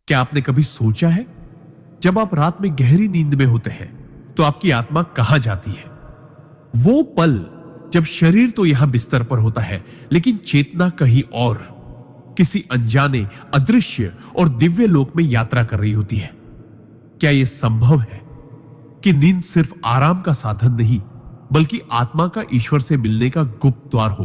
क्या आपने कभी सोचा है, जब आप रात में गहरी नींद में होते हैं तो आपकी आत्मा कहां जाती है? वो पल जब शरीर तो यहां बिस्तर पर होता है, लेकिन चेतना कहीं और, किसी अनजाने, अदृश्य और दिव्य लोक में यात्रा कर रही होती है। क्या यह संभव है कि नींद सिर्फ आराम का साधन नहीं, बल्कि आत्मा का ईश्वर से मिलने का गुप्त द्वार हो?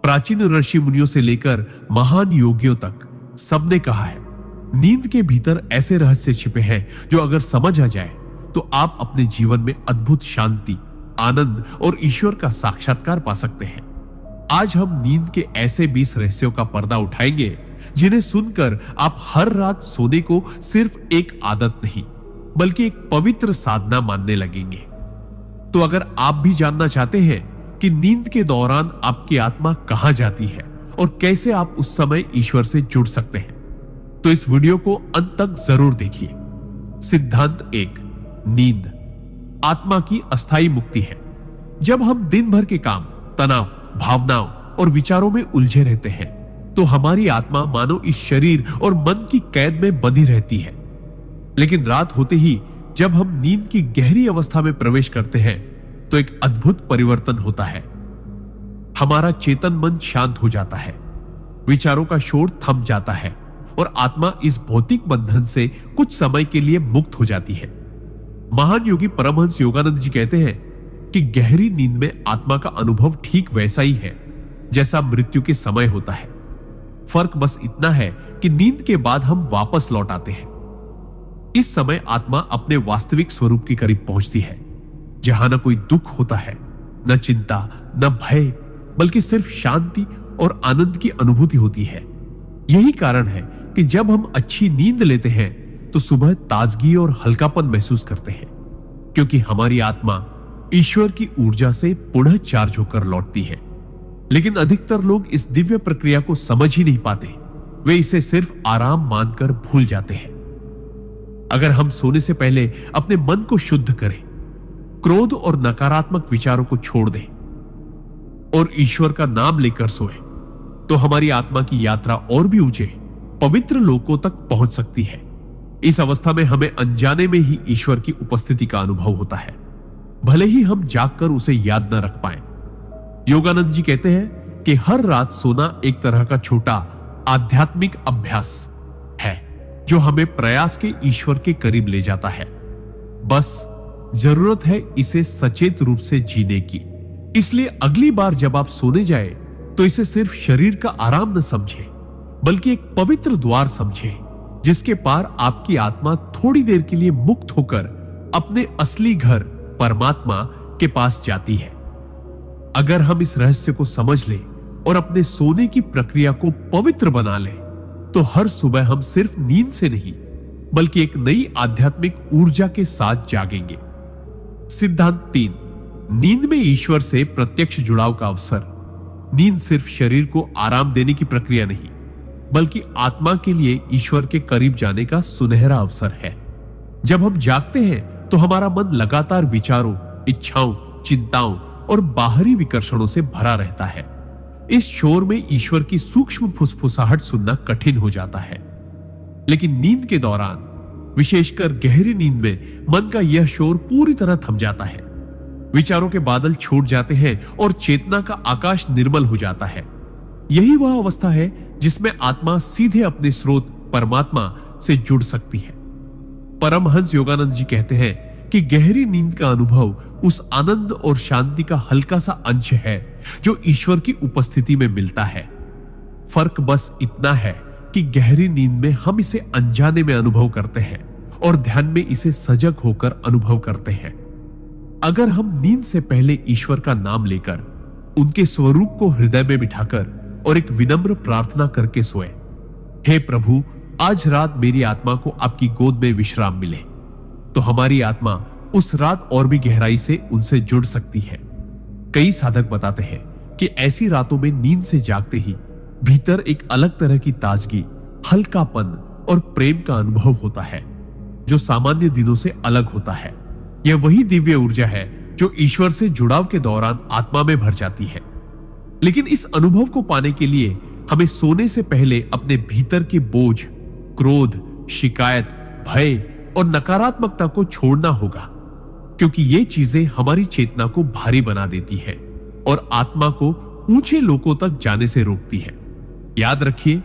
प्राचीन ऋषि मुनियों से लेकर महान योगियों तक सबने कहा है, नींद के भीतर ऐसे रहस्य छिपे हैं जो अगर समझ आ जाए तो आप अपने जीवन में अद्भुत शांति, आनंद और ईश्वर का साक्षात्कार पा सकते हैं। आज हम नींद के ऐसे 20 रहस्यों का पर्दा उठाएंगे जिन्हें सुनकर आप हर रात सोने को सिर्फ एक आदत नहीं, बल्कि एक पवित्र साधना मानने लगेंगे। तो अगर आप भी जानना चाहते हैं कि नींद के दौरान आपकी आत्मा कहां जाती है और कैसे आप उस समय ईश्वर से जुड़ सकते हैं, तो इस वीडियो को अंत तक जरूर देखिए। सिद्धांत 1, नींद आत्मा की अस्थायी मुक्ति है। जब हम दिन भर के काम, तनाव, भावनाओं और विचारों में उलझे रहते हैं, तो हमारी आत्मा मानो इस शरीर और मन की कैद में बंधी रहती है। लेकिन रात होते ही जब हम नींद की गहरी अवस्था में प्रवेश करते हैं, तो एक अद्भुत परिवर्तन होता है। हमारा चेतन मन शांत हो जाता है, विचारों का शोर थम जाता है और आत्मा इस भौतिक बंधन से कुछ समय के लिए मुक्त हो जाती है। महान योगी परमहंस योगानंद जी कहते हैं कि गहरी नींद में आत्मा का अनुभव ठीक वैसा ही है जैसा मृत्यु के समय होता है। फर्क बस इतना है कि नींद के बाद हम वापस लौट आते हैं। इस समय आत्मा अपने वास्तविक स्वरूप के करीब पहुंचती है, जहां न कोई दुख होता है, न चिंता, न भय, बल्कि सिर्फ शांति और आनंद की अनुभूति होती है। यही कारण है कि जब हम अच्छी नींद लेते हैं तो सुबह ताजगी और हल्कापन महसूस करते हैं, क्योंकि हमारी आत्मा ईश्वर की ऊर्जा से पुनः चार्ज होकर लौटती है। लेकिन अधिकतर लोग इस दिव्य प्रक्रिया को समझ ही नहीं पाते। वे इसे सिर्फ आराम मानकर भूल जाते हैं। अगर हम सोने से पहले अपने मन को शुद्ध करें, क्रोध और नकारात्मक विचारों को छोड़ दें और ईश्वर का नाम लेकर सोएं, तो हमारी आत्मा की यात्रा और भी ऊंचे, पवित्र लोकों तक पहुंच सकती है। इस अवस्था में हमें अनजाने में ही ईश्वर की उपस्थिति का अनुभव होता है, भले ही हम जागकर उसे याद न रख पाएं। योगानंद जी कहते हैं कि हर रात सोना एक तरह का छोटा आध्यात्मिक अभ्यास है जो हमें प्रयास के ईश्वर के करीब ले जाता है। बस जरूरत है इसे सचेत रूप से जीने की। इसलिए अगली बार जब आप सोने जाए तो इसे सिर्फ शरीर का आराम न समझे, बल्कि एक पवित्र द्वार समझे, जिसके पार आपकी आत्मा थोड़ी देर के लिए मुक्त होकर अपने असली घर परमात्मा के पास जाती है। अगर हम इस रहस्य को समझ लें और अपने सोने की प्रक्रिया को पवित्र बना लें, तो हर सुबह हम सिर्फ नींद से नहीं, बल्कि एक नई आध्यात्मिक ऊर्जा के साथ जागेंगे। सिद्धांत 3, नींद में ईश्वर से प्रत्यक्ष जुड़ाव का अवसर। नींद सिर्फ शरीर को आराम देने की प्रक्रिया नहीं, बल्कि आत्मा के लिए ईश्वर के करीब जाने का सुनहरा अवसर है। जब हम जागते हैं तो हमारा मन लगातार विचारों, इच्छाओं, चिंताओं और बाहरी विकर्षणों से भरा रहता है। इस शोर में ईश्वर की सूक्ष्म फुसफुसाहट सुनना कठिन हो जाता है। लेकिन नींद के दौरान, विशेषकर गहरी नींद में, मन का यह शोर पूरी तरह थम जाता है। विचारों के बादल छूट जाते हैं और चेतना का आकाश निर्मल हो जाता है। यही वह अवस्था है जिसमें आत्मा सीधे अपने स्रोत परमात्मा से जुड़ सकती है। परमहंस योगानंद जी कहते हैं कि गहरी नींद का अनुभव उस आनंद और शांति का हल्का सा अंश है जो ईश्वर की उपस्थिति में मिलता है। फर्क बस इतना है कि गहरी नींद में हम इसे अनजाने में अनुभव करते हैं और ध्यान में इसे सजग होकर अनुभव करते हैं। अगर हम नींद से पहले ईश्वर का नाम लेकर, उनके स्वरूप को हृदय में बिठाकर और एक विनम्र प्रार्थना करके सोए, हे प्रभु, आज रात मेरी आत्मा को आपकी गोद में विश्राम मिले, तो हमारी आत्मा उस रात और भी गहराई से उनसे जुड़ सकती है। कई साधक बताते हैं कि ऐसी रातों में नींद से जागते ही भीतर एक अलग तरह की ताजगी, हल्कापन और प्रेम का अनुभव होता है जो सामान्य दिनों से अलग होता है। यह वही दिव्य ऊर्जा है जो ईश्वर से जुड़ाव के दौरान आत्मा में भर जाती है। लेकिन इस अनुभव को पाने के लिए हमें सोने से पहले अपने भीतर के बोझ, क्रोध, शिकायत, भय और नकारात्मकता को छोड़ना होगा, क्योंकि ये चीजें हमारी चेतना को भारी बना देती है और आत्मा को ऊंचे लोकों तक जाने से रोकती है। याद रखिए,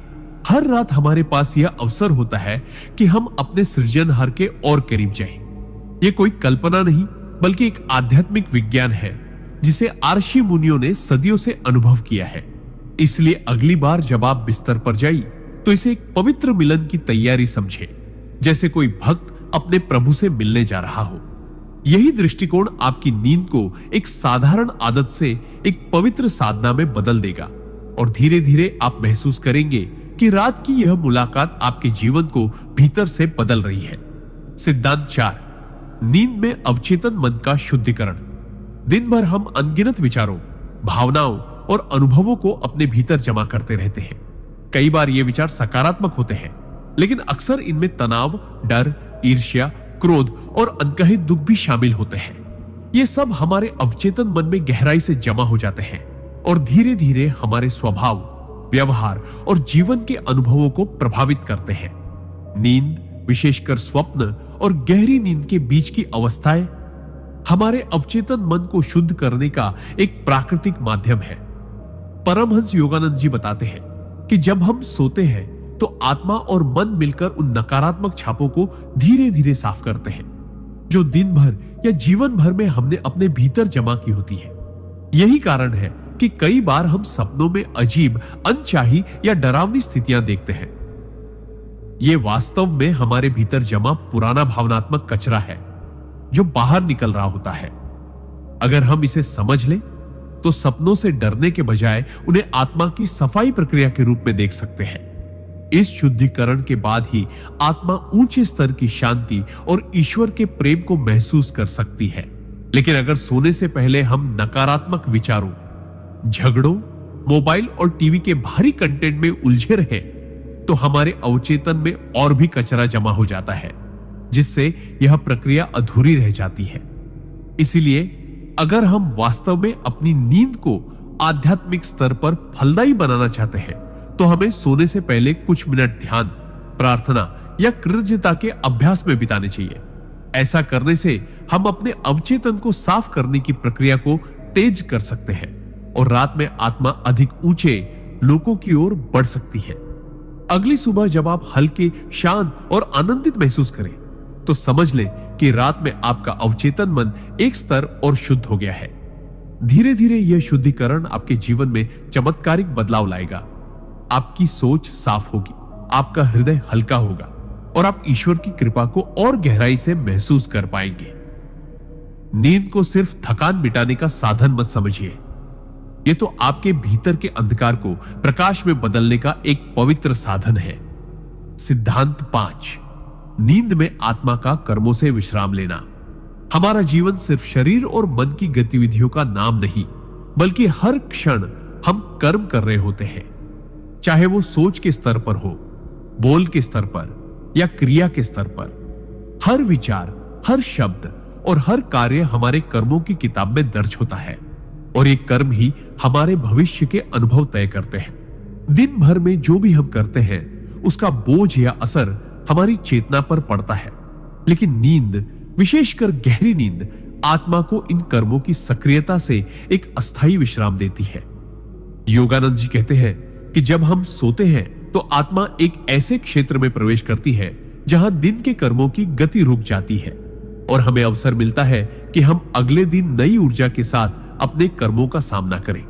हर रात हमारे पास यह अवसर होता है कि हम अपने सृजनहार के और करीब जाएं। यह कोई कल्पना नहीं, बल्कि एक आध्यात्मिक विज्ञान है जिसे आर्षि मुनियों ने सदियों से अनुभव किया है। इसलिए अगली बार जब आप बिस्तर पर जाइए तो इसे एक पवित्र मिलन की तैयारी समझे, जैसे कोई भक्त अपने प्रभु से मिलने जा रहा हो। यही दृष्टिकोण आपकी नींद को एक साधारण आदत से एक पवित्र साधना में बदल देगा और धीरे धीरे आप महसूस करेंगे कि रात की यह मुलाकात आपके जीवन को भीतर से बदल रही है। सिद्धांत 4, नींद में अवचेतन मन का शुद्धिकरण। दिन भर हम अनगिनत विचारों, भावनाओं और अनुभवों को अपने भीतर जमा करते रहते हैं। कई बार ये विचार सकारात्मक होते हैं, लेकिन अक्सर इनमें तनाव, डर, ईर्ष्या, क्रोध और अनकहे दुख भी शामिल होते हैं। ये सब हमारे अवचेतन मन में गहराई से जमा हो जाते हैं और धीरे धीरे हमारे स्वभाव, व्यवहार और जीवन के अनुभवों को प्रभावित करते हैं। नींद, विशेषकर स्वप्न और गहरी नींद के बीच की अवस्थाएं हमारे अवचेतन मन को शुद्ध करने का एक प्राकृतिक माध्यम है। परमहंस योगानंद जी बताते हैं कि जब हम सोते हैं तो आत्मा और मन मिलकर उन नकारात्मक छापों को धीरे धीरे साफ करते हैं, जो दिन भर या जीवन भर में हमने अपने भीतर जमा की होती है। यही कारण है कि कई बार हम सपनों में अजीब, अनचाही या डरावनी स्थितियां देखते हैं। यह वास्तव में हमारे भीतर जमा पुराना भावनात्मक कचरा है जो बाहर निकल रहा होता है। अगर हम इसे समझ लें तो सपनों से डरने के बजाय उन्हें आत्मा की सफाई प्रक्रिया के रूप में देख सकते हैं। इस शुद्धिकरण के बाद ही आत्मा ऊंचे स्तर की शांति और ईश्वर के प्रेम को महसूस कर सकती है। लेकिन अगर सोने से पहले हम नकारात्मक विचारों, झगड़ों, मोबाइल और टीवी के भारी कंटेंट में उलझे रहे तो हमारे अवचेतन में और भी कचरा जमा हो जाता है, जिससे यह प्रक्रिया अधूरी रह जाती है। इसलिए अगर हम वास्तव में अपनी नींद को आध्यात्मिक स्तर पर फलदायी बनाना चाहते हैं तो हमें सोने से पहले कुछ मिनट ध्यान, प्रार्थना या कृतज्ञता के अभ्यास में बिताने चाहिए। ऐसा करने से हम अपने अवचेतन को साफ करने की प्रक्रिया को तेज कर सकते हैं और रात में आत्मा अधिक ऊंचे लोकों की ओर बढ़ सकती है। अगली सुबह जब आप हल्के, शांत और आनंदित महसूस करें तो समझ लें कि रात में आपका अवचेतन मन एक स्तर और शुद्ध हो गया है। धीरे धीरे यह शुद्धिकरण आपके जीवन में चमत्कारिक बदलाव लाएगा। आपकी सोच साफ होगी, आपका हृदय हल्का होगा और आप ईश्वर की कृपा को और गहराई से महसूस कर पाएंगे। नींद को सिर्फ थकान मिटाने का साधन मत समझिए। यह तो आपके भीतर के अंधकार को प्रकाश में बदलने का एक पवित्र साधन है। सिद्धांत 5, नींद में आत्मा का कर्मों से विश्राम लेना। हमारा जीवन सिर्फ शरीर और मन की गतिविधियों का नाम नहीं, बल्कि हर क्षण हम कर्म कर रहे होते हैं। चाहे वो सोच के स्तर पर हो, बोल के स्तर पर या क्रिया के स्तर पर। हर विचार, हर शब्द और हर कार्य हमारे कर्मों की किताब में दर्ज होता है और ये कर्म ही हमारे भविष्य के अनुभव तय करते हैं। दिन भर में जो भी हम करते हैं उसका बोझ या असर हमारी चेतना पर पड़ता है, लेकिन नींद, विशेषकर गहरी नींद, आत्मा को इन कर्मों की सक्रियता से एक अस्थायी विश्राम देती है। योगानंद जी कहते हैं कि जब हम सोते हैं तो आत्मा एक ऐसे क्षेत्र में प्रवेश करती है जहां दिन के कर्मों की गति रुक जाती है और हमें अवसर मिलता है कि हम अगले दिन नई ऊर्जा के साथ अपने कर्मों का सामना करें।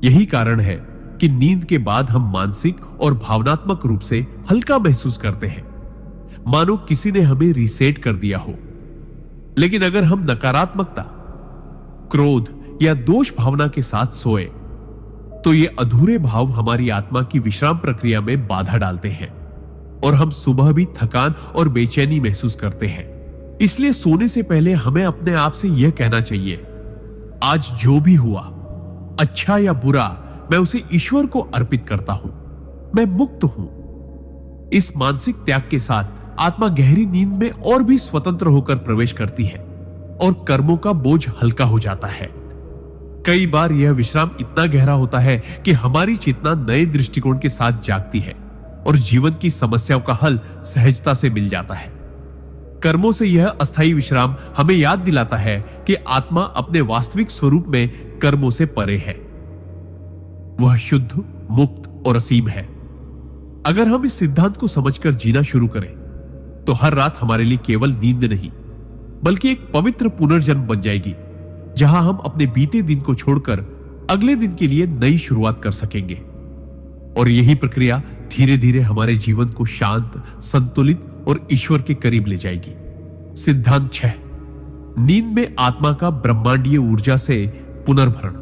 यही कारण है कि नींद के बाद हम मानसिक और भावनात्मक रूप से हल्का महसूस करते हैं, मानो किसी ने हमें रीसेट कर दिया हो। लेकिन अगर हम नकारात्मकता, क्रोध या दोष भावना के साथ सोए तो ये अधूरे भाव हमारी आत्मा की विश्राम प्रक्रिया में बाधा डालते हैं और हम सुबह भी थकान और बेचैनी महसूस करते हैं। इसलिए सोने से पहले हमें अपने आप से यह कहना चाहिए, आज जो भी हुआ, अच्छा या बुरा, मैं उसे ईश्वर को अर्पित करता हूं, मैं मुक्त हूं। इस मानसिक त्याग के साथ आत्मा गहरी नींद में और भी स्वतंत्र होकर प्रवेश करती है और कर्मों का बोझ हल्का हो जाता है। कई बार यह विश्राम इतना गहरा होता है कि हमारी चेतना नए दृष्टिकोण के साथ जागती है और जीवन की समस्याओं का हल सहजता से मिल जाता है। कर्मों से यह अस्थायी विश्राम हमें याद दिलाता है कि आत्मा अपने वास्तविक स्वरूप में कर्मों से परे है। वह शुद्ध, मुक्त और असीम है। अगर हम इस सिद्धांत को समझकर जीना शुरू करें तो हर रात हमारे लिए केवल नींद नहीं बल्कि एक पवित्र पुनर्जन्म बन जाएगी, जहां हम अपने बीते दिन को छोड़कर अगले दिन के लिए नई शुरुआत कर सकेंगे। और यही प्रक्रिया धीरे धीरे हमारे जीवन को शांत, संतुलित और ईश्वर के करीब ले जाएगी। सिद्धांत 6, नींद में आत्मा का ब्रह्मांडीय ऊर्जा से पुनर्भरण।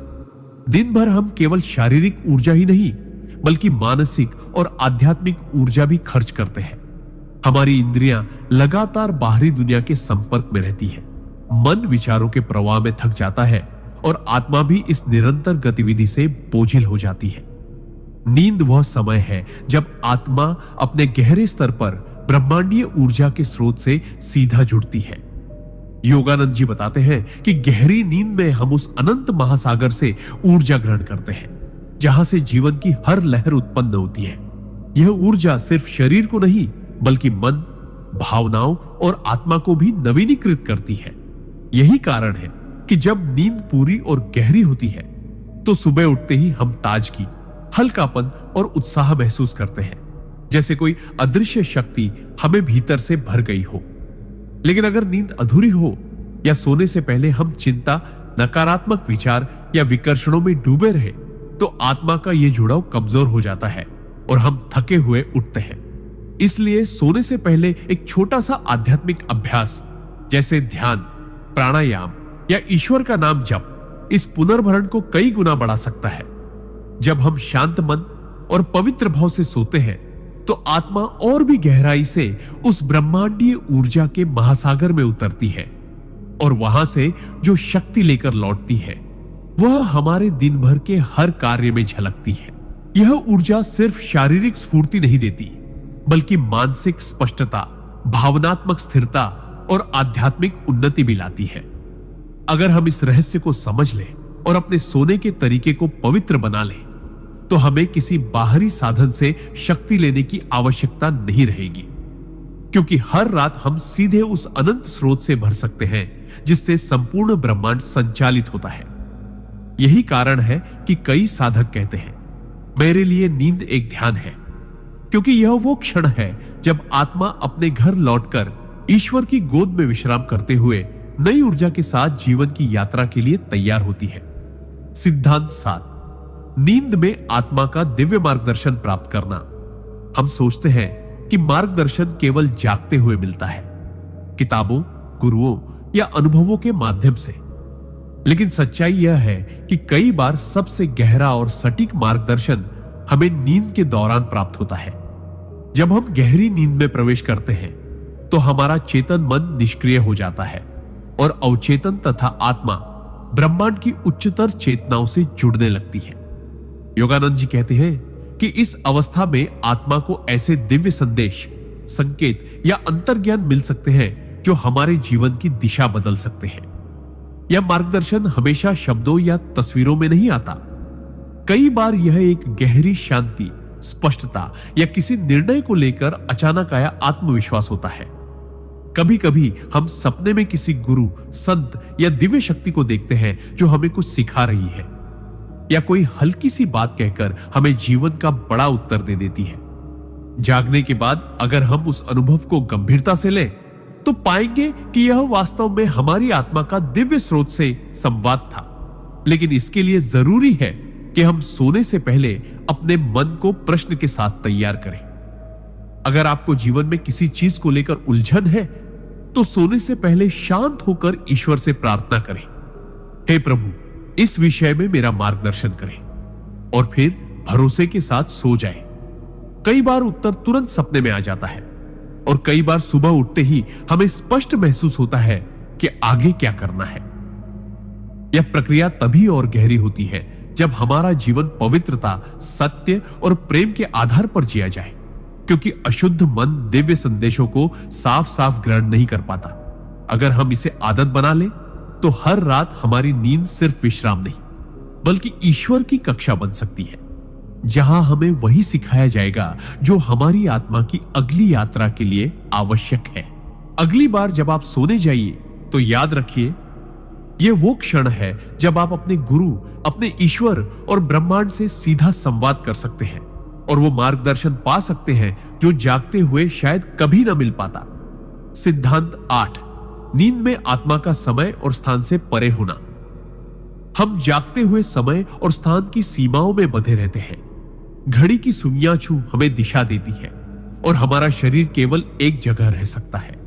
दिन भर हम केवल शारीरिक ऊर्जा ही नहीं बल्कि मानसिक और आध्यात्मिक ऊर्जा भी खर्च करते हैं। हमारी इंद्रियां लगातार बाहरी दुनिया के संपर्क में रहती है, मन विचारों के प्रवाह में थक जाता है और आत्मा भी इस निरंतर गतिविधि से बोझिल हो जाती है। नींद वह समय है जब आत्मा अपने गहरे स्तर पर ब्रह्मांडीय ऊर्जा के स्रोत से सीधा जुड़ती है। योगानंद जी बताते हैं कि गहरी नींद में हम उस अनंत महासागर से ऊर्जा ग्रहण करते हैं, जहां से जीवन की हर लहर उत्पन्न होती है। यह ऊर्जा सिर्फ शरीर को नहीं बल्कि मन, भावनाओं और आत्मा को भी नवीनीकृत करती है। यही कारण है कि जब नींद पूरी और गहरी होती है तो सुबह उठते ही हम ताजगी, हल्कापन और उत्साह महसूस करते हैं, जैसे कोई अदृश्य शक्ति हमें भीतर से भर गई हो। लेकिन अगर नींद अधूरी हो या सोने से पहले हम चिंता, नकारात्मक विचार या विकर्षणों में डूबे रहे तो आत्मा का यह जुड़ाव कमजोर हो जाता है और हम थके हुए उठते हैं। इसलिए सोने से पहले एक छोटा सा आध्यात्मिक अभ्यास जैसे ध्यान, प्राणायाम या ईश्वर का नाम जप इस पुनर्भरण को कई गुना बढ़ा सकता है। जब हम शांत मन और पवित्र भाव से सोते हैं तो आत्मा और भी गहराई से उस ब्रह्मांडीय ऊर्जा के महासागर में उतरती है और वहां से जो शक्ति लेकर लौटती है वह हमारे दिन भर के हर कार्य में झलकती है। यह ऊर्जा सिर्फ शारीरिक स्फूर्ति नहीं देती बल्कि मानसिक स्पष्टता, भावनात्मक स्थिरता और आध्यात्मिक उन्नति भी लाती है। अगर हम इस रहस्य को समझ लें और अपने सोने के तरीके को पवित्र बना लें तो हमें किसी बाहरी साधन से शक्ति लेने की आवश्यकता नहीं रहेगी, क्योंकि हर रात हम सीधे उस अनंत स्रोत से भर सकते हैं जिससे संपूर्ण ब्रह्मांड संचालित होता है। यही कारण है कि कई साधक कहते हैं, मेरे लिए नींद एक ध्यान है, क्योंकि यह वो क्षण है जब आत्मा अपने घर लौटकर ईश्वर की गोद में विश्राम करते हुए नई ऊर्जा के साथ जीवन की यात्रा के लिए तैयार होती है। सिद्धांत 7, नींद में आत्मा का दिव्य मार्गदर्शन प्राप्त करना। हम सोचते हैं कि मार्गदर्शन केवल जागते हुए मिलता है, किताबों, गुरुओं या अनुभवों के माध्यम से। लेकिन सच्चाई यह है कि कई बार सबसे गहरा और सटीक मार्गदर्शन हमें नींद के दौरान प्राप्त होता है। जब हम गहरी नींद में प्रवेश करते हैं तो हमारा चेतन मन निष्क्रिय हो जाता है और अवचेतन तथा आत्मा ब्रह्मांड की उच्चतर चेतनाओं से जुड़ने लगती है। योगानंद जी कहते हैं कि इस अवस्था में आत्मा को ऐसे दिव्य संदेश, संकेत या अंतर्ज्ञान मिल सकते हैं जो हमारे जीवन की दिशा बदल सकते हैं। यह मार्गदर्शन हमेशा शब्दों या तस्वीरों में नहीं आता। कई बार यह एक गहरी शांति, स्पष्टता या किसी निर्णय को लेकर अचानक आया आत्मविश्वास होता है। कभी कभी हम सपने में किसी गुरु, संत या दिव्य शक्ति को देखते हैं जो हमें कुछ सिखा रही है, या कोई हल्की सी बात कहकर हमें जीवन का बड़ा उत्तर दे देती है। जागने के बाद अगर हम उस अनुभव को गंभीरता से लें तो पाएंगे कि यह वास्तव में हमारी आत्मा का दिव्य स्रोत से संवाद था। लेकिन इसके लिए जरूरी है कि हम सोने से पहले अपने मन को प्रश्न के साथ तैयार करें। अगर आपको जीवन में किसी चीज को लेकर उलझन है तो सोने से पहले शांत होकर ईश्वर से प्रार्थना करें, हे प्रभु, इस विषय में मेरा मार्गदर्शन करें, और फिर भरोसे के साथ सो जाएं। कई बार उत्तर तुरंत सपने में आ जाता है और कई बार सुबह उठते ही हमें स्पष्ट महसूस होता है कि आगे क्या करना है। यह प्रक्रिया तभी और गहरी होती है जब हमारा जीवन पवित्रता, सत्य और प्रेम के आधार पर जिया जाए, क्योंकि अशुद्ध मन दिव्य संदेशों को साफ साफ ग्रहण नहीं कर पाता। अगर हम इसे आदत बना लें तो हर रात हमारी नींद सिर्फ विश्राम नहीं बल्कि ईश्वर की कक्षा बन सकती है। जहां हमें वही सिखाया जाएगा जो हमारी आत्मा की अगली यात्रा के लिए आवश्यक है। अगली बार जब आप सोने जाइए तो याद रखिए, यह वो क्षण है जब आप अपने गुरु, अपने ईश्वर और ब्रह्मांड से सीधा संवाद कर सकते हैं और वो मार्गदर्शन पा सकते हैं जो जागते हुए शायद कभी ना मिल पाता। सिद्धांत 8, नींद में आत्मा का समय और स्थान से परे होना। हम जागते हुए समय और स्थान की सीमाओं में बंधे रहते हैं। घड़ी की सुइयां छू हमें दिशा देती है और हमारा शरीर केवल एक जगह रह सकता है।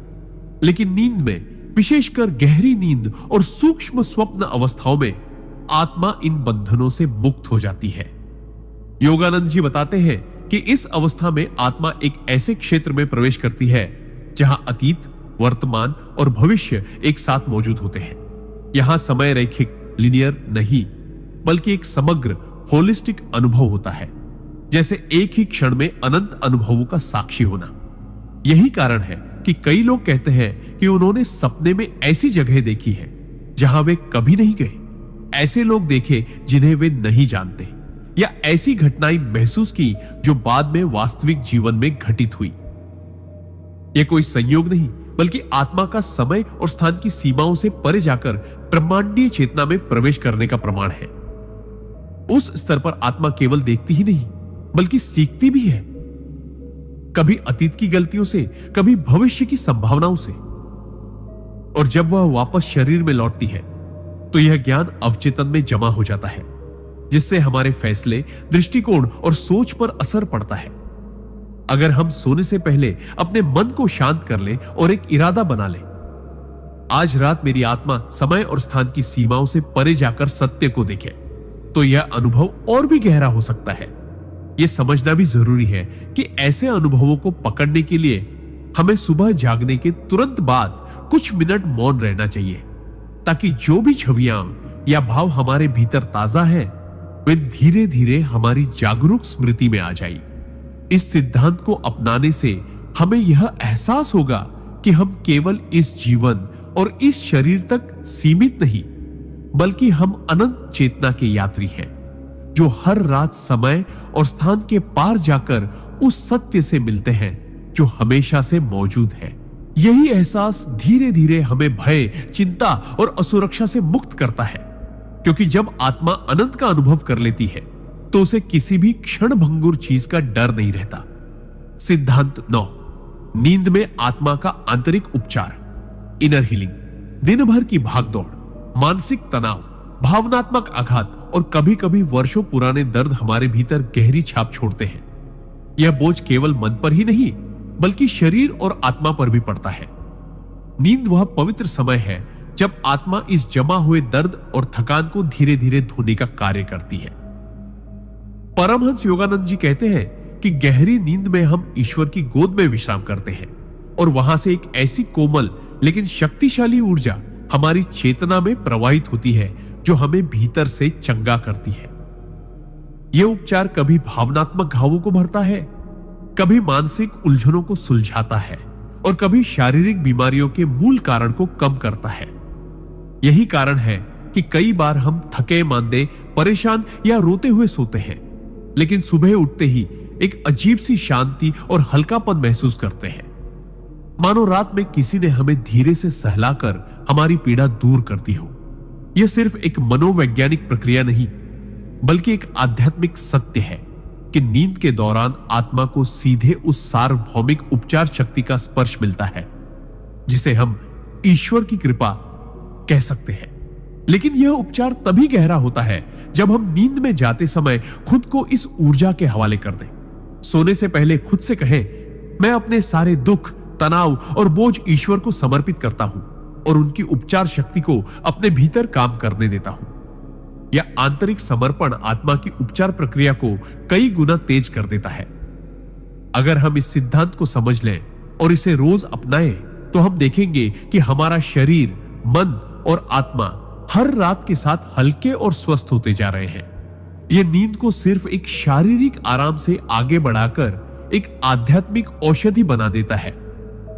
लेकिन नींद में, विशेषकर गहरी नींद और सूक्ष्म स्वप्न अवस्थाओं में, आत्मा इन बंधनों से मुक्त हो जाती है। योगानंद जी बताते हैं कि इस अवस्था में आत्मा एक ऐसे क्षेत्र में प्रवेश करती है जहां अतीत, वर्तमान और भविष्य एक साथ मौजूद होते हैं। यहां समय रैखिक, लिनियर नहीं, बल्कि एक समग्र, होलिस्टिक अनुभव होता है, जैसे एक ही क्षण में अनंत अनुभवों का साक्षी होना। यही कारण है कि कई लोग कहते हैं कि उन्होंने सपने में ऐसी जगह देखी है जहां वे कभी नहीं गए, ऐसे लोग देखे जिन्हें वे नहीं जानते, या ऐसी घटनाएं महसूस की जो बाद में वास्तविक जीवन में घटित हुई। यह कोई संयोग नहीं, बल्कि आत्मा का समय और स्थान की सीमाओं से परे जाकर ब्रह्मांडीय चेतना में प्रवेश करने का प्रमाण है। उस स्तर पर आत्मा केवल देखती ही नहीं, बल्कि सीखती भी है, कभी अतीत की गलतियों से, कभी भविष्य की संभावनाओं से। और जब वह वापस शरीर में लौटती है तो यह ज्ञान अवचेतन में जमा हो जाता है, जिससे हमारे फैसले, दृष्टिकोण और सोच पर असर पड़ता है। अगर हम सोने से पहले अपने मन को शांत कर लें और एक इरादा बना लें, आज रात मेरी आत्मा समय और स्थान की सीमाओं से परे जाकर सत्य को देखे, तो यह अनुभव और भी गहरा हो सकता है। यह समझना भी जरूरी है कि ऐसे अनुभवों को पकड़ने के लिए हमें सुबह जागने के तुरंत बाद कुछ मिनट मौन रहना चाहिए, ताकि जो भी छवियां या भाव हमारे भीतर ताजा है, वे धीरे धीरे हमारी जागरूक स्मृति में आ जाए। इस सिद्धांत को अपनाने से हमें यह एहसास होगा कि हम केवल इस जीवन और इस शरीर तक सीमित नहीं, बल्कि हम अनंत चेतना के यात्री हैं, जो हर रात समय और स्थान के पार जाकर उस सत्य से मिलते हैं जो हमेशा से मौजूद है। यही एहसास धीरे धीरे हमें भय, चिंता और असुरक्षा से मुक्त करता है, क्योंकि जब आत्मा अनंत का अनुभव कर लेती है तो उसे किसी भी क्षण भंगुर चीज का डर नहीं रहता। सिद्धांत 9, नींद में आत्मा का आंतरिक उपचार, इनर हीलिंग। दिन भर की भागदौड़, मानसिक तनाव, भावनात्मक आघात और कभी कभी वर्षों पुराने दर्द हमारे भीतर गहरी छाप छोड़ते हैं। यह बोझ केवल मन पर ही नहीं, बल्कि शरीर और आत्मा पर भी पड़ता है। नींद वह पवित्र समय है जब आत्मा इस जमा हुए दर्द और थकान को धीरे धीरे धोने का कार्य करती है। परमहंस योगानंद जी कहते हैं कि गहरी नींद में हम ईश्वर की गोद में विश्राम करते हैं और वहां से एक ऐसी कोमल लेकिन शक्तिशाली ऊर्जा हमारी चेतना में प्रवाहित होती है जो हमें भीतर से चंगा करती है। यह उपचार कभी भावनात्मक घावों को भरता है, कभी मानसिक उलझनों को सुलझाता है और कभी शारीरिक बीमारियों के मूल कारण को कम करता है। यही कारण है कि कई बार हम थके मांदे, परेशान या रोते हुए सोते हैं, लेकिन सुबह उठते ही एक अजीब सी शांति और हल्कापन महसूस करते हैं, मानो रात में किसी ने हमें धीरे से सहलाकर हमारी पीड़ा दूर कर दी हो। यह सिर्फ एक मनोवैज्ञानिक प्रक्रिया नहीं, बल्कि एक आध्यात्मिक सत्य है कि नींद के दौरान आत्मा को सीधे उस सार्वभौमिक उपचार शक्ति का स्पर्श मिलता है जिसे हम ईश्वर की कृपा कह सकते हैं। लेकिन यह उपचार तभी गहरा होता है जब हम नींद में जाते समय खुद को इस ऊर्जा के हवाले कर दें। सोने से पहले खुद से कहें, मैं अपने सारे दुख, तनाव और बोझ ईश्वर को समर्पित करता हूं और उनकी उपचार शक्ति को अपने भीतर काम करने देता हूं। यह आंतरिक समर्पण आत्मा की उपचार प्रक्रिया को कई गुना तेज कर देता है। अगर हम इस सिद्धांत को समझ लें और इसे रोज अपनाएं, तो हम देखेंगे कि हमारा शरीर, मन और आत्मा हर रात के साथ हल्के और स्वस्थ होते जा रहे हैं। यह नींद को सिर्फ एक शारीरिक आराम से आगे बढ़ाकर एक आध्यात्मिक औषधि बना देता है,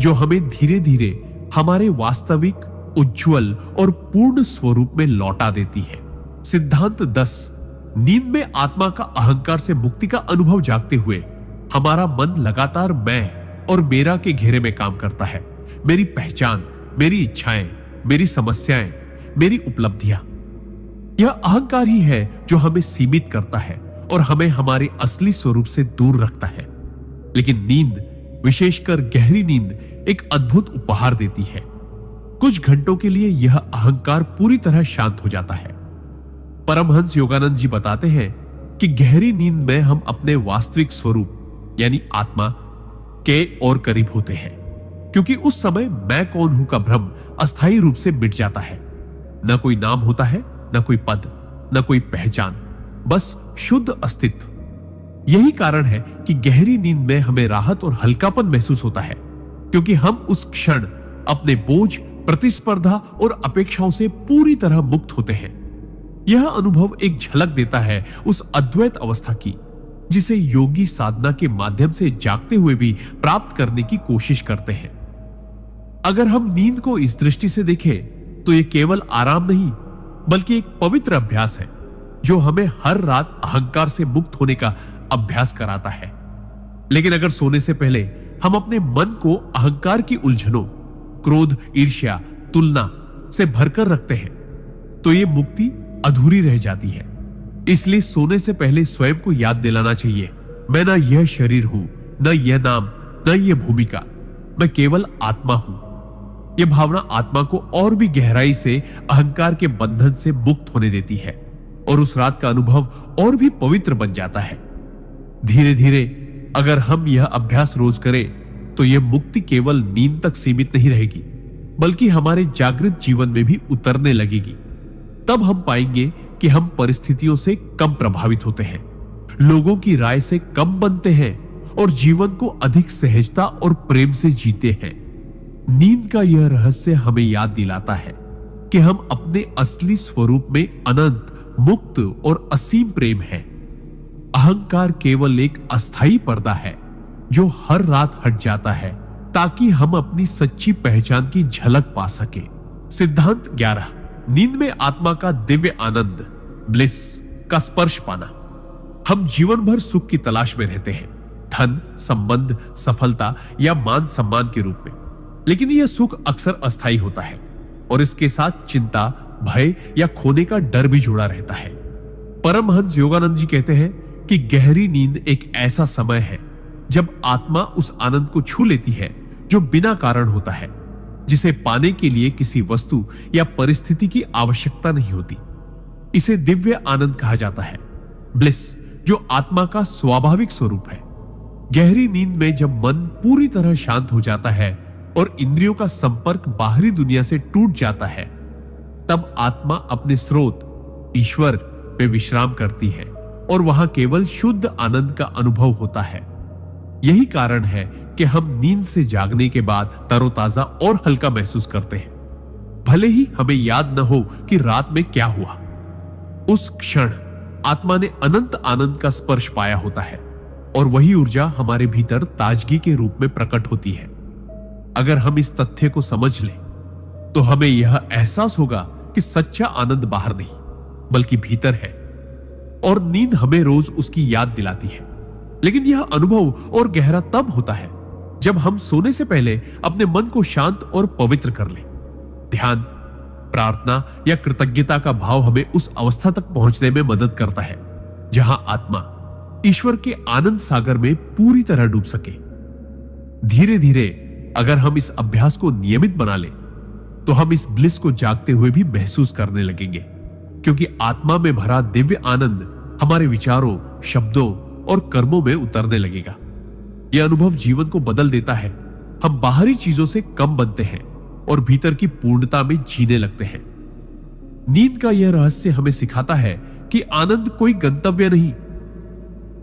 जो हमें धीरे धीरे हमारे वास्तविक, उज्जवल और पूर्ण स्वरूप में लौटा देती है। सिद्धांत 10, नींद में आत्मा का अहंकार से मुक्ति का अनुभव जागते हुए हमारा मन लगातार मैं और मेरा के घेरे में काम करता है। मेरी पहचान, मेरी इच्छाएं, मेरी समस्याएं, मेरी उपलब्धियां। यह अहंकार ही है जो हमें सीमित करता है और हमें हमारे असली स्वरूप से दूर रखता है। लेकिन नींद, विशेषकर गहरी नींद, एक अद्भुत उपहार देती है। कुछ घंटों के लिए यह अहंकार पूरी तरह शांत हो जाता है। परमहंस योगानंद जी बताते हैं कि गहरी नींद में हम अपने वास्तविक स्वरूप यानी आत्मा के और करीब होते हैं, क्योंकि उस समय मैं कौन हूं का भ्रम अस्थायी रूप से मिट जाता है। न कोई नाम होता है, न कोई पद, न कोई पहचान, बस शुद्ध अस्तित्व। यही कारण है कि गहरी नींद में हमें राहत और हल्कापन महसूस होता है, क्योंकि हम उस क्षण अपने बोझ, प्रतिस्पर्धा और अपेक्षाओं से पूरी तरह मुक्त होते हैं। यह अनुभव एक झलक देता है उस अद्वैत अवस्था की, जिसे योगी साधना के माध्यम से जागते हुए भी प्राप्त करने की कोशिश करते हैं। अगर हम नींद को इस दृष्टि से देखें तो यह केवल आराम नहीं, बल्कि एक पवित्र अभ्यास है जो हमें हर रात अहंकार से मुक्त होने का अभ्यास कराता है। लेकिन अगर सोने से पहले हम अपने मन को अहंकार की उलझनों, क्रोध, ईर्ष्या, तुलना से भरकर रखते हैं तो यह मुक्ति अधूरी रह जाती है। इसलिए सोने से पहले स्वयं को याद दिलाना चाहिए, मैं ना यह शरीर हूं, न यह नाम, न यह भूमिका, मैं केवल आत्मा हूं। यह भावना आत्मा को और भी गहराई से अहंकार के बंधन से मुक्त होने देती है और उस रात का अनुभव और भी पवित्र बन जाता है। धीरे धीरे अगर हम यह अभ्यास रोज करें तो यह मुक्ति केवल नींद तक सीमित नहीं रहेगी, बल्कि हमारे जागृत जीवन में भी उतरने लगेगी। तब हम पाएंगे कि हम परिस्थितियों से कम प्रभावित होते हैं, लोगों की राय से कम बनते हैं और जीवन को अधिक सहजता और प्रेम से जीते हैं। नींद का यह रहस्य हमें याद दिलाता है कि हम अपने असली स्वरूप में अनंत, मुक्त और असीम प्रेम है। अहंकार केवल एक अस्थाई पर्दा है जो हर रात हट जाता है ताकि हम अपनी सच्ची पहचान की झलक पा सके। सिद्धांत 11, नींद में आत्मा का दिव्य आनंद, ब्लिस का स्पर्श पाना। हम जीवन भर सुख की तलाश में रहते हैं, धन, संबंध, सफलता या मान सम्मान के रूप में। लेकिन यह सुख अक्सर अस्थायी होता है और इसके साथ चिंता, भय या खोने का डर भी जुड़ा रहता है। परमहंस योगानंद जी कहते हैं कि गहरी नींद एक ऐसा समय है जब आत्मा उस आनंद को छू लेती है जो बिना कारण होता है, जिसे पाने के लिए किसी वस्तु या परिस्थिति की आवश्यकता नहीं होती। इसे दिव्य आनंद कहा जाता है, ब्लिस, जो आत्मा का स्वाभाविक स्वरूप है। गहरी नींद में जब मन पूरी तरह शांत हो जाता है और इंद्रियों का संपर्क बाहरी दुनिया से टूट जाता है, तब आत्मा अपने स्रोत ईश्वर पे विश्राम करती है और वहां केवल शुद्ध आनंद का अनुभव होता है। यही कारण है कि हम नींद से जागने के बाद तरोताजा और हल्का महसूस करते हैं, भले ही हमें याद न हो कि रात में क्या हुआ। उस क्षण आत्मा ने अनंत आनंद का स्पर्श पाया होता है और वही ऊर्जा हमारे भीतर ताजगी के रूप में प्रकट होती है। अगर हम इस तथ्य को समझ लें तो हमें यह एहसास होगा कि सच्चा आनंद बाहर नहीं बल्कि भीतर है और नींद हमें रोज उसकी याद दिलाती है। लेकिन यह अनुभव और गहरा तब होता है जब हम सोने से पहले अपने मन को शांत और पवित्र कर लें। ध्यान, प्रार्थना या कृतज्ञता का भाव हमें उस अवस्था तक पहुंचने में मदद करता है जहां आत्मा ईश्वर के आनंद सागर में पूरी तरह डूब सके। धीरे धीरे अगर हम इस अभ्यास को नियमित बना लें तो हम इस ब्लिस को जागते हुए भी महसूस करने लगेंगे, क्योंकि आत्मा में भरा दिव्य आनंद हमारे विचारों, शब्दों और कर्मों में उतरने लगेगा। यह अनुभव जीवन को बदल देता है। हम बाहरी चीजों से कम बनते हैं और भीतर की पूर्णता में जीने लगते हैं। नींद का यह रहस्य हमें सिखाता है कि आनंद कोई गंतव्य नहीं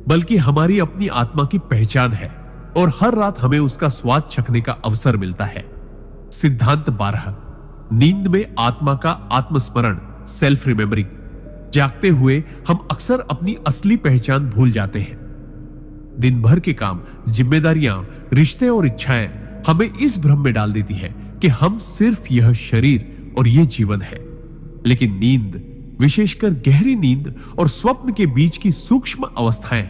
बल्कि हमारी अपनी आत्मा की पहचान है और हर रात हमें उसका स्वाद चखने का अवसर मिलता है। सिद्धांत 12, नींद में आत्मा का आत्मस्मरण, सेल्फ रिमेम्बरिंग। जागते हुए हम अक्सर अपनी असली पहचान भूल जाते हैं। दिन भर के काम, जिम्मेदारियां, रिश्ते और इच्छाएं हमें इस भ्रम में डाल देती है कि हम सिर्फ यह शरीर और यह जीवन है। लेकिन नींद विशेषकर गहरी नींद और स्वप्न के बीच की सूक्ष्म अवस्थाएं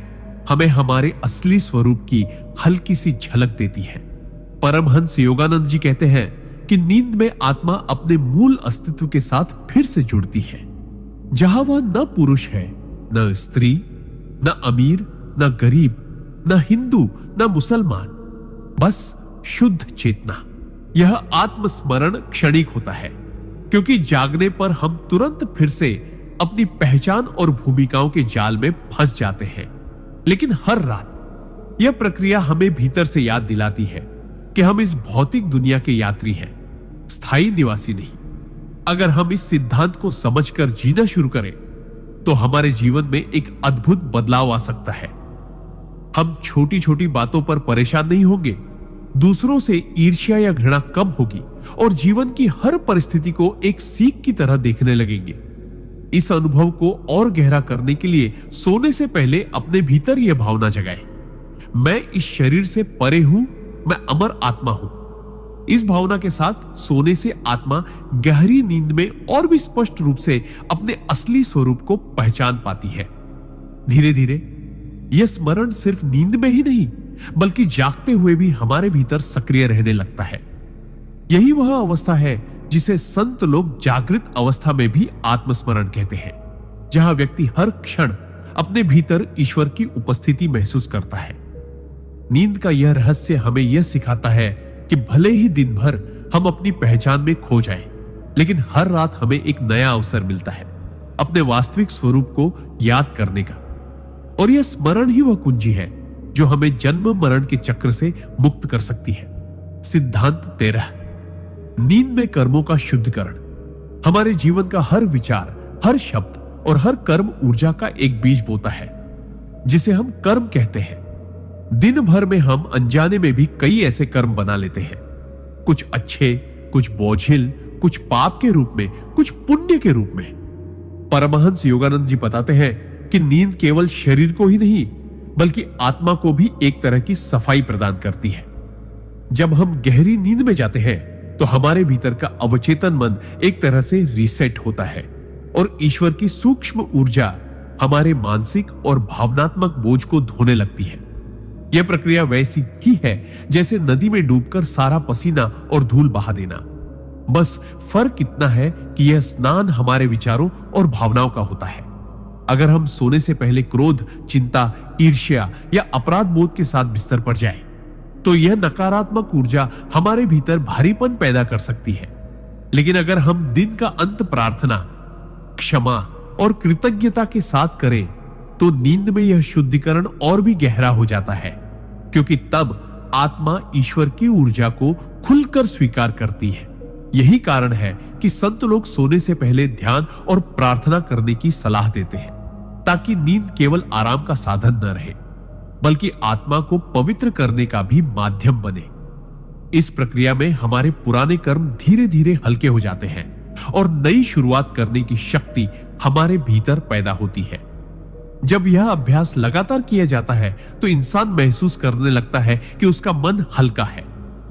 हमें हमारे असली स्वरूप की हल्की सी झलक देती है। परमहंस योगानंद जी कहते हैं कि नींद में आत्मा अपने मूल अस्तित्व के साथ फिर से जुड़ती है, जहां वह न पुरुष है, न स्त्री, न अमीर, न गरीब, न हिंदू, न मुसलमान, बस शुद्ध चेतना। यह आत्मस्मरण क्षणिक होता है, क्योंकि जागने पर हम तुरंत फिर से अपनी पहचान और भूमिकाओं के जाल में फंस जाते हैं। लेकिन हर रात यह प्रक्रिया हमें भीतर से याद दिलाती है कि हम इस भौतिक दुनिया के यात्री हैं, स्थायी निवासी नहीं। अगर हम इस सिद्धांत को समझकर जीना शुरू करें तो हमारे जीवन में एक अद्भुत बदलाव आ सकता है। हम छोटी छोटी बातों पर परेशान नहीं होंगे, दूसरों से ईर्ष्या या घृणा कम होगी और जीवन की हर परिस्थिति को एक सीख की तरह देखने लगेंगे। इस अनुभव को और गहरा करने के लिए सोने से पहले अपने भीतर यह भावना जगाएं, मैं इस शरीर से परे हूं, मैं अमर आत्मा हूं। इस भावना के साथ सोने से आत्मा गहरी नींद में और भी स्पष्ट रूप से अपने असली स्वरूप को पहचान पाती है। धीरे धीरे यह स्मरण सिर्फ नींद में ही नहीं बल्कि जागते हुए भी हमारे भीतर सक्रिय रहने लगता है। यही वह अवस्था है जिसे संत लोग जागृत अवस्था में भी आत्मस्मरण कहते हैं, जहां व्यक्ति हर क्षण अपने भीतर ईश्वर की उपस्थिति महसूस करता है। नींद का यह रहस्य हमें यह सिखाता है कि भले ही दिन भर हम अपनी पहचान में खो जाएं, लेकिन हर रात हमें एक नया अवसर मिलता है अपने वास्तविक स्वरूप को याद करने का। और यह स्मरण ही वह कुंजी है जो हमें जन्म मरण के चक्र से मुक्त कर सकती है। सिद्धांत 13, नींद में कर्मों का शुद्धिकरण। हमारे जीवन का हर विचार, हर शब्द और हर कर्म ऊर्जा का एक बीज बोता है, जिसे हम कर्म कहते हैं। दिन भर में हम अनजाने में भी कई ऐसे कर्म बना लेते हैं, कुछ अच्छे, कुछ बोझिल, कुछ पाप के रूप में, कुछ पुण्य के रूप में। परमहंस योगानंद जी बताते हैं कि नींद केवल शरीर को ही नहीं बल्कि आत्मा को भी एक तरह की सफाई प्रदान करती है। जब हम गहरी नींद में जाते हैं तो हमारे भीतर का अवचेतन मन एक तरह से रीसेट होता है और ईश्वर की सूक्ष्म ऊर्जा हमारे मानसिक और भावनात्मक बोझ को धोने लगती है। यह प्रक्रिया वैसी ही है जैसे नदी में डूबकर सारा पसीना और धूल बहा देना। बस फर्क इतना है कि यह स्नान हमारे विचारों और भावनाओं का होता है। अगर हम सोने से पहले क्रोध, चिंता, ईर्ष्या या अपराध बोध के साथ बिस्तर पर जाएं, तो यह नकारात्मक ऊर्जा हमारे भीतर भारीपन पैदा कर सकती है। लेकिन अगर हम दिन का अंत प्रार्थना, क्षमा और कृतज्ञता के साथ करें तो नींद में यह शुद्धिकरण और भी गहरा हो जाता है, क्योंकि तब आत्मा ईश्वर की ऊर्जा को खुलकर स्वीकार करती है। यही कारण है कि संत लोग सोने से पहले ध्यान और प्रार्थना करने की सलाह देते हैं, ताकि नींद केवल आराम का साधन न रहे बल्कि आत्मा को पवित्र करने का भी माध्यम बने। इस प्रक्रिया में हमारे पुराने कर्म धीरे धीरे हल्के हो जाते हैं और नई शुरुआत करने की शक्ति हमारे भीतर पैदा होती है। जब यह अभ्यास लगातार किया जाता है तो इंसान महसूस करने लगता है कि उसका मन हल्का है,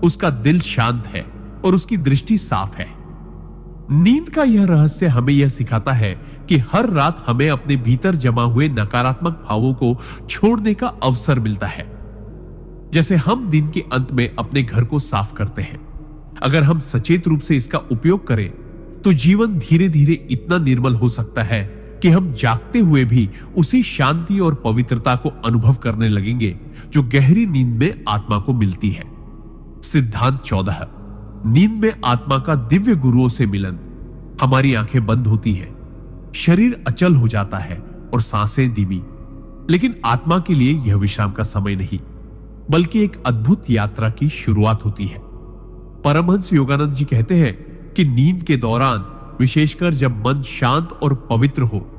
उसका दिल शांत है और उसकी दृष्टि साफ है। नींद का यह रहस्य हमें यह सिखाता है कि हर रात हमें अपने भीतर जमा हुए नकारात्मक भावों को छोड़ने का अवसर मिलता है, जैसे हम दिन के अंत में अपने घर को साफ करते हैं। अगर हम सचेत रूप से इसका उपयोग करें तो जीवन धीरे धीरे इतना निर्मल हो सकता है कि हम जागते हुए भी उसी शांति और पवित्रता को अनुभव करने लगेंगे जो गहरी नींद में आत्मा को मिलती है। सिद्धांत 14, नींद में आत्मा का दिव्य गुरुओं से मिलन। हमारी आंखें बंद होती है, शरीर अचल हो जाता है और सांसें धीमी। लेकिन आत्मा के लिए यह विश्राम का समय नहीं बल्कि एक अद्भुत यात्रा की शुरुआत होती है। परमहंस योगानंद जी कहते हैं कि नींद के दौरान, विशेषकर जब मन शांत और पवित्र हो,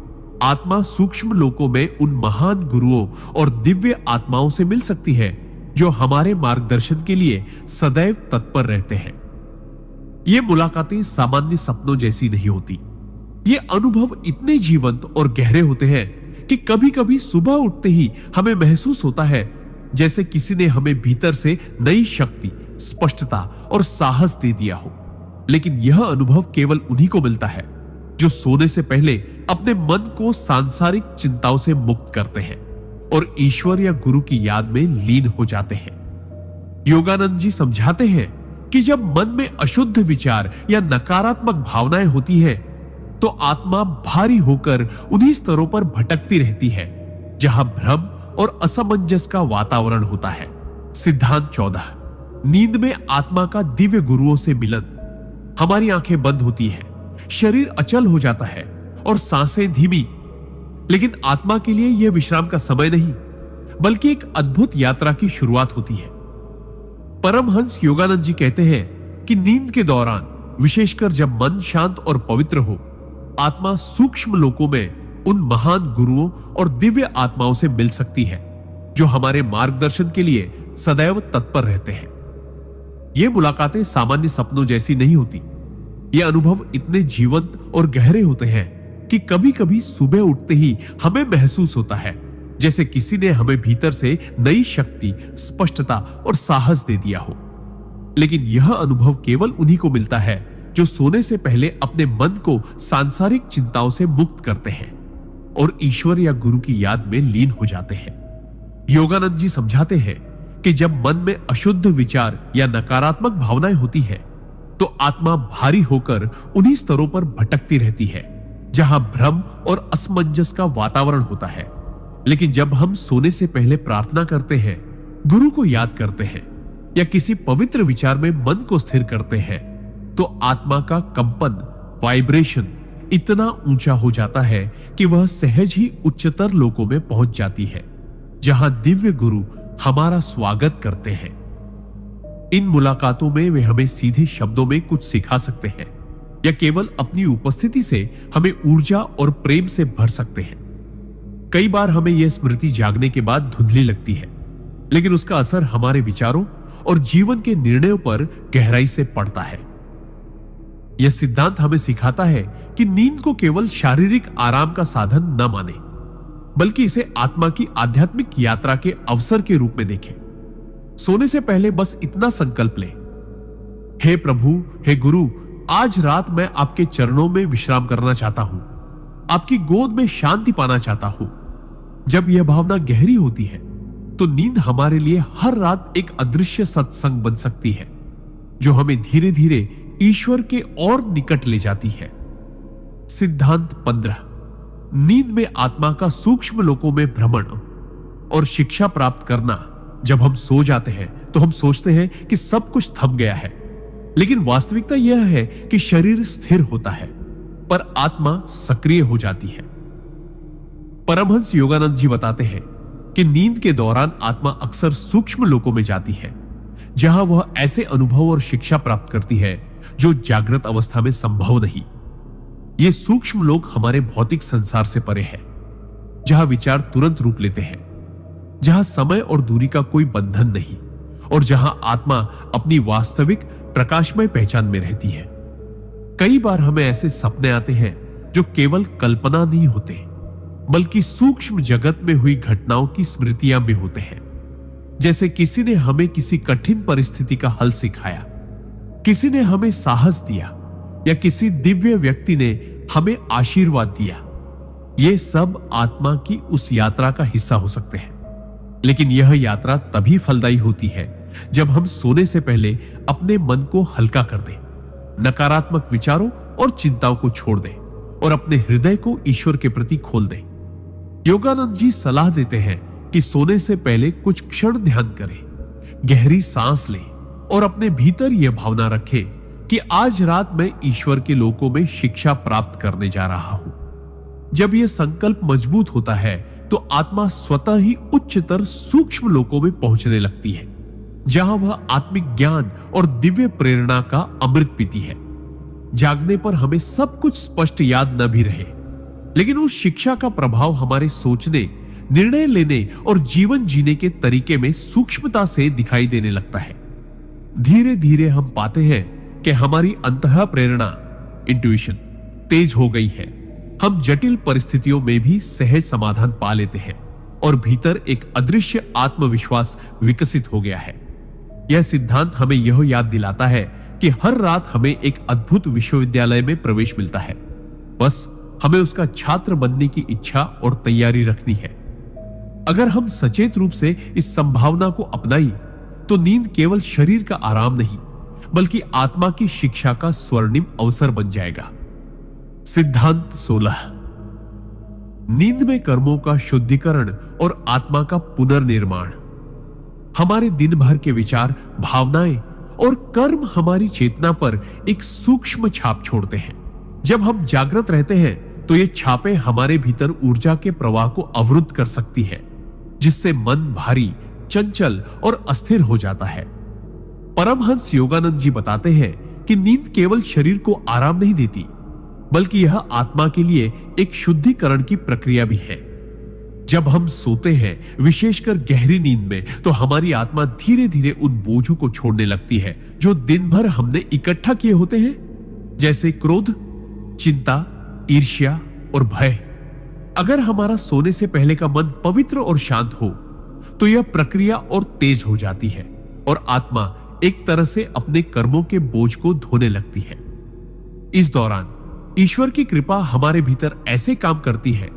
आत्मा सूक्ष्म लोकों में उन महान गुरुओं और दिव्य आत्माओं से मिल सकती है जो हमारे मार्गदर्शन के लिए सदैव तत्पर रहते हैं। ये मुलाकातें सामान्य सपनों जैसी नहीं होती। ये अनुभव इतने जीवंत और गहरे होते हैं कि कभी कभी सुबह उठते ही हमें महसूस होता है जैसे किसी ने हमें भीतर से नई शक्ति, स्पष्टता और साहस दे दिया हो। लेकिन यह अनुभव केवल उन्हीं को मिलता है जो सोने से पहले अपने मन को सांसारिक चिंताओं से मुक्त करते हैं और ईश्वर या गुरु की याद में लीन हो जाते हैं। योगानंद जी समझाते हैं कि जब मन में अशुद्ध विचार या नकारात्मक भावनाएं होती है तो आत्मा भारी होकर उन्हीं स्तरों पर भटकती रहती है जहां भ्रम और असमंजस का वातावरण होता है। सिद्धांत 14। नींद में आत्मा का दिव्य गुरुओं से मिलन। हमारी आंखें बंद होती है, शरीर अचल हो जाता है और सांसें धीमी। लेकिन आत्मा के लिए यह विश्राम का समय नहीं, बल्कि एक अद्भुत यात्रा की शुरुआत होती है। परमहंस योगानंद जी कहते हैं कि नींद के दौरान, विशेषकर जब मन शांत और पवित्र हो, आत्मा सूक्ष्म लोकों में उन महान गुरुओं और दिव्य आत्माओं से मिल सकती है जो हमारे मार्गदर्शन के लिए सदैव तत्पर रहते हैं। ये मुलाकातें सामान्य सपनों जैसी नहीं होती। ये अनुभव इतने जीवंत और गहरे होते हैं कि कभी कभी सुबह उठते ही हमें महसूस होता है जैसे किसी ने हमें भीतर से नई शक्ति, स्पष्टता और साहस दे दिया हो। लेकिन यह अनुभव केवल उन्हीं को मिलता है जो सोने से पहले अपने मन को सांसारिक चिंताओं से मुक्त करते हैं और ईश्वर या गुरु की याद में लीन हो जाते हैं। योगानंद जी समझाते हैं कि जब मन में अशुद्ध विचार या नकारात्मक भावनाएं होती है तो आत्मा भारी होकर उन्हीं स्तरों पर भटकती रहती है जहां भ्रम और असमंजस का वातावरण होता है। लेकिन जब हम सोने से पहले प्रार्थना करते हैं, गुरु को याद करते हैं या किसी पवित्र विचार में मन को स्थिर करते हैं तो आत्मा का कंपन, वाइब्रेशन इतना ऊंचा हो जाता है कि वह सहज ही उच्चतर लोकों में पहुंच जाती है जहां दिव्य गुरु हमारा स्वागत करते हैं। इन मुलाकातों में वे हमें सीधे शब्दों में कुछ सिखा सकते हैं या केवल अपनी उपस्थिति से हमें ऊर्जा और प्रेम से भर सकते हैं। कई बार हमें यह स्मृति जागने के बाद धुंधली लगती है, लेकिन उसका असर हमारे विचारों और जीवन के निर्णयों पर गहराई से पड़ता है। यह सिद्धांत हमें सिखाता है कि नींद को केवल शारीरिक आराम का साधन न माने, बल्कि इसे आत्मा की आध्यात्मिक यात्रा के अवसर के रूप में देखें। सोने से पहले बस इतना संकल्प लें, हे प्रभु, हे गुरु, आज रात मैं आपके चरणों में विश्राम करना चाहता हूं, आपकी गोद में शांति पाना चाहता हूं। जब यह भावना गहरी होती है तो नींद हमारे लिए हर रात एक अदृश्य सत्संग बन सकती है जो हमें धीरे धीरे ईश्वर के और निकट ले जाती है। सिद्धांत 15। नींद में आत्मा का सूक्ष्म लोकों में भ्रमण और शिक्षा प्राप्त करना। जब हम सो जाते हैं तो हम सोचते हैं कि सब कुछ थम गया है, लेकिन वास्तविकता यह है कि शरीर स्थिर होता है पर आत्मा सक्रिय हो जाती है। परमहंस योगानंद जी बताते हैं कि नींद के दौरान आत्मा अक्सर सूक्ष्म लोकों में जाती है जहां वह ऐसे अनुभव और शिक्षा प्राप्त करती है जो जागृत अवस्था में संभव नहीं। ये सूक्ष्म लोक हमारे भौतिक संसार से परे है, जहां विचार तुरंत रूप लेते हैं, जहां समय और दूरी का कोई बंधन नहीं और जहां आत्मा अपनी वास्तविक प्रकाशमय पहचान में रहती है। कई बार हमें ऐसे सपने आते हैं जो केवल कल्पना नहीं होते, बल्कि सूक्ष्म जगत में हुई घटनाओं की स्मृतियां भी होते हैं। जैसे किसी ने हमें किसी कठिन परिस्थिति का हल सिखाया, किसी ने हमें साहस दिया या किसी दिव्य व्यक्ति ने हमें आशीर्वाद दिया। ये सब आत्मा की उस यात्रा का हिस्सा हो सकते हैं, लेकिन यह यात्रा तभी फलदायी होती है जब हम सोने से पहले अपने मन को हल्का कर दें, नकारात्मक विचारों और चिंताओं को छोड़ दें और अपने हृदय को ईश्वर के प्रति खोल दें। योगानंद जी सलाह देते हैं कि सोने से पहले कुछ क्षण ध्यान करें, गहरी सांस लें और अपने भीतर यह भावना रखें कि आज रात मैं ईश्वर के लोकों में शिक्षा प्राप्त करने जा रहा हूं। जब यह संकल्प मजबूत होता है तो आत्मा स्वतः ही उच्चतर सूक्ष्म लोकों में पहुंचने लगती है, जहां वह आत्मिक ज्ञान और दिव्य प्रेरणा का अमृत पीती है। जागने पर हमें सब कुछ स्पष्ट याद न भी रहे, लेकिन उस शिक्षा का प्रभाव हमारे सोचने, निर्णय लेने और जीवन जीने के तरीके में सूक्ष्मता से दिखाई देने लगता है। धीरे धीरे हम पाते हैं कि हमारी अंतः प्रेरणा, इंट्यूशन तेज हो गई है। हम जटिल परिस्थितियों में भी सहज समाधान पा लेते हैं और भीतर एक अदृश्य आत्मविश्वास विकसित हो गया है। यह सिद्धांत हमें यह याद दिलाता है कि हर रात हमें एक अद्भुत विश्वविद्यालय में प्रवेश मिलता है, बस हमें उसका छात्र बनने की इच्छा और तैयारी रखनी है। अगर हम सचेत रूप से इस संभावना को अपनाई तो नींद केवल शरीर का आराम नहीं बल्कि आत्मा की शिक्षा का स्वर्णिम अवसर बन जाएगा। सिद्धांत 16। नींद में कर्मों का शुद्धिकरण और आत्मा का पुनर्निर्माण। हमारे दिन भर के विचार, भावनाएं और कर्म हमारी चेतना पर एक सूक्ष्म छाप छोड़ते हैं। जब हम जागृत रहते हैं तो ये छापें हमारे भीतर ऊर्जा के प्रवाह को अवरुद्ध कर सकती है, जिससे मन भारी, चंचल और अस्थिर हो जाता है। परमहंस योगानंद जी बताते हैं कि नींद केवल शरीर को आराम नहीं देती बल्कि यह आत्मा के लिए एक शुद्धिकरण की प्रक्रिया भी है। जब हम सोते हैं, विशेषकर गहरी नींद में, तो हमारी आत्मा धीरे धीरे उन बोझों को छोड़ने लगती है जो दिन भर हमने इकट्ठा किए होते हैं, जैसे क्रोध, चिंता, ईर्ष्या और भय। अगर हमारा सोने से पहले का मन पवित्र और शांत हो तो यह प्रक्रिया और तेज हो जाती है और आत्मा एक तरह से अपने कर्मों के बोझ को धोने लगती है। इस दौरान ईश्वर की कृपा हमारे भीतर ऐसे काम करती है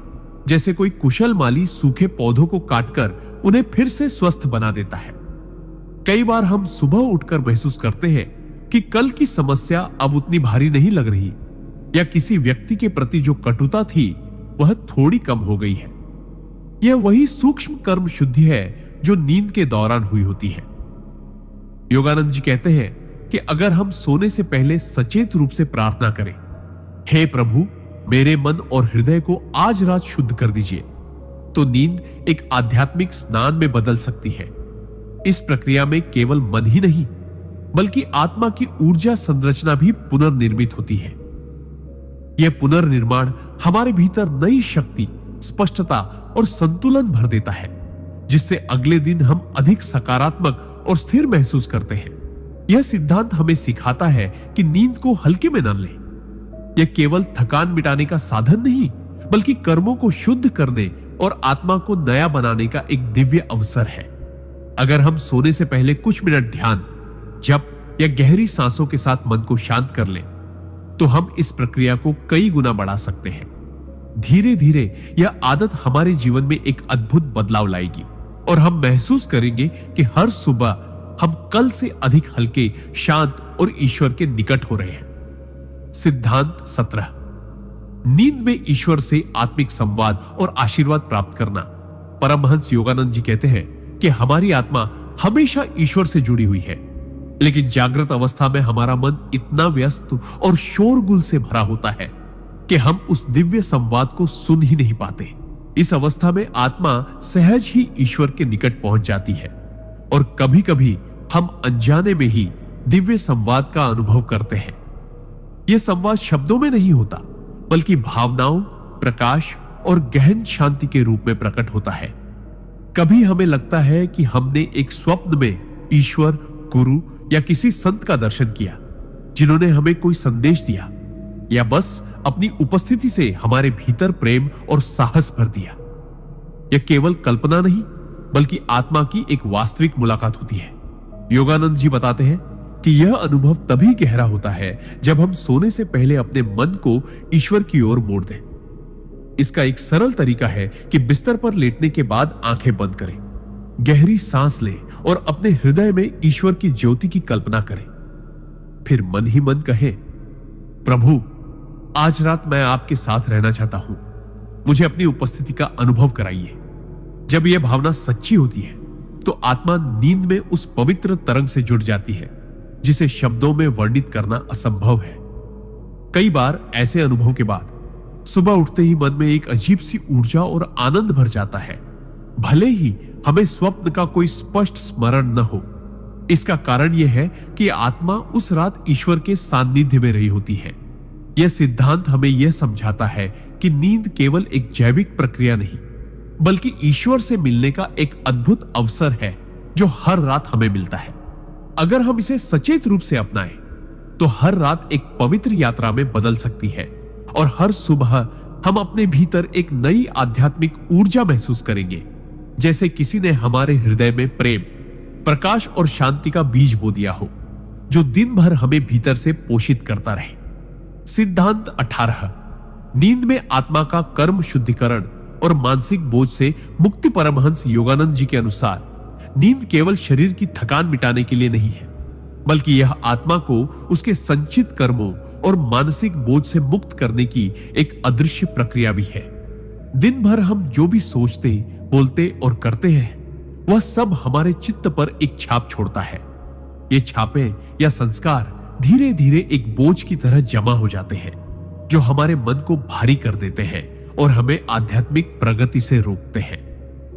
जैसे कोई कुशल माली सूखे पौधों को काटकर उन्हें फिर से स्वस्थ बना देता है। कई बार हम सुबह उठकर महसूस करते हैं कि कल की समस्या अब उतनी भारी नहीं लग रही, या किसी व्यक्ति के प्रति जो कटुता थी वह थोड़ी कम हो गई है। यह वही सूक्ष्म कर्म शुद्धि है जो नींद के दौरान हुई होती है। योगानंद जी कहते हैं कि अगर हम सोने से पहले सचेत रूप से प्रार्थना करें, हे प्रभु, मेरे मन और हृदय को आज रात शुद्ध कर दीजिए, तो नींद एक आध्यात्मिक स्नान में बदल सकती है। इस प्रक्रिया में केवल मन ही नहीं बल्कि आत्मा की ऊर्जा संरचना भी पुनर्निर्मित होती है। यह पुनर्निर्माण हमारे भीतर नई शक्ति, स्पष्टता और संतुलन भर देता है, जिससे अगले दिन हम अधिक सकारात्मक और स्थिर महसूस करते हैं। यह सिद्धांत हमें सिखाता है कि नींद को हल्के में न लें। यह केवल थकान मिटाने का साधन नहीं बल्कि कर्मों को शुद्ध करने और आत्मा को नया बनाने का एक दिव्य अवसर है। अगर हम सोने से पहले कुछ मिनट ध्यान, जप या गहरी सांसों के साथ मन को शांत कर लें तो हम इस प्रक्रिया को कई गुना बढ़ा सकते हैं। धीरे धीरे यह आदत हमारे जीवन में एक अद्भुत बदलाव लाएगी और हम महसूस करेंगे कि हर सुबह हम कल से अधिक हल्के, शांत और ईश्वर के निकट हो रहे हैं। सिद्धांत 17। नींद में ईश्वर से आत्मिक संवाद और आशीर्वाद प्राप्त करना। परमहंस योगानंद जी कहते हैं कि हमारी आत्मा हमेशा ईश्वर से जुड़ी हुई है, लेकिन जागृत अवस्था में हमारा मन इतना व्यस्त और शोरगुल से भरा होता है कि हम उस दिव्य संवाद को सुन ही नहीं पाते। इस अवस्था में आत्मा सहज ही ईश्वर के निकट पहुंच जाती है और कभी कभी हम अनजाने में ही दिव्य संवाद का अनुभव करते हैं। यह संवाद शब्दों में नहीं होता बल्कि भावनाओं, प्रकाश और गहन शांति के रूप में प्रकट होता है। कभी हमें लगता है कि हमने एक स्वप्न में ईश्वर, गुरु या किसी संत का दर्शन किया जिन्होंने हमें कोई संदेश दिया या बस अपनी उपस्थिति से हमारे भीतर प्रेम और साहस भर दिया। यह केवल कल्पना नहीं बल्कि आत्मा की एक वास्तविक मुलाकात होती है। योगानंद जी बताते हैं कि यह अनुभव तभी गहरा होता है जब हम सोने से पहले अपने मन को ईश्वर की ओर मोड़ दें। इसका एक सरल तरीका है कि बिस्तर पर लेटने के बाद आंखें बंद करें, गहरी सांस लें और अपने हृदय में ईश्वर की ज्योति की कल्पना करें। फिर मन ही मन कहें, प्रभु, आज रात मैं आपके साथ रहना चाहता हूं, मुझे अपनी उपस्थिति का अनुभव कराइए। जब यह भावना सच्ची होती है तो आत्मा नींद में उस पवित्र तरंग से जुड़ जाती है जिसे शब्दों में वर्णित करना असंभव है। कई बार ऐसे अनुभव के बाद सुबह उठते ही मन में एक अजीब सी ऊर्जा और आनंद भर जाता है, भले ही हमें स्वप्न का कोई स्पष्ट स्मरण न हो। इसका कारण यह है कि आत्मा उस रात ईश्वर के सान्निध्य में रही होती है। यह सिद्धांत हमें यह समझाता है कि नींद केवल एक जैविक प्रक्रिया नहीं बल्कि ईश्वर से मिलने का एक अद्भुत अवसर है जो हर रात हमें मिलता है। अगर हम इसे सचेत रूप से अपनाएं तो हर रात एक पवित्र यात्रा में बदल सकती है और हर सुबह हम अपने भीतर एक नई आध्यात्मिक ऊर्जा महसूस करेंगे, जैसे किसी ने हमारे हृदय में प्रेम, प्रकाश और शांति का बीज बो दिया हो जो दिन भर हमें भीतर से पोषित करता रहे। सिद्धांत 18। नींद में आत्मा का कर्म शुद्धिकरण और मानसिक बोझ से मुक्ति। परमहंस योगानंद जी के अनुसार नींद केवल शरीर की थकान मिटाने के लिए नहीं है, बल्कि यह आत्मा को उसके संचित कर्मों और मानसिक बोझ से मुक्त करने की एक अदृश्य प्रक्रिया भी है। दिन भर हम जो भी सोचते, बोलते और करते हैं, वह सब हमारे चित्त पर एक छाप छोड़ता है। ये छापे या संस्कार धीरे धीरे एक बोझ की तरह जमा हो जाते हैं, जो हमारे मन को भारी कर देते हैं और हमें आध्यात्मिक प्रगति से रोकते हैं।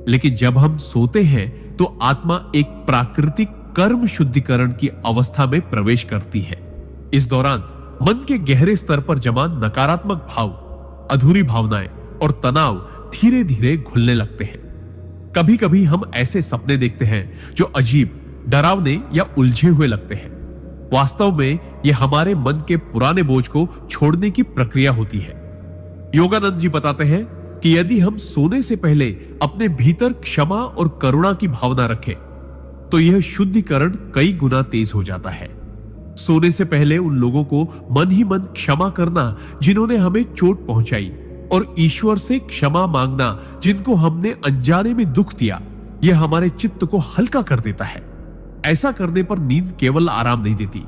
लेकिन जब हम सोते हैं तो आत्मा एक प्राकृतिक कर्म शुद्धिकरण की अवस्था में प्रवेश करती है। इस दौरान मन के गहरे स्तर पर जमा नकारात्मक भाव, अधूरी भावनाएं और तनाव धीरे धीरे घुलने लगते हैं। कभी कभी हम ऐसे सपने देखते हैं जो अजीब, डरावने या उलझे हुए लगते हैं। वास्तव में यह हमारे मन के पुराने बोझ को छोड़ने की प्रक्रिया होती है। योगानंद जी बताते हैं कि यदि हम सोने से पहले अपने भीतर क्षमा और करुणा की भावना रखें, तो यह शुद्धिकरण कई गुना तेज हो जाता है। सोने से पहले उन लोगों को मन ही मन क्षमा करना जिन्होंने हमें चोट पहुंचाई, और ईश्वर से क्षमा मांगना जिनको हमने अनजाने में दुख दिया, यह हमारे चित्त को हल्का कर देता है। ऐसा करने पर नींद केवल आराम नहीं देती,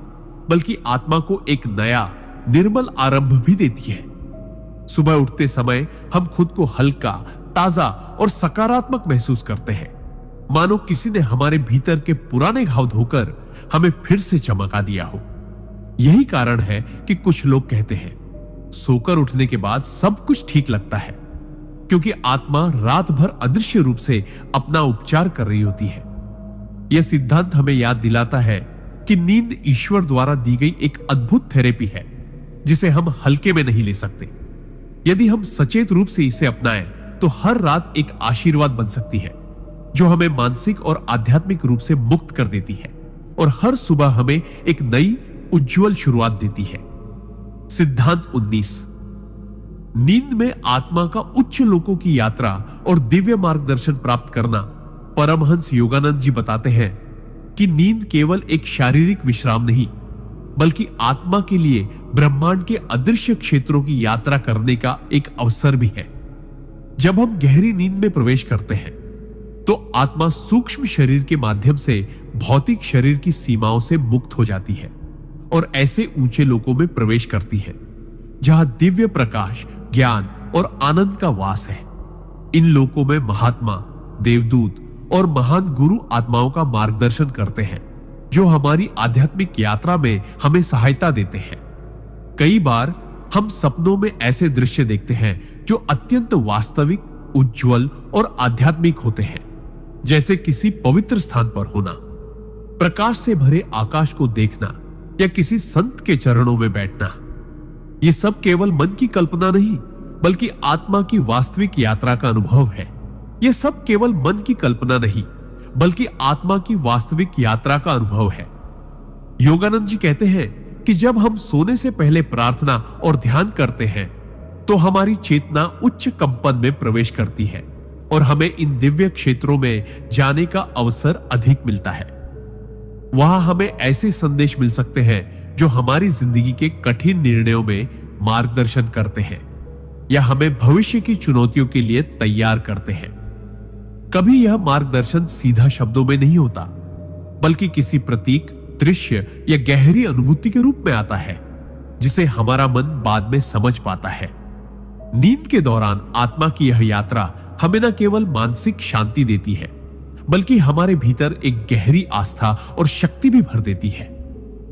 बल्कि आत्मा को एक नया निर्मल आरंभ भी देती है। सुबह उठते समय हम खुद को हल्का, ताजा और सकारात्मक महसूस करते हैं, मानो किसी ने हमारे भीतर के पुराने घाव धोकर हमें फिर से चमका दिया हो। यही कारण है कि कुछ लोग कहते हैं सोकर उठने के बाद सब कुछ ठीक लगता है, क्योंकि आत्मा रात भर अदृश्य रूप से अपना उपचार कर रही होती है। यह सिद्धांत हमें याद दिलाता है कि नींद ईश्वर द्वारा दी गई एक अद्भुत थेरेपी है, जिसे हम हल्के में नहीं ले सकते। यदि हम सचेत रूप से इसे अपनाएं, तो हर रात एक आशीर्वाद बन सकती है, जो हमें मानसिक और आध्यात्मिक रूप से मुक्त कर देती है और हर सुबह हमें एक नई उज्जवल शुरुआत देती है। सिद्धांत 19। नींद में आत्मा का उच्च लोकों की यात्रा और दिव्य मार्गदर्शन प्राप्त करना। परमहंस योगानंद जी बताते हैं कि नींद केवल एक शारीरिक विश्राम नहीं, बल्कि आत्मा के लिए ब्रह्मांड के अदृश्य क्षेत्रों की यात्रा करने का एक अवसर भी है। जब हम गहरी नींद में प्रवेश करते हैं, तो आत्मा सूक्ष्म शरीर के माध्यम से भौतिक शरीर की सीमाओं से मुक्त हो जाती है और ऐसे ऊंचे लोकों में प्रवेश करती है, जहां दिव्य प्रकाश, ज्ञान और आनंद का वास है। इन लोकों में महात्मा, देवदूत और महान गुरु आत्माओं का मार्गदर्शन करते हैं, जो हमारी आध्यात्मिक यात्रा में हमें सहायता देते हैं। कई बार हम सपनों में ऐसे दृश्य देखते हैं जो अत्यंत वास्तविक, उज्जवल और आध्यात्मिक होते हैं, जैसे किसी पवित्र स्थान पर होना, प्रकाश से भरे आकाश को देखना या किसी संत के चरणों में बैठना। ये सब केवल मन की कल्पना नहीं, बल्कि आत्मा की वास्तविक यात्रा का अनुभव है। ये सब केवल मन की कल्पना नहीं, बल्कि आत्मा की वास्तविक यात्रा का अनुभव है। योगानंद जी कहते हैं कि जब हम सोने से पहले प्रार्थना और ध्यान करते हैं, तो हमारी चेतना उच्च कंपन में प्रवेश करती है और हमें इन दिव्य क्षेत्रों में जाने का अवसर अधिक मिलता है। वहां हमें ऐसे संदेश मिल सकते हैं जो हमारी जिंदगी के कठिन निर्णयों में मार्गदर्शन करते हैं या हमें भविष्य की चुनौतियों के लिए तैयार करते हैं। कभी यह मार्गदर्शन सीधा शब्दों में नहीं होता, बल्कि किसी प्रतीक, दृश्य या गहरी अनुभूति के रूप में आता है, जिसे हमारा मन बाद में समझ पाता है। नींद के दौरान आत्मा की यह यात्रा हमें न केवल मानसिक शांति देती है, बल्कि हमारे भीतर एक गहरी आस्था और शक्ति भी भर देती है।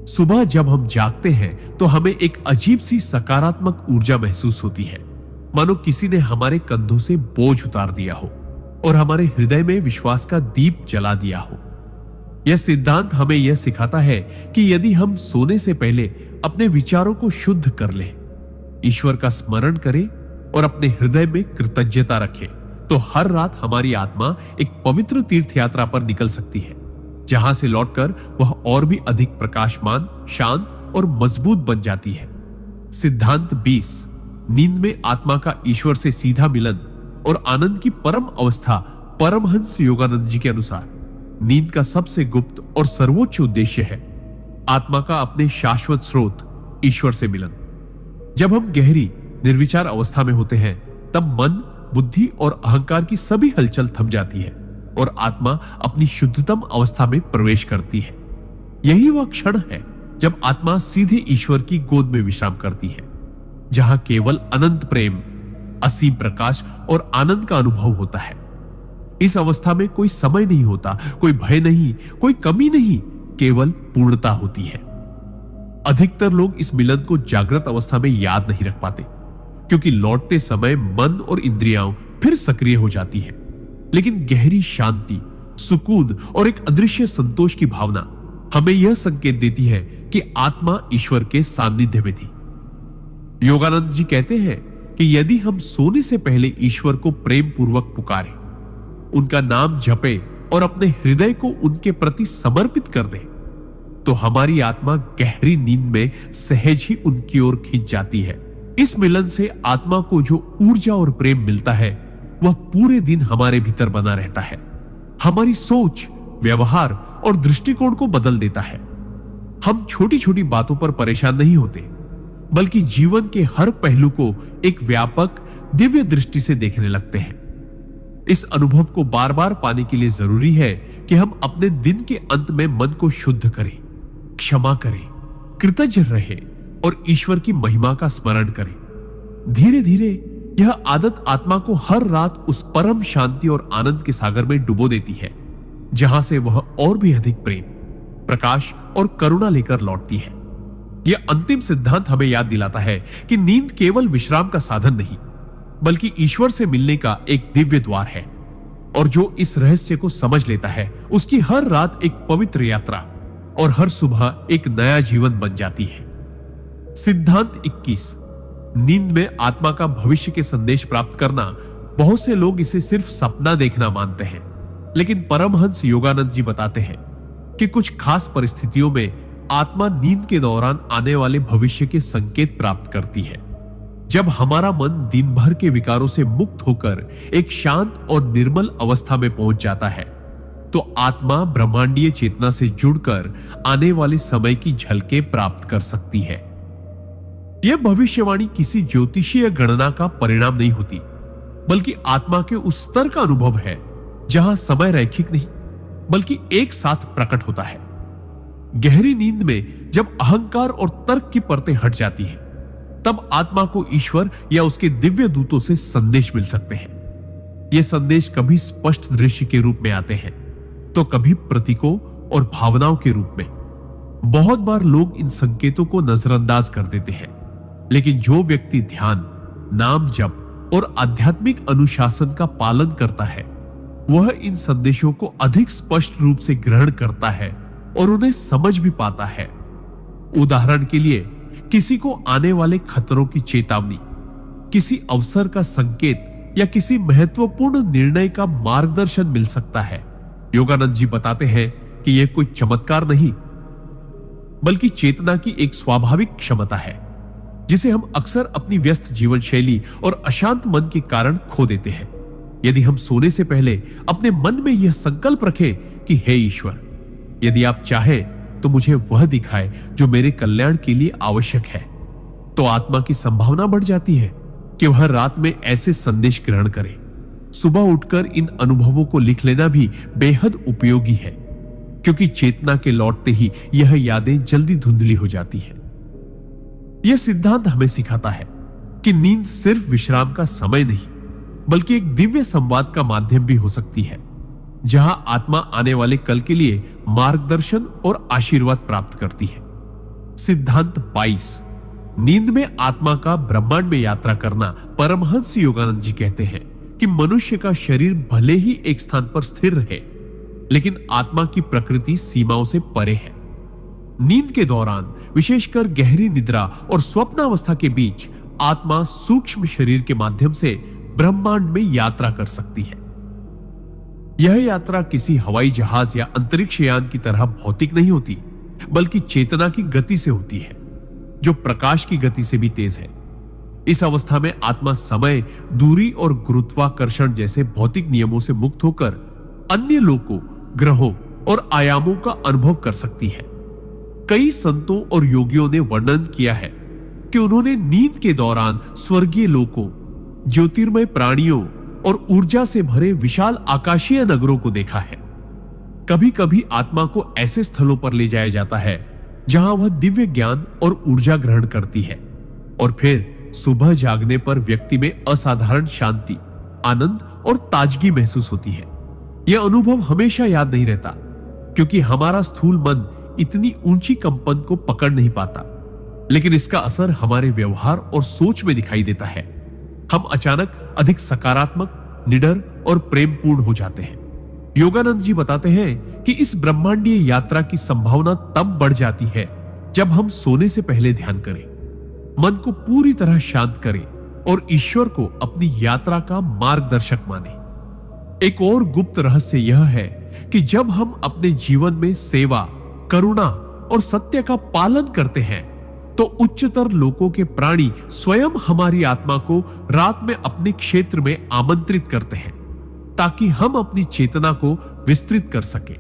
सुबह जब हम जागते हैं, तो हमें एक अजीब सी सकारात्मक ऊर्जा महसूस होती है, मानो किसी ने हमारे कंधों से बोझ उतार दिया हो और हमारे हृदय में विश्वास का दीप जला दिया हो। यह सिद्धांत हमें यह सिखाता है कि यदि हम सोने से पहले अपने विचारों को शुद्ध कर लें, ईश्वर का स्मरण करें और अपने हृदय में कृतज्ञता रखें, तो हर रात हमारी आत्मा एक पवित्र तीर्थ यात्रा पर निकल सकती है, जहां से लौटकर वह और भी अधिक प्रकाशमान, शांत और मजबूत बन जाती है। सिद्धांत 20। नींद में आत्मा का ईश्वर से सीधा मिलन और आनंद की परम अवस्था। परमहंस योगानंद जी के अनुसार नींद का सबसे गुप्त और सर्वोच्च उद्देश्य है आत्मा का अपने शाश्वत स्रोत ईश्वर से मिलन। जब हम गहरी, निर्विचार अवस्था में होते हैं, तब मन, बुद्धि और अहंकार की सभी हलचल थम जाती है और आत्मा अपनी शुद्धतम अवस्था में प्रवेश करती है। यही वह क्षण है जब आत्मा सीधे ईश्वर की गोद में विश्राम करती है, जहां केवल अनंत प्रेम, असीम प्रकाश और आनंद का अनुभव होता है। इस अवस्था में कोई समय नहीं होता, कोई भय नहीं, कोई कमी नहीं, केवल पूर्णता होती है। अधिकतर लोग इस मिलन को जागृत अवस्था में याद नहीं रख पाते, क्योंकि लौटते समय मन और इंद्रियां फिर सक्रिय हो जाती है। लेकिन गहरी शांति, सुकून और एक अदृश्य संतोष की भावना हमें यह संकेत देती है कि आत्मा ईश्वर के सानिध्य में थी। योगानंद जी कहते हैं कि यदि हम सोने से पहले ईश्वर को प्रेम पूर्वक पुकारें, उनका नाम जपे और अपने हृदय को उनके प्रति समर्पित कर दें, तो हमारी आत्मा गहरी नींद में सहज ही उनकी ओर खींच जाती है। इस मिलन से आत्मा को जो ऊर्जा और प्रेम मिलता है, वह पूरे दिन हमारे भीतर बना रहता है, हमारी सोच, व्यवहार और दृष्टिकोण को बदल देता है। हम छोटी छोटी बातों पर परेशान नहीं होते, बल्कि जीवन के हर पहलू को एक व्यापक दिव्य दृष्टि से देखने लगते हैं। इस अनुभव को बार बार पाने के लिए जरूरी है कि हम अपने दिन के अंत में मन को शुद्ध करें, क्षमा करें, कृतज्ञ रहें और ईश्वर की महिमा का स्मरण करें। धीरे धीरे यह आदत आत्मा को हर रात उस परम शांति और आनंद के सागर में डुबो देती है, जहां से वह और भी अधिक प्रेम, प्रकाश और करुणा लेकर लौटती है। यह अंतिम सिद्धांत हमें याद दिलाता है कि नींद केवल विश्राम का साधन नहीं, बल्कि ईश्वर से मिलने का एक दिव्य द्वार है, और जो इस रहस्य को समझ लेता है, उसकी हर रात एक पवित्र यात्रा और हर सुबह एक नया जीवन बन जाती है। सिद्धांत 21। नींद में आत्मा का भविष्य के संदेश प्राप्त करना। बहुत से लोग इसे सिर्फ सपना देखना मानते हैं, लेकिन परमहंस योगानंद जी बताते हैं कि कुछ खास परिस्थितियों में आत्मा नींद के दौरान आने वाले भविष्य के संकेत प्राप्त करती है। जब हमारा मन दिन भर के विकारों से मुक्त होकर एक शांत और निर्मल अवस्था में पहुंच जाता है, तो आत्मा ब्रह्मांडीय चेतना से जुड़कर आने वाले समय की झलकें प्राप्त कर सकती है। यह भविष्यवाणी किसी ज्योतिषीय गणना का परिणाम नहीं होती, बल्कि आत्मा के उस स्तर का अनुभव है जहां समय रैखिक नहीं, बल्कि एक साथ प्रकट होता है। गहरी नींद में जब अहंकार और तर्क की परतें हट जाती हैं, तब आत्मा को ईश्वर या उसके दिव्य दूतों से संदेश मिल सकते हैं। ये संदेश कभी स्पष्ट दृश्य के रूप में आते हैं, तो कभी प्रतीकों और भावनाओं के रूप में। बहुत बार लोग इन संकेतों को नजरअंदाज कर देते हैं, लेकिन जो व्यक्ति ध्यान, नाम जप और आध्यात्मिक अनुशासन का पालन करता है, वह इन संदेशों को अधिक स्पष्ट रूप से ग्रहण करता है और उन्हें समझ भी पाता है। उदाहरण के लिए, किसी को आने वाले खतरों की चेतावनी, किसी अवसर का संकेत या किसी महत्वपूर्ण निर्णय का मार्गदर्शन मिल सकता है। योगानंद जी बताते हैं कि यह कोई चमत्कार नहीं, बल्कि चेतना की एक स्वाभाविक क्षमता है, जिसे हम अक्सर अपनी व्यस्त जीवन शैली और अशांत मन के कारण खो देते हैं। यदि हम सोने से पहले अपने मन में यह संकल्प रखें कि हे ईश्वर, यदि आप चाहें तो मुझे वह दिखाए जो मेरे कल्याण के लिए आवश्यक है, तो आत्मा की संभावना बढ़ जाती है कि वह रात में ऐसे संदेश ग्रहण करे। सुबह उठकर इन अनुभवों को लिख लेना भी बेहद उपयोगी है, क्योंकि चेतना के लौटते ही यह यादें जल्दी धुंधली हो जाती हैं। यह सिद्धांत हमें सिखाता है कि नींद सिर्फ विश्राम का समय नहीं, बल्कि एक दिव्य संवाद का माध्यम भी हो सकती है, जहां आत्मा आने वाले कल के लिए मार्गदर्शन और आशीर्वाद प्राप्त करती है। सिद्धांत 22। नींद में आत्मा का ब्रह्मांड में यात्रा करना। परमहंस योगानंद जी कहते हैं कि मनुष्य का शरीर भले ही एक स्थान पर स्थिर रहे, लेकिन आत्मा की प्रकृति सीमाओं से परे है। नींद के दौरान, विशेषकर गहरी निद्रा और स्वप्नावस्था के बीच, आत्मा सूक्ष्म शरीर के माध्यम से ब्रह्मांड में यात्रा कर सकती है। यह यात्रा किसी हवाई जहाज या अंतरिक्ष यान की तरह भौतिक नहीं होती, बल्कि चेतना की गति से होती है, जो प्रकाश की गति से भी तेज है। इस अवस्था में आत्मा समय, दूरी और गुरुत्वाकर्षण जैसे भौतिक नियमों से मुक्त होकर अन्य लोकों, ग्रहों और आयामों का अनुभव कर सकती है। कई संतों और योगियों ने वर्णन किया है कि उन्होंने नींद के दौरान स्वर्गीय लोकों, ज्योतिर्मय प्राणियों और ऊर्जा से भरे विशाल आकाशीय नगरों को देखा है। कभी कभी आत्मा को ऐसे स्थलों पर ले जाया जाता है जहां वह दिव्य ज्ञान और ऊर्जा ग्रहण करती है, और फिर सुबह जागने पर व्यक्ति में असाधारण शांति, आनंद और ताजगी महसूस होती है। यह अनुभव हमेशा याद नहीं रहता, क्योंकि हमारा स्थूल मन इतनी ऊंची कंपन को पकड़ नहीं पाता, लेकिन इसका असर हमारे व्यवहार और सोच में दिखाई देता है। हम अचानक अधिक सकारात्मक, निडर और प्रेमपूर्ण हो जाते हैं। योगानंद जी बताते हैं कि इस ब्रह्मांडीय यात्रा की संभावना तब बढ़ जाती है जब हम सोने से पहले ध्यान करें, मन को पूरी तरह शांत करें और ईश्वर को अपनी यात्रा का मार्गदर्शक माने। एक और गुप्त रहस्य यह है कि जब हम अपने जीवन में सेवा, करुणा और सत्य का पालन करते हैं तो उच्चतर लोकों के प्राणी स्वयं हमारी आत्मा को रात में अपने क्षेत्र में आमंत्रित करते हैं, ताकि हम अपनी चेतना को विस्तृत कर सकें।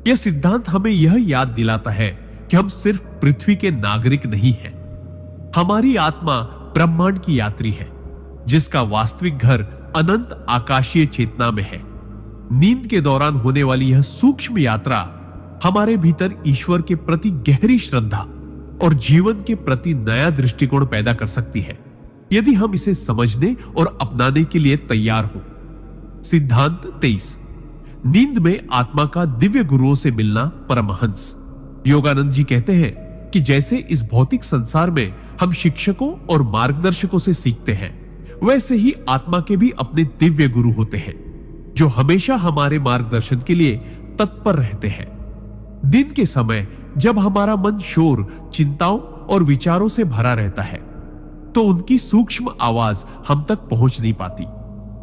यह सिद्धांत हमें यह याद दिलाता है कि हम सिर्फ पृथ्वी के नागरिक नहीं हैं। हमारी आत्मा ब्रह्मांड की यात्री है, जिसका वास्तविक घर अनंत आकाशीय चेतना में है। नींद के दौरान होने वाली यह सूक्ष्म यात्रा हमारे भीतर ईश्वर के प्रति गहरी श्रद्धा और जीवन के प्रति नया दृष्टिकोण पैदा कर सकती है, यदि हम इसे समझने और अपनाने के लिए तैयार हो। सिद्धांत 23। नींद में आत्मा का दिव्य गुरुओं से मिलना परमहंस। योगानंद जी कहते हैं कि जैसे इस भौतिक संसार में हम शिक्षकों और मार्गदर्शकों से सीखते हैं, वैसे ही आत्मा के भी अपने दिव्य गुरु होते हैं, जो हमेशा हमारे मार्गदर्शन के लिए तत्पर रहते हैं। दिन के समय जब हमारा मन शोर, चिंताओं और विचारों से भरा रहता है, तो उनकी सूक्ष्म आवाज हम तक पहुंच नहीं पाती।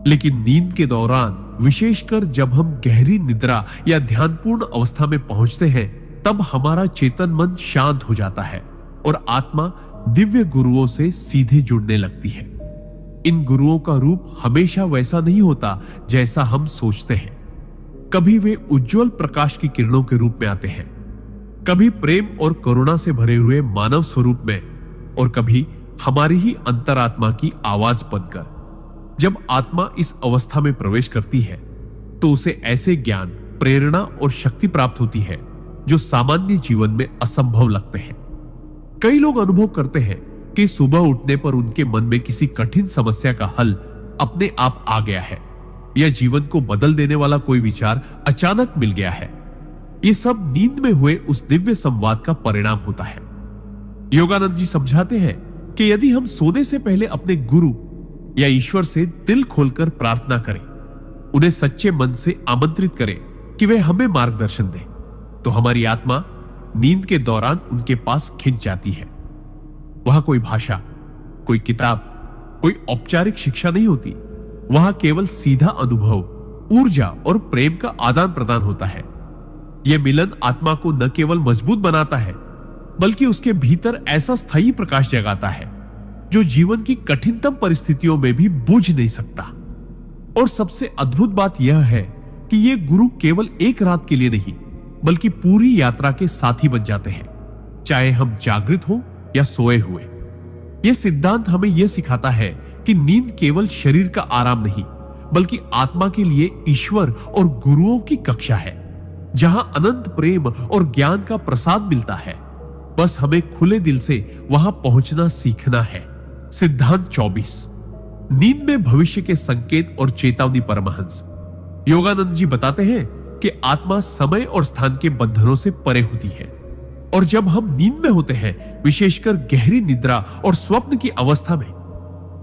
लेकिन नींद के दौरान, विशेषकर जब हम गहरी निद्रा या ध्यानपूर्ण अवस्था में पहुंचते हैं, तब हमारा चेतन मन शांत हो जाता है और आत्मा दिव्य गुरुओं से सीधे जुड़ने लगती है। इन गुरुओं का रूप हमेशा वैसा नहीं होता जैसा हम सोचते हैं। कभी वे उज्जवल प्रकाश की किरणों के रूप में आते हैं, कभी प्रेम और करुणा से भरे हुए मानव स्वरूप में, और कभी हमारी ही अंतरात्मा की आवाज बनकर। जब आत्मा इस अवस्था में प्रवेश करती है, तो उसे ऐसे ज्ञान, प्रेरणा और शक्ति प्राप्त होती है जो सामान्य जीवन में असंभव लगते हैं। कई लोग अनुभव करते हैं कि सुबह उठने पर उनके मन में किसी कठिन समस्या का हल अपने आप आ गया है, या जीवन को बदल देने वाला कोई विचार अचानक मिल गया है। ये सब नींद में हुए उस दिव्य संवाद का परिणाम होता है। योगानंद जी समझाते हैं कि यदि हम सोने से पहले अपने गुरु या ईश्वर से दिल खोलकर प्रार्थना करें, उन्हें सच्चे मन से आमंत्रित करें कि वे हमें मार्गदर्शन दें, तो हमारी आत्मा नींद के दौरान उनके पास खिंच जाती है। वहां कोई भाषा, कोई किताब, कोई औपचारिक शिक्षा नहीं होती। वहां केवल सीधा अनुभव, ऊर्जा और प्रेम का आदान प्रदान होता है। यह मिलन आत्मा को न केवल मजबूत बनाता है, बल्कि उसके भीतर ऐसा स्थायी प्रकाश जगाता है जो जीवन की कठिनतम परिस्थितियों में भी बुझ नहीं सकता। और सबसे अद्भुत बात यह है कि ये गुरु केवल एक रात के लिए नहीं, बल्कि पूरी यात्रा के साथी बन जाते हैं, चाहे हम जागृत हो या सोए हुए। यह सिद्धांत हमें यह सिखाता है कि नींद केवल शरीर का आराम नहीं, बल्कि आत्मा के लिए ईश्वर और गुरुओं की कक्षा है, जहां अनंत प्रेम और ज्ञान का प्रसाद मिलता है। बस हमें खुले दिल से वहां पहुंचना सीखना है। सिद्धांत 24। नींद में भविष्य के संकेत और चेतावनी परमहंस। योगानंद जी बताते हैं कि आत्मा समय और स्थान के बंधनों से परे होती है, और जब हम नींद में होते हैं, विशेषकर गहरी निद्रा और स्वप्न की अवस्था में,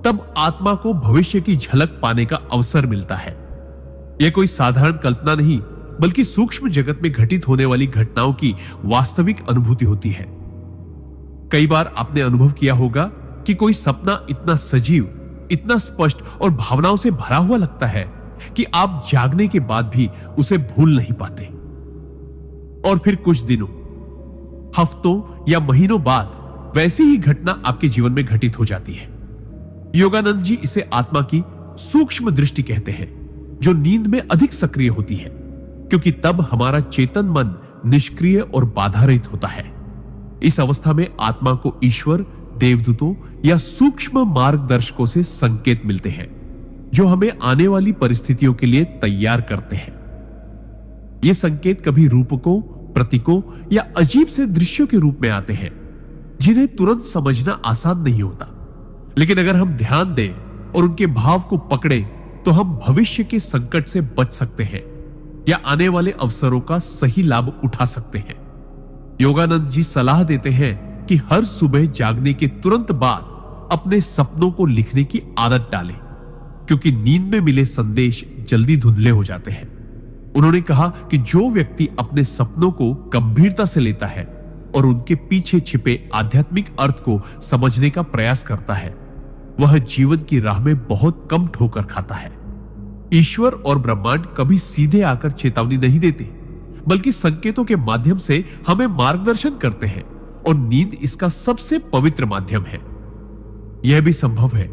तब आत्मा को भविष्य की झलक पाने का अवसर मिलता है। यह कोई साधारण कल्पना नहीं, बल्कि सूक्ष्म जगत में घटित होने वाली घटनाओं की वास्तविक अनुभूति होती है। कई बार आपने अनुभव किया होगा कि कोई सपना इतना सजीव, इतना स्पष्ट और भावनाओं से भरा हुआ लगता है कि आप जागने के बाद भी उसे भूल नहीं पाते। और फिर कुछ दिनों, हफ्तों या महीनों बाद वैसी ही घटना आपके जीवन में घटित हो जाती है। योगानंद जी इसे आत्मा की सूक्ष्म दृष्टि कहते हैं, जो नींद में अधिक सक्रिय होती है, क्योंकि तब हमारा चेतन मन निष्क्रिय और बाधा रहित होता है। इस अवस्था में आत्मा को ईश्वर, देवदूतों या सूक्ष्म मार्गदर्शकों से संकेत मिलते हैं जो हमें आने वाली परिस्थितियों के लिए तैयार करते हैं। ये संकेत कभी रूपकों, प्रतीकों या अजीब से दृश्यों के रूप में आते हैं जिन्हें तुरंत समझना आसान नहीं होता, लेकिन अगर हम ध्यान दें और उनके भाव को पकड़े तो हम भविष्य के संकट से बच सकते हैं या आने वाले अवसरों का सही लाभ उठा सकते हैं। योगानंद जी सलाह देते हैं कि हर सुबह जागने के तुरंत बाद अपने सपनों को लिखने की आदत डालें, क्योंकि नींद में मिले संदेश जल्दी धुंधले हो जाते हैं। उन्होंने कहा कि जो व्यक्ति अपने सपनों को गंभीरता से लेता है और उनके पीछे छिपे आध्यात्मिक अर्थ को समझने का प्रयास करता है, वह जीवन की राह में बहुत कम ठोकर खाता है। ईश्वर और ब्रह्मांड कभी सीधे आकर चेतावनी नहीं देते, बल्कि संकेतों के माध्यम से हमें मार्गदर्शन करते हैं, और नींद इसका सबसे पवित्र माध्यम है। यह भी संभव है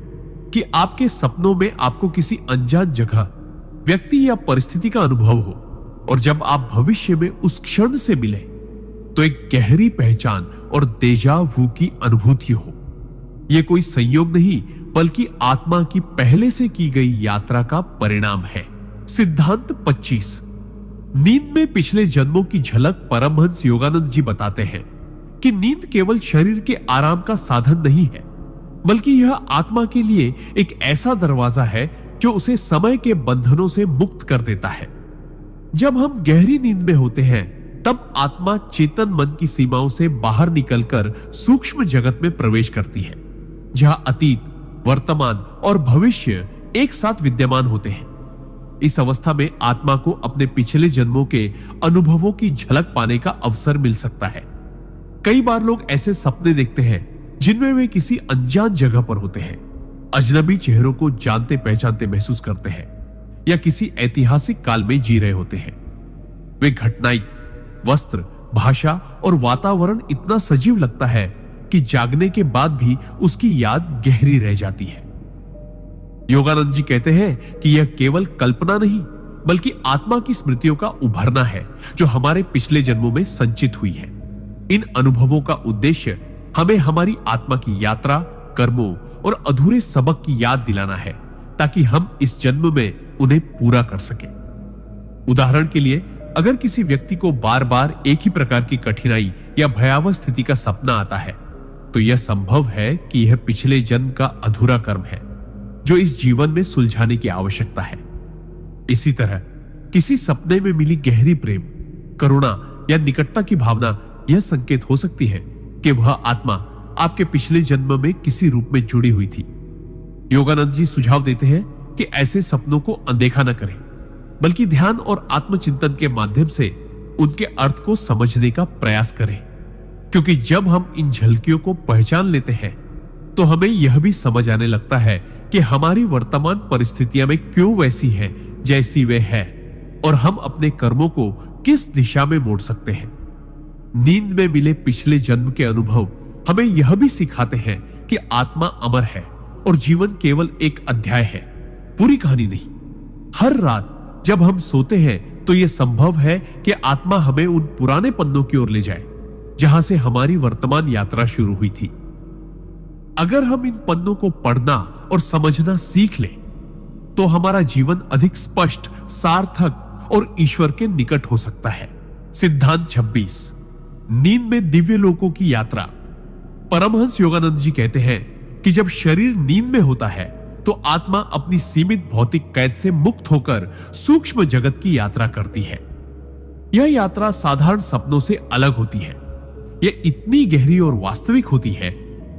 कि आपके सपनों में आपको किसी अनजान जगह, व्यक्ति या परिस्थिति का अनुभव हो, और जब आप भविष्य में उस क्षण से मिले तो एक गहरी पहचान और देजा वू की अनुभूति हो। यह कोई संयोग नहीं, बल्कि आत्मा की पहले से की गई यात्रा का परिणाम है। सिद्धांत 25। नींद में पिछले जन्मों की झलक परमहंस योगानंद जी बताते हैं कि नींद केवल शरीर के आराम का साधन नहीं है, बल्कि यह आत्मा के लिए एक ऐसा दरवाजा है जो उसे समय के बंधनों से मुक्त कर देता है। जब हम गहरी नींद में होते हैं, तब आत्मा चेतन मन की सीमाओं से बाहर निकलकर सूक्ष्म जगत में प्रवेश करती है, जहां अतीत, वर्तमान और भविष्य एक साथ विद्यमान होते हैं। इस अवस्था में आत्मा को अपने पिछले जन्मों के अनुभवों की झलक पाने का अवसर मिल सकता है। कई बार लोग ऐसे सपने देखते हैं जिनमें वे किसी अनजान जगह पर होते हैं, अजनबी चेहरों को जानते पहचानते महसूस करते हैं, या किसी ऐतिहासिक काल में जी रहे होते हैं। वे घटनाएं, वस्त्र, भाषा और वातावरण इतना सजीव लगता है कि जागने के बाद भी उसकी याद गहरी रह जाती है। योगानंद जी कहते हैं कि यह केवल कल्पना नहीं, बल्कि आत्मा की स्मृतियों का उभरना है जो हमारे पिछले जन्मों में संचित हुई है। इन अनुभवों का उद्देश्य हमें हमारी आत्मा की यात्रा, कर्मों और अधूरे सबक की याद दिलाना है, ताकि हम इस जन्म में उन्हें पूरा कर सकें। उदाहरण के लिए, अगर किसी व्यक्ति को बार बार एक ही प्रकार की कठिनाई या भयावह स्थिति का सपना आता है, तो यह संभव है कि यह पिछले जन्म का अधूरा कर्म है जो इस जीवन में सुलझाने की आवश्यकता है। इसी तरह किसी सपने में मिली गहरी प्रेम, करुणा या निकटता की भावना यह संकेत हो सकती है कि वह आत्मा आपके पिछले जन्म में किसी रूप में जुड़ी हुई थी। योगानंद जी सुझाव देते हैं कि ऐसे सपनों को अनदेखा न करें, बल्कि ध्यान और आत्मचिंतन के माध्यम से उनके अर्थ को समझने का प्रयास करें, क्योंकि जब हम इन झलकियों को पहचान लेते हैं तो हमें यह भी समझ आने लगता है कि हमारी वर्तमान परिस्थितियां में क्यों वैसी हैं जैसी वे है, और हम अपने कर्मों को किस दिशा में मोड़ सकते हैं। नींद में मिले पिछले जन्म के अनुभव हमें यह भी सिखाते हैं कि आत्मा अमर है और जीवन केवल एक अध्याय है, पूरी कहानी नहीं। हर रात जब हम सोते हैं तो यह संभव है कि आत्मा हमें उन पुराने पन्नों की ओर ले जाए जहां से हमारी वर्तमान यात्रा शुरू हुई थी। अगर हम इन पन्नों को पढ़ना और समझना सीख लें, तो हमारा जीवन अधिक स्पष्ट, सार्थक और ईश्वर के निकट हो सकता है। सिद्धांत 26। नींद में दिव्य लोकों की यात्रा। परमहंस योगानंद जी कहते हैं कि जब शरीर नींद में होता है तो आत्मा अपनी सीमित भौतिक कैद से मुक्त होकर सूक्ष्म जगत की यात्रा करती है। यह यात्रा साधारण सपनों से अलग होती है। यह इतनी गहरी और वास्तविक होती है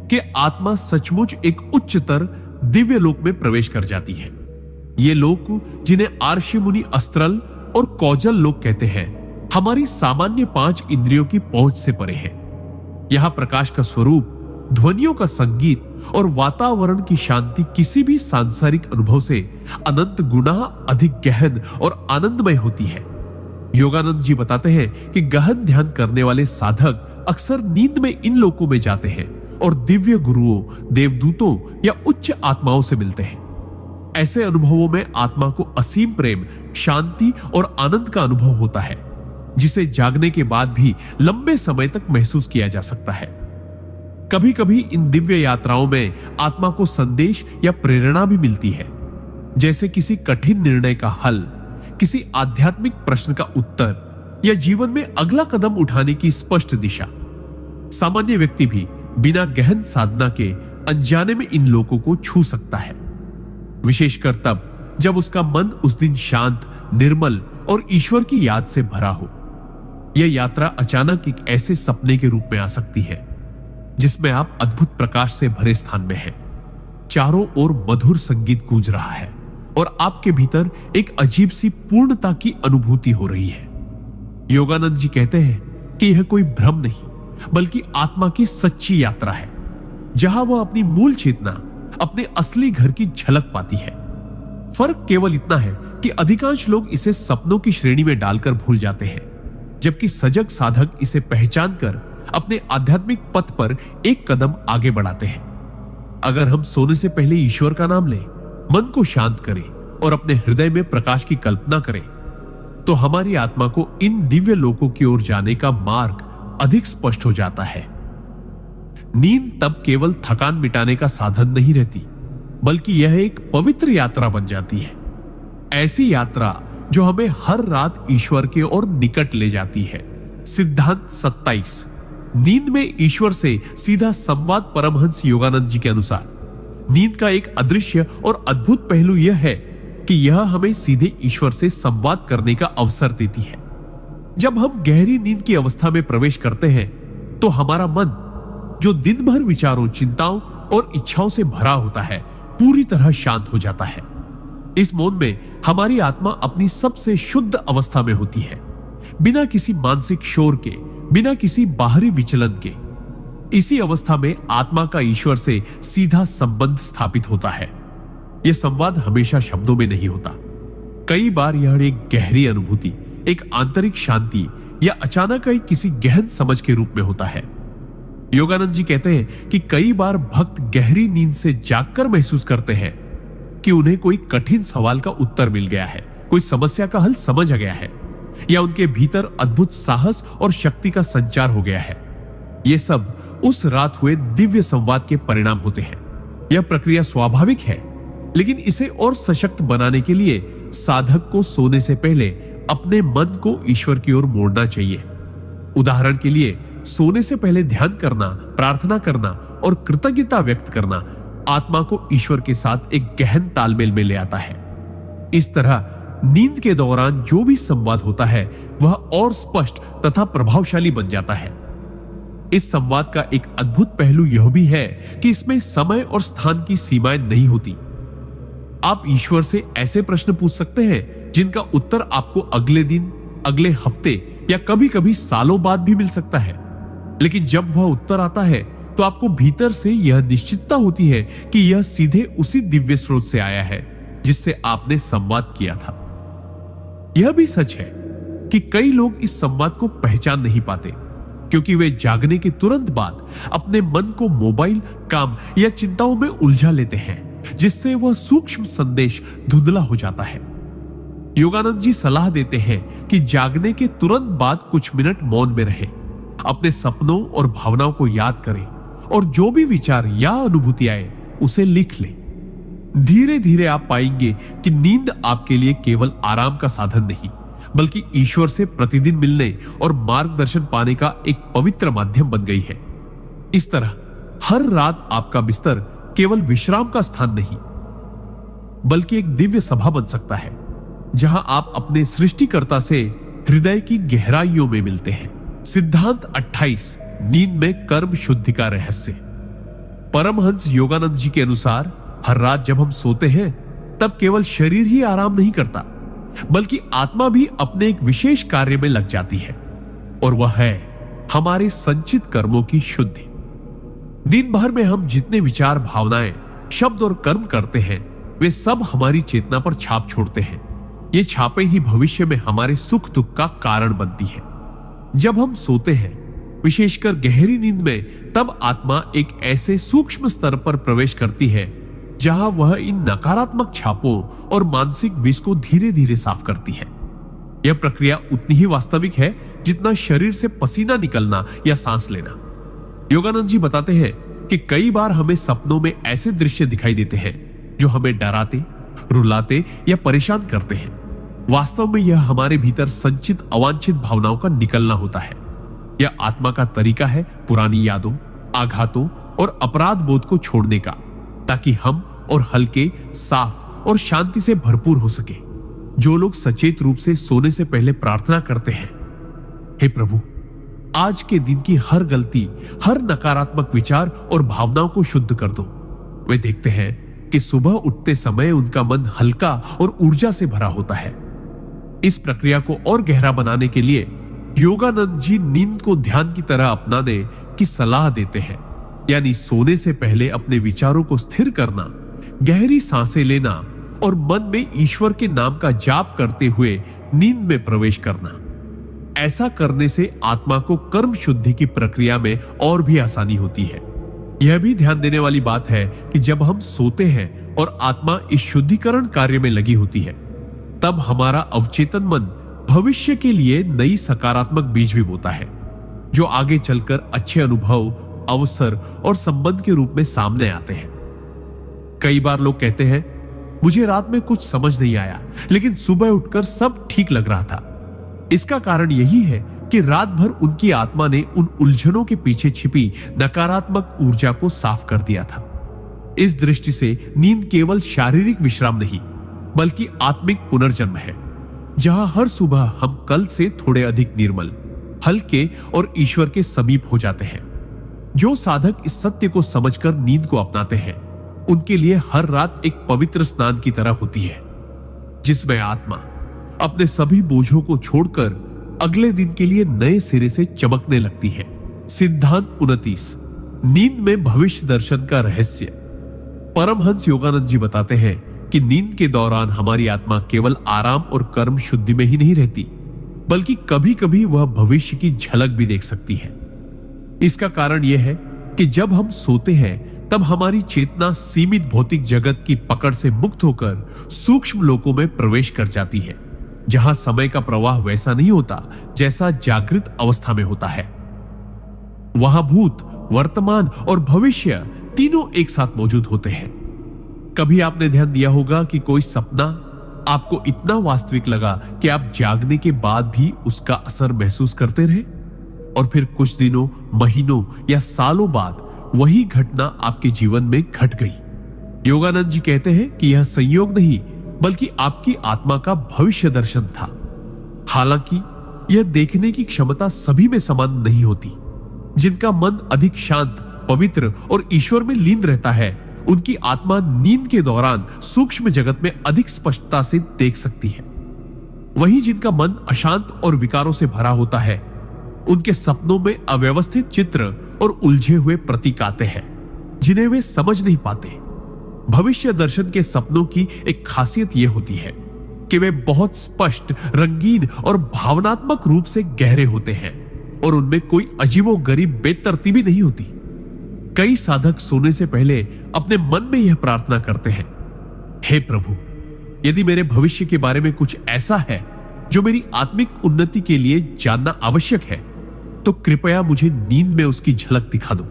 कि आत्मा सचमुच एक उच्चतर दिव्य लोक में प्रवेश कर जाती है। ये लोक, जिन्हें आर्षि मुनि अस्त्रल और कौजल लोक कहते हैं, हमारी सामान्य 5 इंद्रियों की पहुंच से परे है। यहां प्रकाश का स्वरूप, ध्वनियों का संगीत और वातावरण की शांति किसी भी सांसारिक अनुभव से अनंत गुना अधिक गहन और आनंदमय होती है। योगानंद जी बताते हैं कि गहन ध्यान करने वाले साधक अक्सर नींद में इन लोकों में जाते हैं और दिव्य गुरुओं, देवदूतों या उच्च आत्माओं से मिलते हैं। ऐसे अनुभवों में आत्मा को असीम प्रेम, शांति और आनंद का अनुभव होता है, जिसे जागने के बाद भी लंबे समय तक महसूस किया जा सकता है। कभी कभी इन दिव्य यात्राओं में आत्मा को संदेश या प्रेरणा भी मिलती है, जैसे किसी कठिन निर्णय का हल, किसी आध्यात्मिक प्रश्न का उत्तर या जीवन में अगला कदम उठाने की स्पष्ट दिशा। सामान्य व्यक्ति भी बिना गहन साधना के अनजाने में इन लोगों को छू सकता है, विशेषकर तब जब उसका मन उस दिन शांत, निर्मल और ईश्वर की याद से भरा हो। यह यात्रा अचानक एक ऐसे सपने के रूप में आ सकती है जिसमें आप अद्भुत प्रकाश से भरे स्थान में हैं। चारों ओर मधुर संगीत गूंज रहा है और आपके भीतर एक अजीब सी पूर्णता की अनुभूति हो रही है। योगानंद जी कहते हैं कि यह कोई भ्रम नहीं बल्कि आत्मा की सच्ची यात्रा है, जहां वह अपनी मूल चेतना, अपने असली घर की झलक पाती है। फर्क केवल इतना है कि अधिकांश लोग इसे सपनों की श्रेणी में डालकर भूल जाते हैं, जबकि सजग साधक इसे पहचान कर अपने आध्यात्मिक पथ पर एक कदम आगे बढ़ाते हैं। अगर हम सोने से पहले ईश्वर का नाम लें, मन को शांत करें और अपने हृदय में प्रकाश की कल्पना करें, तो हमारी आत्मा को इन दिव्य लोकों की ओर जाने का मार्ग अधिक स्पष्ट हो जाता है। नींद तब केवल थकान मिटाने का साधन नहीं रहती, बल्कि यह एक पवित्र यात्रा बन जाती है। ऐसी यात्रा जो हमें हर रात ईश्वर के ओर निकट ले जाती है। सिद्धांत 27। नींद में ईश्वर से सीधा संवाद। परमहंस योगानंद जी के अनुसार नींद का एक अदृश्य और अद्भुत पहलू यह है कि यह हमें सीधे ईश्वर से संवाद करने का अवसर देती है। जब हम गहरी नींद की अवस्था में प्रवेश करते हैं तो हमारा मन, जो दिन भर विचारों, चिंताओं और इच्छाओं से भरा होता है, पूरी तरह शांत हो जाता है। इस मौन में हमारी आत्मा अपनी सबसे शुद्ध अवस्था में होती है, बिना किसी मानसिक शोर के, बिना किसी बाहरी विचलन के। इसी अवस्था में आत्मा का ईश्वर से सीधा संबंध स्थापित होता है। यह संवाद हमेशा शब्दों में नहीं होता। कई बार यह एक गहरी अनुभूति, एक आंतरिक शांति या अचानक आई किसी गहन समझ के रूप में होता है। योगानंद जी कहते हैं कि कई बार भक्त गहरी नींद से जागकर महसूस करते हैं कि उन्हें कोई कठिन सवाल का उत्तर मिल गया है, कोई समस्या का हल समझ आ गया है, या उनके भीतर अद्भुत साहस और शक्ति का संचार हो गया है। यह सब उस रात हुए दिव्य संवाद के परिणाम होते हैं। यह प्रक्रिया स्वाभाविक है, लेकिन इसे और सशक्त बनाने के लिए साधक को सोने से पहले अपने मन को ईश्वर की ओर मोड़ना चाहिए। उदाहरण के लिए, सोने से पहले ध्यान करना, प्रार्थना करना और कृतज्ञता व्यक्त करना आत्मा को ईश्वर के साथ एक गहन तालमेल में ले आता है। इस तरह नींद के दौरान जो भी संवाद होता है वह और स्पष्ट तथा प्रभावशाली बन जाता है। इस संवाद का एक अद्भुत पहलू यह भी है कि इसमें समय और स्थान की सीमाएं नहीं होती। आप ईश्वर से ऐसे प्रश्न पूछ सकते हैं जिनका उत्तर आपको अगले दिन, अगले हफ्ते या कभी कभी सालों बाद भी मिल सकता है, लेकिन जब वह उत्तर आता है तो आपको भीतर से यह निश्चितता होती है कि यह सीधे उसी दिव्य स्रोत से आया है जिससे आपने संवाद किया था। यह भी सच है कि कई लोग इस संवाद को पहचान नहीं पाते, क्योंकि वे जागने के तुरंत बाद अपने मन को मोबाइल, काम या चिंताओं में उलझा लेते हैं, जिससे वह सूक्ष्म संदेश धुंधला हो जाता है। योगानंद जी सलाह देते हैं कि जागने के तुरंत बाद कुछ मिनट मौन में रहे, अपने सपनों और भावनाओं को याद करें और जो भी विचार या अनुभूति आए उसे लिख लें। धीरे धीरे आप पाएंगे कि नींद आपके लिए केवल आराम का साधन नहीं, बल्कि ईश्वर से प्रतिदिन मिलने और मार्गदर्शन पाने का एक पवित्र माध्यम बन गई है। इस तरह हर रात आपका बिस्तर केवल विश्राम का स्थान नहीं, बल्कि एक दिव्य सभा बन सकता है, जहां आप अपने सृष्टिकर्ता से हृदय की गहराइयों में मिलते हैं। सिद्धांत 28। नींद में कर्म शुद्धि का रहस्य। परमहंस योगानंद जी के अनुसार हर रात जब हम सोते हैं तब केवल शरीर ही आराम नहीं करता, बल्कि आत्मा भी अपने एक विशेष कार्य में लग जाती है, और वह है हमारे संचित कर्मों की शुद्धि। दिन भर में हम जितने विचार, भावनाएं, शब्द और कर्म करते हैं वे सब हमारी चेतना पर छाप छोड़ते हैं। ये छापें ही भविष्य में हमारे सुख दुख का कारण बनती है। जब हम सोते हैं, विशेषकर गहरी नींद में, तब आत्मा एक ऐसे सूक्ष्म स्तर पर प्रवेश करती है जहां वह इन नकारात्मक छापों और मानसिक विष को धीरे धीरे साफ करती है। यह प्रक्रिया उतनी ही वास्तविक है जितना शरीर से पसीना निकलना या सांस लेना। योगानंद जी बताते हैं कि कई बार हमें सपनों में ऐसे दृश्य दिखाई देते हैं जो हमें डराते, रुलाते या परेशान करते हैं। वास्तव में यह हमारे भीतर संचित अवांछित भावनाओं का निकलना होता है। यह आत्मा का तरीका है पुरानी यादों, आघातों और अपराध बोध को छोड़ने का, ताकि हम और हल्के, साफ और शांति से भरपूर हो सके। जो लोग सचेत रूप से सोने से पहले प्रार्थना करते हैं, हे प्रभु, आज के दिन की हर गलती, हर नकारात्मक विचार और भावनाओं को शुद्ध कर दो, वे देखते हैं कि सुबह उठते समय उनका मन हल्का और ऊर्जा से भरा होता है। इस प्रक्रिया को और गहरा बनाने के लिए योगानंद जी नींद को ध्यान की तरह अपनाने की सलाह देते हैं। यानी सोने से पहले अपने विचारों को स्थिर करना, गहरी सांसें लेना और मन में ईश्वर के नाम का जाप करते हुए नींद में प्रवेश करना। ऐसा करने से आत्मा को कर्म शुद्धि की प्रक्रिया में और भी आसानी होती है। यह भी ध्यान देने वाली बात है कि जब हम सोते हैं और आत्मा इस शुद्धिकरण कार्य में लगी होती है, तब हमारा अवचेतन मन भविष्य के लिए नई सकारात्मक बीज भी बोता है, जो आगे चलकर अच्छे अनुभव, अवसर और संबंध के रूप में सामने आते हैं। कई बार लोग कहते हैं, मुझे रात में कुछ समझ नहीं आया, लेकिन सुबह उठकर सब ठीक लग रहा था। इसका कारण यही है कि रात भर उनकी आत्मा ने उन उलझनों के पीछे छिपी नकारात्मक ऊर्जा को साफ कर दिया था। इस दृष्टि से नींद केवल शारीरिक विश्राम नहीं, बल्कि आत्मिक पुनर्जन्म है, जहां हर सुबह हम कल से थोड़े अधिक निर्मल, हल्के और ईश्वर के समीप हो जाते हैं। जो साधक इस सत्य को समझकर नींद को अपनाते हैं, उनके लिए हर रात एक पवित्र स्नान की तरह होती है, जिसमें आत्मा अपने सभी बोझों को छोड़कर अगले दिन के लिए नए सिरे से चमकने लगती है। सिद्धांत 29, नींद में भविष्य दर्शन का रहस्य। परमहंस योगानंद जी बताते हैं कि नींद के दौरान हमारी आत्मा केवल आराम और कर्म शुद्धि में ही नहीं रहती, बल्कि कभी कभी वह भविष्य की झलक भी देख सकती है। इसका कारण यह है कि जब हम सोते हैं, तब हमारी चेतना सीमित भौतिक जगत की पकड़ से मुक्त होकर सूक्ष्म लोकों में प्रवेश कर जाती है, जहां समय का प्रवाह वैसा नहीं होता जैसा जागृत अवस्था में होता है। वहां भूत, वर्तमान और भविष्य तीनों एक साथ मौजूद होते हैं। कभी आपने ध्यान दिया होगा कि कोई सपना आपको इतना वास्तविक लगा कि आप जागने के बाद भी उसका असर महसूस करते रहे, और फिर कुछ दिनों, महीनों या सालों बाद वही घटना आपके जीवन में घट गई। योगानंद जी कहते हैं कि यह संयोग नहीं, बल्कि आपकी आत्मा का भविष्य दर्शन था। हालांकि यह देखने की क्षमता सभी में समान नहीं होती। जिनका मन अधिक शांत, पवित्र और ईश्वर में लीन रहता है, उनकी आत्मा नींद के दौरान सूक्ष्म जगत में अधिक स्पष्टता से देख सकती है। वहीं जिनका मन अशांत और विकारों से भरा होता है, उनके सपनों में अव्यवस्थित चित्र और उलझे हुए प्रतीक आते हैं, जिन्हें वे समझ नहीं पाते। भविष्य दर्शन के सपनों की एक खासियत यह होती है कि वे बहुत स्पष्ट, रंगीन और भावनात्मक रूप से गहरे होते हैं, और उनमें कोई अजीबोगरीब बेतरतीबी नहीं होती। कई साधक सोने से पहले अपने मन में यह प्रार्थना करते हैं, हे प्रभु, यदि मेरे भविष्य के बारे में कुछ ऐसा है जो मेरी आत्मिक उन्नति के लिए जानना आवश्यक है, तो कृपया मुझे नींद में उसकी झलक दिखा दो।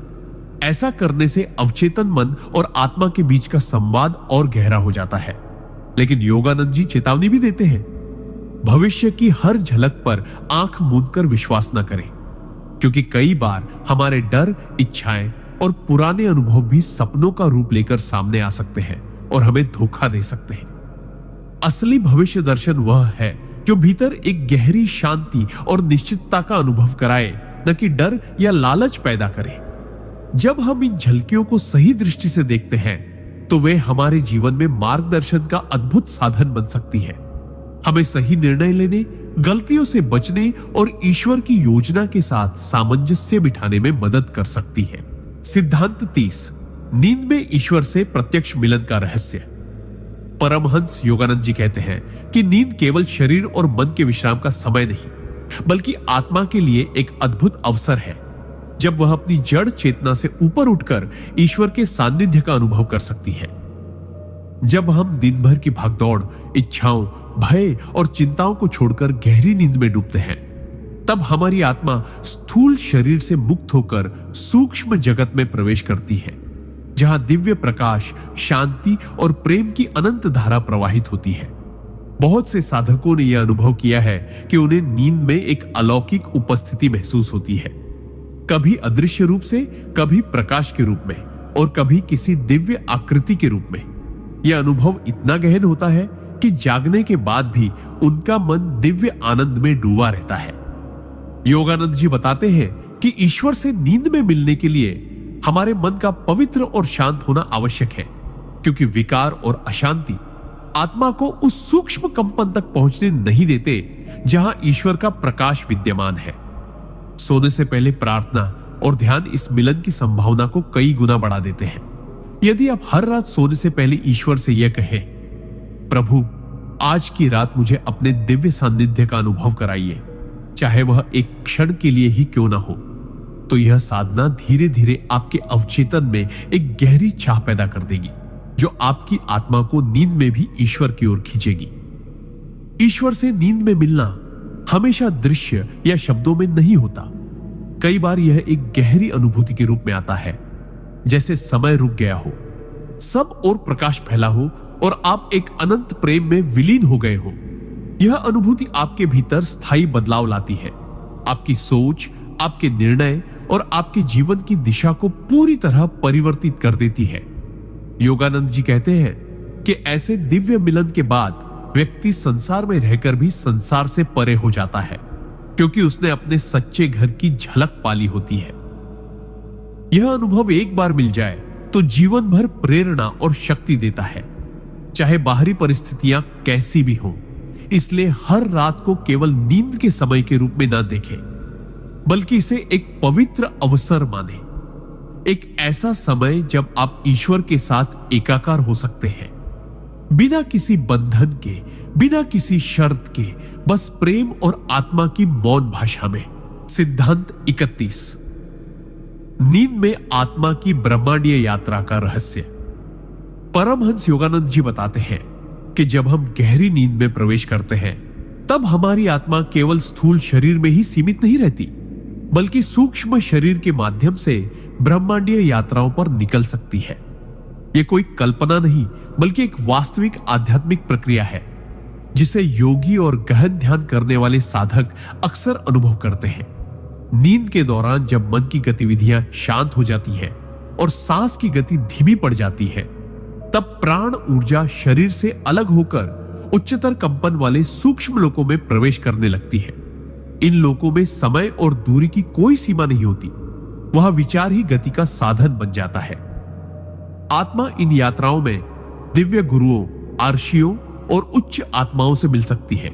ऐसा करने से अवचेतन मन और आत्मा के बीच का संवाद और गहरा हो जाता है। लेकिन योगानंद जी चेतावनी भी देते हैं, भविष्य की हर झलक पर आंख मूंदकर विश्वास न करें, क्योंकि कई बार हमारे डर, इच्छाएं और पुराने अनुभव भी सपनों का रूप लेकर सामने आ सकते हैं और हमें धोखा दे सकते हैं। असली भविष्य दर्शन वह है जो भीतर एक गहरी शांति और निश्चितता का अनुभव कराए, न कि डर या लालच पैदा करे। जब हम इन झलकियों को सही दृष्टि से देखते हैं, तो वे हमारे जीवन में मार्गदर्शन का अद्भुत साधन बन सकती है। हमें सही निर्णय लेने, गलतियों से बचने और ईश्वर की योजना के साथ सामंजस्य बिठाने में मदद कर सकती है। सिद्धांत 30, नींद में ईश्वर से प्रत्यक्ष मिलन का रहस्य। परमहंस योगानंद जी कहते हैं कि नींद केवल शरीर और मन के विश्राम का समय नहीं, बल्कि आत्मा के लिए एक अद्भुत अवसर है, जब वह अपनी जड़ चेतना से ऊपर उठकर ईश्वर के सानिध्य का अनुभव कर सकती है। जब हम दिन भर की भागदौड़, इच्छाओं, भय और चिंताओं को छोड़कर गहरी नींद में डूबते हैं, तब हमारी आत्मा स्थूल शरीर से मुक्त होकर सूक्ष्म जगत में प्रवेश करती है, जहां दिव्य प्रकाश, शांति और प्रेम की अनंत धारा प्रवाहित होती है। बहुत से साधकों ने यह अनुभव किया है कि उन्हें नींद में एक अलौकिक उपस्थिति महसूस होती है, कभी अदृश्य रूप से, कभी प्रकाश के रूप में और कभी किसी दिव्य आकृति के रूप में। यह अनुभव इतना गहन होता है कि जागने के बाद भी उनका मन दिव्य आनंद में डूबा रहता है। योगानंद जी बताते हैं कि ईश्वर से नींद में मिलने के लिए हमारे मन का पवित्र और शांत होना आवश्यक है, क्योंकि विकार और अशांति आत्मा को उस सूक्ष्म कंपन तक पहुंचने नहीं देते जहां ईश्वर का प्रकाश विद्यमान है। सोने से पहले प्रार्थना और ध्यान इस मिलन की संभावना को कई गुना बढ़ा देते हैं। यदि आप हर रात सोने से पहले ईश्वर से यह कहें, प्रभु आज की रात मुझे अपने दिव्य सान्निध्य का अनुभव कराइए, चाहे वह एक क्षण के लिए ही क्यों ना हो, तो यह साधना धीरे धीरे आपके अवचेतन में एक गहरी चाह पैदा कर देगी, जो आपकी आत्मा को नींद में भी ईश्वर की ओर खींचेगी। ईश्वर से नींद में मिलना हमेशा दृश्य या शब्दों में नहीं होता। कई बार यह एक गहरी अनुभूति के रूप में आता है, जैसे समय रुक गया हो, सब और प्रकाश फैला हो और आप एक अनंत प्रेम में विलीन हो गए हो। यह अनुभूति आपके भीतर स्थायी बदलाव लाती है, आपकी सोच, आपके निर्णय और आपके जीवन की दिशा को पूरी तरह परिवर्तित कर देती है। योगानंद जी कहते हैं कि ऐसे दिव्य मिलन के बाद व्यक्ति संसार में रहकर भी संसार से परे हो जाता है, क्योंकि उसने अपने सच्चे घर की झलक पाली होती है। यह अनुभव एक बार मिल जाए तो जीवन भर प्रेरणा और शक्ति देता है, चाहे बाहरी परिस्थितियां कैसी भी हों। इसलिए हर रात को केवल नींद के समय के रूप में ना देखें, बल्कि इसे एक पवित्र अवसर माने, एक ऐसा समय जब आप ईश्वर के साथ एकाकार हो सकते हैं, बिना किसी बंधन के, बिना किसी शर्त के, बस प्रेम और आत्मा की मौन भाषा में। सिद्धांत 31। नींद में आत्मा की ब्रह्मांडीय यात्रा का रहस्य। परमहंस योगानंद जी बताते हैं कि जब हम गहरी नींद में प्रवेश करते हैं, तब हमारी आत्मा केवल स्थूल शरीर में ही सीमित नहीं रहती, बल्कि सूक्ष्म शरीर के माध्यम से ब्रह्मांडीय यात्राओं पर निकल सकती है। यह कोई कल्पना नहीं, बल्कि एक वास्तविक आध्यात्मिक प्रक्रिया है, जिसे योगी और गहन ध्यान करने वाले साधक अक्सर अनुभव करते हैं। नींद के दौरान जब मन की गतिविधियां शांत हो जाती हैं और सांस की गति धीमी पड़ जाती है, तब प्राण ऊर्जा शरीर से अलग होकर उच्चतर कंपन वाले सूक्ष्म लोकों में प्रवेश करने लगती है। इन लोकों में समय और दूरी की कोई सीमा नहीं होती, वहां विचार ही गति का साधन बन जाता है। आत्मा इन यात्राओं में दिव्य गुरुओं, आर्षियों और उच्च आत्माओं से मिल सकती है,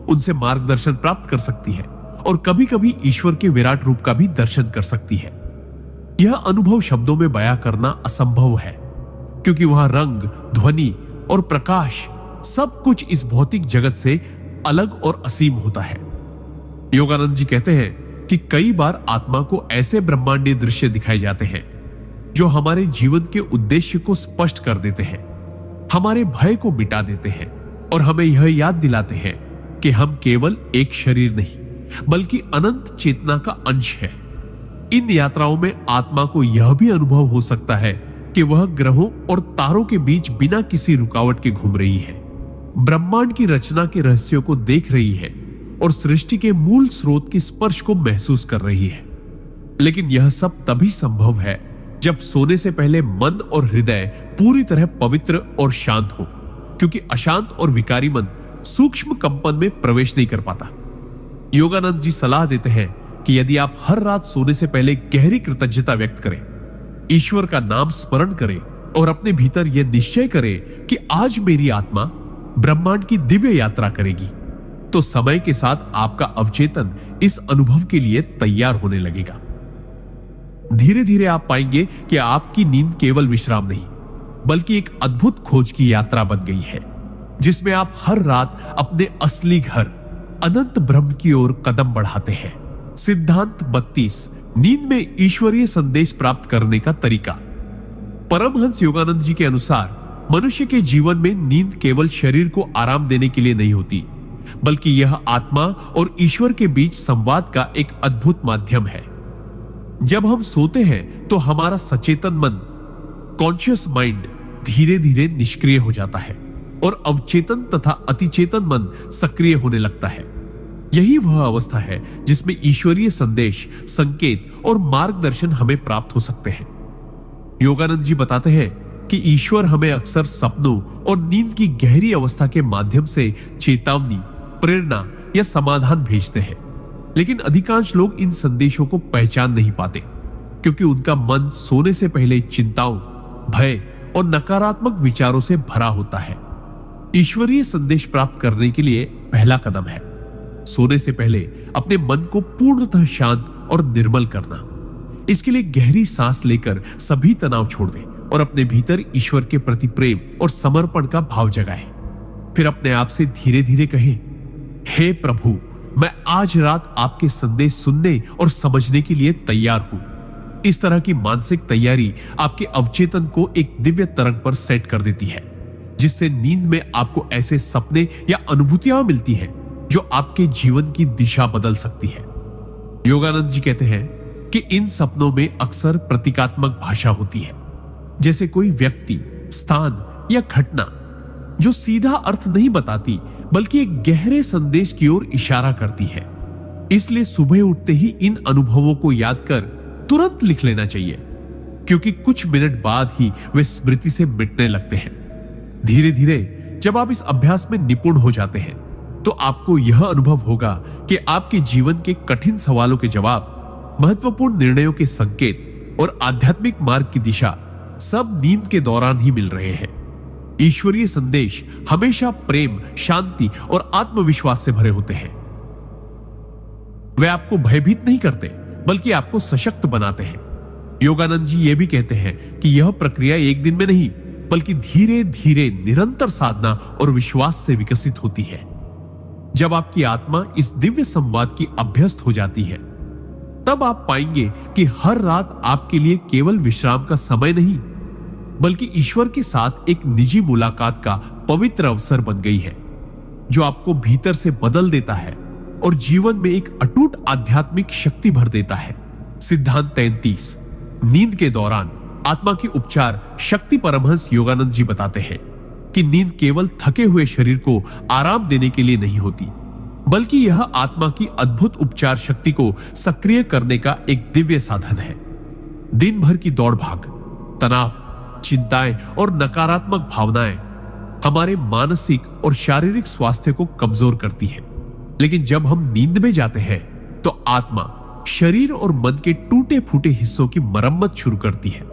उनसे मार्गदर्शन प्राप्त कर सकती है और कभी कभी ईश्वर के विराट रूप का भी दर्शन कर सकती है। यह अनुभव शब्दों में बयां करना असंभव है, क्योंकि वहां रंग, ध्वनि और प्रकाश सब कुछ इस भौतिक जगत से अलग और असीम होता है। योगानंद जी कहते हैं कि कई बार आत्मा को ऐसे ब्रह्मांडीय दृश्य दिखाए जाते हैं जो हमारे जीवन के उद्देश्य को स्पष्ट कर देते हैं, हमारे भय को मिटा देते हैं और हमें यह याद दिलाते हैं कि हम केवल एक शरीर नहीं, बल्कि अनंत चेतना का अंश है। इन यात्राओं में आत्मा को यह भी अनुभव हो सकता है कि वह ग्रहों और तारों के बीच बिना किसी रुकावट के घूम रही है, ब्रह्मांड की रचना के रहस्यों को देख रही है और सृष्टि के मूल स्रोत के स्पर्श को महसूस कर रही है। लेकिन यह सब तभी संभव है जब सोने से पहले मन और हृदय पूरी तरह पवित्र और शांत हो, क्योंकि अशांत और विकारी मन सूक्ष्म कंपन में प्रवेश नहीं कर पाता। योगानंद जी सलाह देते हैं कि यदि आप हर रात सोने से पहले गहरी कृतज्ञता व्यक्त करें, ईश्वर का नाम स्मरण करें और अपने भीतर यह निश्चय करें कि आज मेरी आत्मा ब्रह्मांड की दिव्य यात्रा करेगी, तो समय के साथ आपका अवचेतन इस अनुभव के लिए तैयार होने लगेगा। धीरे धीरे आप पाएंगे कि आपकी नींद केवल विश्राम नहीं, बल्कि एक अद्भुत खोज की यात्रा बन गई है, जिसमें आप हर रात अपने असली घर अनंत ब्रह्म की ओर कदम बढ़ाते हैं। सिद्धांत 32। नींद में ईश्वरीय संदेश प्राप्त करने का तरीका। परमहंस योगानंद जी के अनुसार मनुष्य के जीवन में नींद केवल शरीर को आराम देने के लिए नहीं होती, बल्कि यह आत्मा और ईश्वर के बीच संवाद का एक अद्भुत माध्यम है। जब हम सोते हैं तो हमारा सचेतन मन, कॉन्शियस माइंड, धीरे धीरे निष्क्रिय हो जाता है और अवचेतन तथा अतिचेतन मन सक्रिय होने लगता है। यही वह अवस्था है जिसमें ईश्वरीय संदेश, संकेत और मार्गदर्शन हमें प्राप्त हो सकते हैं। योगानंद जी बताते हैं कि ईश्वर हमें अक्सर सपनों और नींद की गहरी अवस्था के माध्यम से चेतावनी, प्रेरणा या समाधान भेजते हैं। लेकिन अधिकांश लोग इन संदेशों को पहचान नहीं पाते, क्योंकि उनका मन सोने से पहले चिंताओं, भय और नकारात्मक विचारों से भरा होता है। ईश्वरीय संदेश प्राप्त करने के लिए पहला कदम है सोने से पहले अपने मन को पूर्णतः शांत और निर्मल करना। इसके लिए गहरी सांस लेकर सभी तनाव छोड़ दें और अपने भीतर ईश्वर के प्रति प्रेम और समर्पण का भाव जगाएं। फिर अपने आप से धीरे धीरे कहें, हे प्रभु, मैं आज रात आपके संदेश सुनने और समझने के लिए तैयार हूं। इस तरह की मानसिक तैयारी आपके अवचेतन को एक दिव्य तरंग पर सेट कर देती है, जिससे नींद में आपको ऐसे सपने या अनुभूतियां मिलती हैं जो आपके जीवन की दिशा बदल सकती है। योगानंद जी कहते हैं कि इन सपनों में अक्सर प्रतीकात्मक भाषा होती है, जैसे कोई व्यक्ति, स्थान या घटना जो सीधा अर्थ नहीं बताती बल्कि एक गहरे संदेश की ओर इशारा करती है। इसलिए सुबह उठते ही इन अनुभवों को याद कर तुरंत लिख लेना चाहिए, क्योंकि कुछ मिनट बाद ही वे स्मृति से मिटने लगते हैं। धीरे धीरे जब आप इस अभ्यास में निपुण हो जाते हैं तो आपको यह अनुभव होगा कि आपके जीवन के कठिन सवालों के जवाब, महत्वपूर्ण निर्णयों के संकेत और आध्यात्मिक मार्ग की दिशा सब नींद के दौरान ही मिल रहे हैं। ईश्वरीय संदेश हमेशा प्रेम, शांति और आत्मविश्वास से भरे होते हैं। वे आपको भयभीत नहीं करते बल्कि आपको सशक्त बनाते हैं। योगानंद जी ये भी कहते हैं कि यह प्रक्रिया एक दिन में नहीं बल्कि धीरे धीरे निरंतर साधना और विश्वास से विकसित होती है। जब आपकी आत्मा इस दिव्य संवाद की अभ्यस्त हो जाती है, तब आप पाएंगे कि हर रात आपके लिए केवल विश्राम का समय नहीं बल्कि ईश्वर के साथ एक निजी मुलाकात का पवित्र अवसर बन गई है, जो आपको भीतर से बदल देता है और जीवन में एक अटूट आध्यात्मिक शक्ति भर देता है। सिद्धांत 33, नींद के दौरान आत्मा की उपचार शक्ति परमहंस योगानंद जी बताते हैं कि नींद केवल थके हुए शरीर को आराम देने के लिए नहीं होती, बल्कि यह आत्मा की अद्भुत उपचार शक्ति को सक्रिय करने का एक दिव्य साधन है। दिन भर की दौड़ भाग, तनाव, चिंताएं और नकारात्मक भावनाएं हमारे मानसिक और शारीरिक स्वास्थ्य को कमजोर करती है। लेकिन जब हम नींद में जाते हैं तो आत्मा शरीर और मन के टूटे फूटे हिस्सों की मरम्मत शुरू करती है,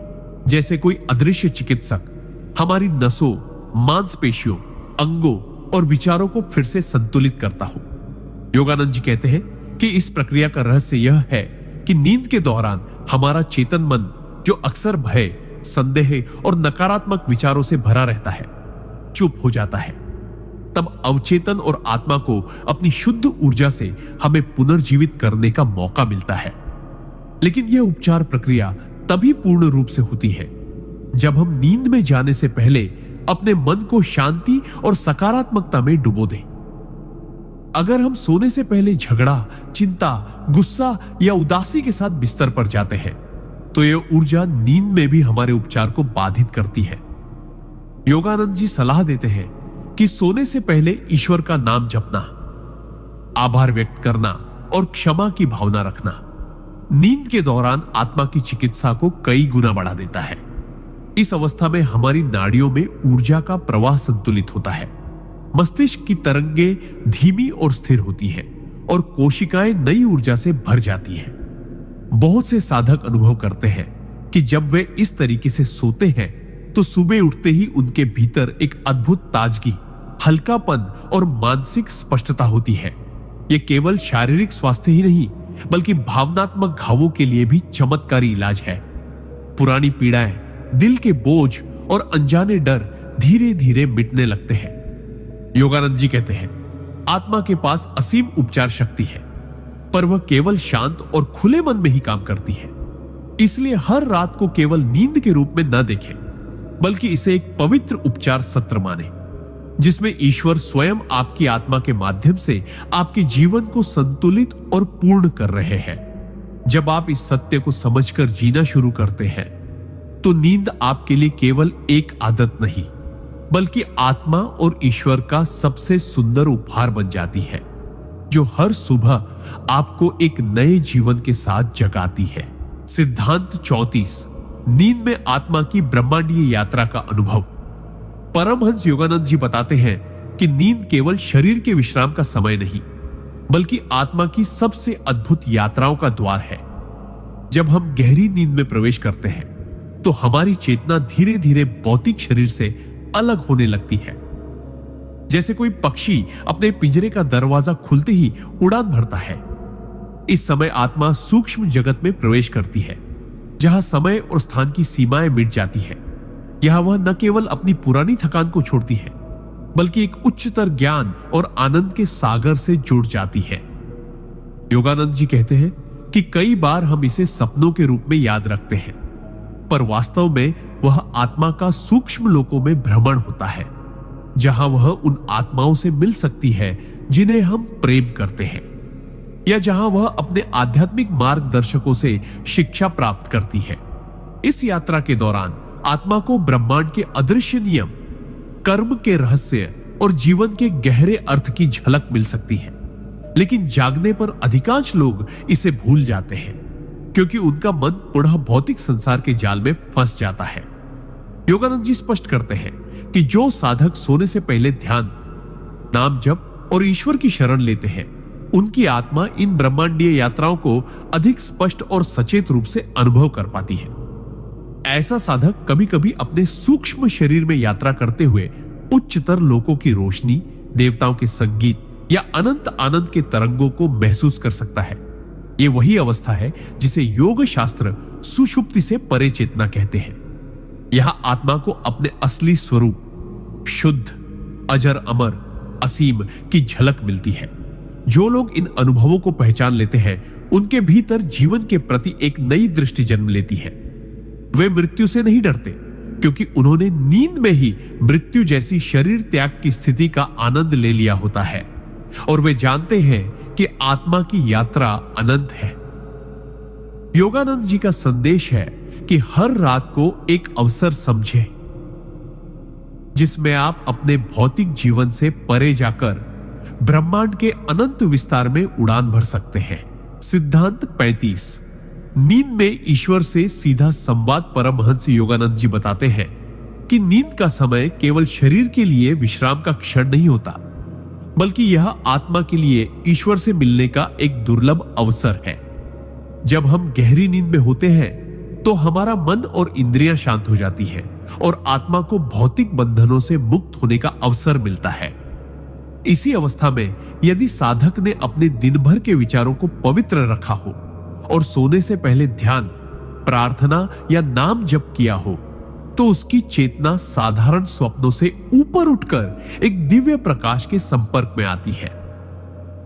जैसे कोई अदृश्य चिकित्सक हमारी नसों, मांसपेशियों, अंगों और विचारों को फिर से संतुलित करता हो। योगानंद जी कहते हैं कि इस प्रक्रिया का रहस्य यह है कि नींद के दौरान हमारा चेतन मन, जो अक्सर भय, संदेह और नकारात्मक विचारों से भरा रहता है, चुप हो जाता है। तब अवचेतन और आत्मा को अपनी शुद्ध ऊर्जा से हमें पुनर्जीवित करने का मौका मिलता है। लेकिन यह उपचार प्रक्रिया तभी पूर्ण रूप से होती है जब हम नींद में जाने से पहले अपने मन को शांति और सकारात्मकता में डुबो दें। अगर हम सोने से पहले झगड़ा, चिंता, गुस्सा या उदासी के साथ बिस्तर पर जाते हैं तो यह ऊर्जा नींद में भी हमारे उपचार को बाधित करती है। योगानंद जी सलाह देते हैं कि सोने से पहले ईश्वर का नाम जपना, आभार व्यक्त करना और क्षमा की भावना रखना नींद के दौरान आत्मा की चिकित्सा को कई गुना बढ़ा देता है। इस अवस्था में हमारी नाड़ियों में ऊर्जा का प्रवाह संतुलित होता है, मस्तिष्क की तरंगें धीमी और स्थिर होती हैं और कोशिकाएं नई ऊर्जा से भर जाती हैं। बहुत से साधक अनुभव करते हैं कि जब वे इस तरीके से सोते हैं तो सुबह उठते ही उनके भीतर एक अद्भुत ताजगी, हल्कापन और मानसिक स्पष्टता होती है। यह केवल शारीरिक स्वास्थ्य ही नहीं बल्कि भावनात्मक घावों के लिए भी चमत्कारी इलाज है। पुरानी पीड़ाएं, दिल के बोझ और अनजाने डर धीरे धीरे मिटने लगते हैं। योगानंद जी कहते हैं, आत्मा के पास असीम उपचार शक्ति है, पर वह केवल शांत और खुले मन में ही काम करती है। इसलिए हर रात को केवल नींद के रूप में न देखें, बल्कि इसे एक पवित्र उपचार सत्र माने, जिसमें ईश्वर स्वयं आपकी आत्मा के माध्यम से आपके जीवन को संतुलित और पूर्ण कर रहे हैं। जब आप इस सत्य को समझकर जीना शुरू करते हैं तो नींद आपके लिए केवल एक आदत नहीं बल्कि आत्मा और ईश्वर का सबसे सुंदर उपहार बन जाती है, जो हर सुबह आपको एक नए जीवन के साथ जगाती है। सिद्धांत 34, नींद में आत्मा की ब्रह्मांडीय यात्रा का अनुभव। परमहंस योगानंद जी बताते हैं कि नींद केवल शरीर के विश्राम का समय नहीं बल्कि आत्मा की सबसे अद्भुत यात्राओं का द्वार है। जब हम गहरी नींद में प्रवेश करते हैं तो हमारी चेतना धीरे धीरे भौतिक शरीर से अलग होने लगती है। जैसे कोई पक्षी अपने पिंजरे का दरवाजा खुलते ही उड़ान भरता है, इस समय आत्मा सूक्ष्म जगत में प्रवेश करती है, जहां समय और स्थान की सीमाएं मिट जाती है। यहां वह न केवल अपनी पुरानी थकान को छोड़ती है बल्कि एक उच्चतर ज्ञान और आनंद के सागर से जुड़ जाती है। योगानंद जी कहते हैं कि कई बार हम इसे सपनों के रूप में याद रखते हैं, पर वास्तव में वह आत्मा का सूक्ष्म लोकों में भ्रमण होता है, जहां वह उन आत्माओं से मिल सकती है जिन्हें हम प्रेम करते हैं, या जहां वह अपने आध्यात्मिक मार्गदर्शकों से शिक्षा प्राप्त करती है। इस यात्रा के दौरान आत्मा को ब्रह्मांड के अदृश्य नियम, कर्म के रहस्य और जीवन के गहरे अर्थ की झलक मिल सकती है, लेकिन जागने पर अधिकांश लोग इसे भूल जाते हैं क्योंकि उनका मन पुनः भौतिक संसार के जाल में फंस जाता है। योगानंद जी स्पष्ट करते हैं कि जो साधक सोने से पहले ध्यान, नाम जप और ईश्वर की शरण लेते हैं, उनकी आत्मा इन ब्रह्मांडीय यात्राओं को अधिक स्पष्ट और सचेत रूप से अनुभव कर पाती है। ऐसा साधक कभी कभी अपने सूक्ष्म शरीर में यात्रा करते हुए उच्चतर लोकों की रोशनी, देवताओं के संगीत या अनंत आनंद के तरंगों को महसूस कर सकता है। यह वही अवस्था है जिसे योग शास्त्र सुषुप्ति से परे चेतना कहते हैं। यहां आत्मा को अपने असली स्वरूप, शुद्ध, अजर, अमर, असीम की झलक मिलती है। जो लोग इन अनुभवों को पहचान लेते हैं, उनके भीतर जीवन के प्रति एक नई दृष्टि जन्म लेती है। वे मृत्यु से नहीं डरते क्योंकि उन्होंने नींद में ही मृत्यु जैसी शरीर त्याग की स्थिति का आनंद ले लिया होता है, और वे जानते हैं कि आत्मा की यात्रा अनंत है। योगानंद जी का संदेश है कि हर रात को एक अवसर समझें जिसमें आप अपने भौतिक जीवन से परे जाकर ब्रह्मांड के अनंत विस्तार में उड़ान भर सकते हैं। सिद्धांत 35, नींद में ईश्वर से सीधा संवाद। परमहंस योगानंद जी बताते हैं कि नींद का समय केवल शरीर के लिए विश्राम का क्षण नहीं होता, बल्कि यह आत्मा के लिए ईश्वर से मिलने का एक दुर्लभ अवसर है। जब हम गहरी नींद में होते हैं तो हमारा मन और इंद्रियां शांत हो जाती है और आत्मा को भौतिक बंधनों से मुक्त होने का अवसर मिलता है। इसी अवस्था में यदि साधक ने अपने दिन भर के विचारों को पवित्र रखा हो और सोने से पहले ध्यान, प्रार्थना या नाम जप किया हो, तो उसकी चेतना साधारण स्वप्नों से ऊपर उठकर एक दिव्य प्रकाश के संपर्क में आती है।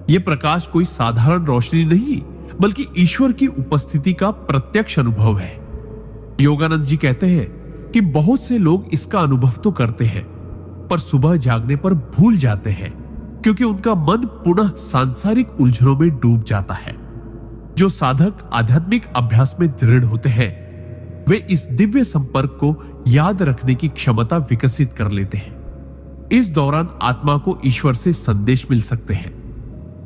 यह प्रकाश कोई साधारण रोशनी नहीं, बल्कि ईश्वर की उपस्थिति का प्रत्यक्ष अनुभव है। योगानंद जी कहते हैं कि बहुत से लोग इसका अनुभव तो करते हैं, पर सुबह जागने पर भूल जाते हैं क्योंकि उनका मन पुनः सांसारिक उलझनों में डूब जाता है। जो साधक आध्यात्मिक अभ्यास में दृढ़ होते हैं, वे इस दिव्य संपर्क को याद रखने की क्षमता विकसित कर लेते हैं। इस दौरान आत्मा को ईश्वर से संदेश मिल सकते हैं,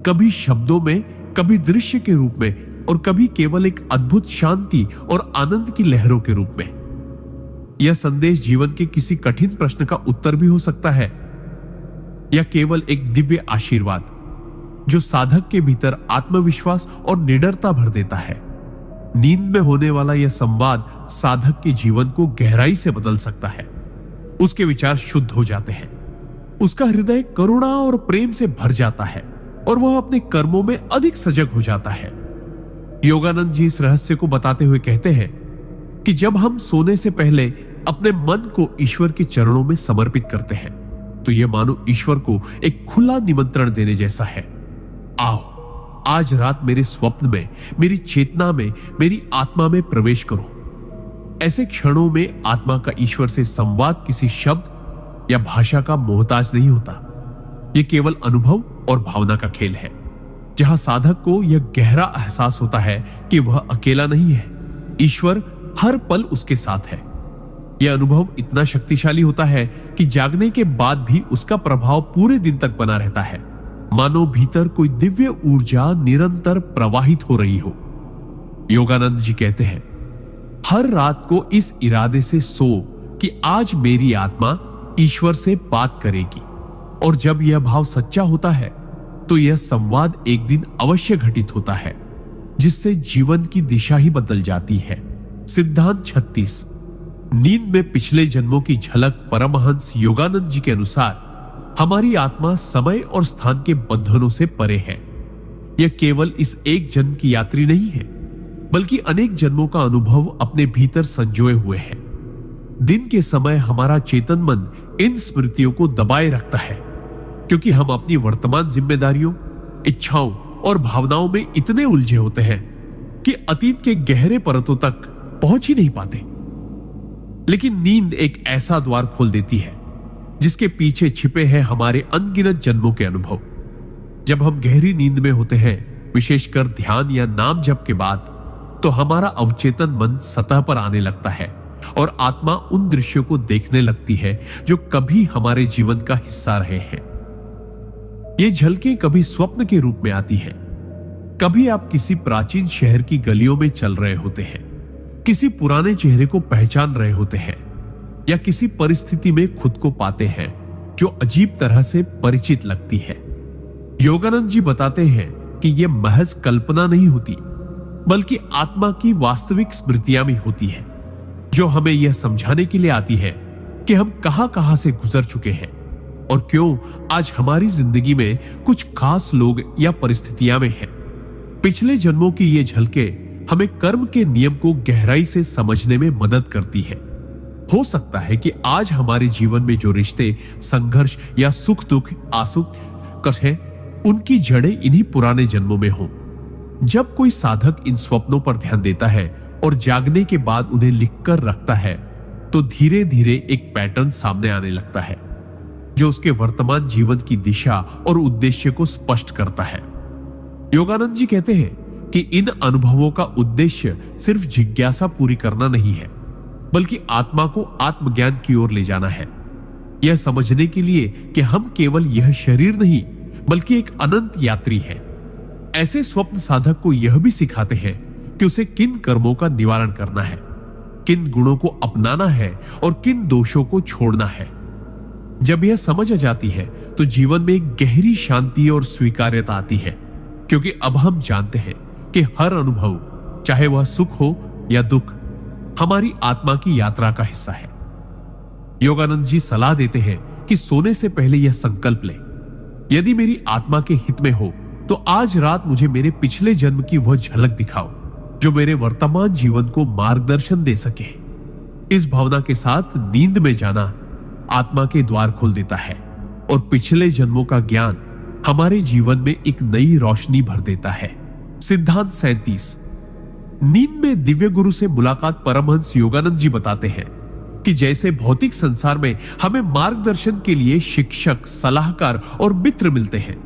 कभी शब्दों में, कभी दृश्य के रूप में और कभी केवल एक अद्भुत शांति और आनंद की लहरों के रूप में। यह संदेश जीवन के किसी कठिन प्रश्न का उत्तर भी हो सकता है या केवल एक दिव्य आशीर्वाद जो साधक के भीतर आत्मविश्वास और निडरता भर देता है। नींद में होने वाला यह संवाद साधक के जीवन को गहराई से बदल सकता है। उसके विचार शुद्ध हो जाते हैं, उसका हृदय करुणा और प्रेम से भर जाता है और वह अपने कर्मों में अधिक सजग हो जाता है। योगानंद जी इस रहस्य को बताते हुए कहते हैं कि जब हम सोने से पहले अपने मन को ईश्वर के चरणों में समर्पित करते हैं, तो यह मानो ईश्वर को एक खुला निमंत्रण देने जैसा है। आओ, आज रात मेरे स्वप्न में, मेरी चेतना में, मेरी आत्मा में प्रवेश करो। ऐसे क्षणों में आत्मा का ईश्वर से संवाद किसी शब्द, या भाषा का मोहताज नहीं होता। यह केवल अनुभव और भावना का खेल है, जहां साधक को यह गहरा एहसास होता है कि वह अकेला नहीं है, ईश्वर हर पल उसके साथ है। यह अनुभव इतना शक्तिशाली होता है कि जागने के बाद भी उसका प्रभाव पूरे दिन तक बना रहता है, मानो भीतर कोई दिव्य ऊर्जा निरंतर प्रवाहित हो रही हो। योगानंद जी कहते हैं, हर रात को इस इरादे से सो कि आज मेरी आत्मा ईश्वर से बात करेगी, और जब यह भाव सच्चा होता है तो यह संवाद एक दिन अवश्य घटित होता है, जिससे जीवन की दिशा ही बदल जाती है। सिद्धांत 36। नींद में पिछले जन्मों की झलक। परमहंस योगानंद जी के अनुसार हमारी आत्मा समय और स्थान के बंधनों से परे है। यह केवल इस एक जन्म की यात्री नहीं है, बल्कि अनेक जन्मों का अनुभव अपने भीतर संजोए हुए है। दिन के समय हमारा चेतन मन इन स्मृतियों को दबाए रखता है, क्योंकि हम अपनी वर्तमान जिम्मेदारियों, इच्छाओं और भावनाओं में इतने उलझे होते हैं कि अतीत के गहरे परतों तक पहुंच ही नहीं पाते। लेकिन नींद एक ऐसा द्वार खोल देती है जिसके पीछे छिपे हैं हमारे अनगिनत जन्मों के अनुभव। जब हम गहरी नींद में होते हैं, विशेषकर ध्यान या नाम जप के बाद, तो हमारा अवचेतन मन सतह पर आने लगता है और आत्मा उन दृश्यों को देखने लगती है जो कभी हमारे जीवन का हिस्सा रहे हैं। ये झलकें कभी स्वप्न के रूप में आती हैं, कभी आप किसी प्राचीन शहर की गलियों में चल रहे होते हैं, किसी पुराने चेहरे को पहचान रहे होते हैं, या किसी परिस्थिति में खुद को पाते हैं जो अजीब तरह से परिचित लगती है। योगानंद जी बताते हैं कि यह महज कल्पना नहीं होती, बल्कि आत्मा की वास्तविक स्मृतियां भी होती है, जो हमें यह समझाने के लिए आती है कि हम कहां से गुजर चुके हैं और क्यों आज हमारी जिंदगी में कुछ खास लोग या परिस्थितियां में हैं। पिछले जन्मों की ये झलके हमें कर्म के नियम को गहराई से समझने में मदद करती है। हो सकता है कि आज हमारे जीवन में जो रिश्ते, संघर्ष या सुख दुख आंसू कष्ट, उनकी जड़ें इन्हीं पुराने जन्मों में हों। जब कोई साधक इन स्वप्नों पर ध्यान देता है और जागने के बाद उन्हें लिखकर रखता है, तो धीरे धीरे एक पैटर्न सामने आने लगता है जो उसके वर्तमान जीवन की दिशा और उद्देश्य को स्पष्ट करता है। योगानंद जी कहते हैं कि इन अनुभवों का उद्देश्य सिर्फ जिज्ञासा पूरी करना नहीं है, बल्कि आत्मा को आत्मज्ञान की ओर ले जाना है। यह समझने के लिए कि हम केवल यह शरीर नहीं, बल्कि एक अनंत यात्री है। ऐसे स्वप्न साधक को यह भी सिखाते हैं कि उसे किन कर्मों का निवारण करना है, किन गुणों को अपनाना है और किन दोषों को छोड़ना है। जब यह समझ आ जाती है तो जीवन में एक गहरी शांति और स्वीकार्यता आती है, क्योंकि अब हम जानते हैं कि हर अनुभव, चाहे वह सुख हो या दुख, हमारी आत्मा की यात्रा का हिस्सा है। योगानंद जी सलाह देते हैं कि सोने से पहले यह संकल्प लें, यदि मेरी आत्मा के हित में हो तो आज रात मुझे मेरे पिछले जन्म की वह झलक दिखाओ जो मेरे वर्तमान जीवन को मार्गदर्शन दे सके। इस भावना के साथ नींद में जाना आत्मा के द्वार खोल देता है और पिछले जन्मों का ज्ञान हमारे जीवन में एक नई रोशनी भर देता है। सिद्धांत 37। नींद में दिव्य गुरु से मुलाकात। परमहंस योगानंद जी बताते हैं कि जैसे भौतिक संसार में हमें मार्गदर्शन के लिए शिक्षक, सलाहकार और मित्र मिलते हैं,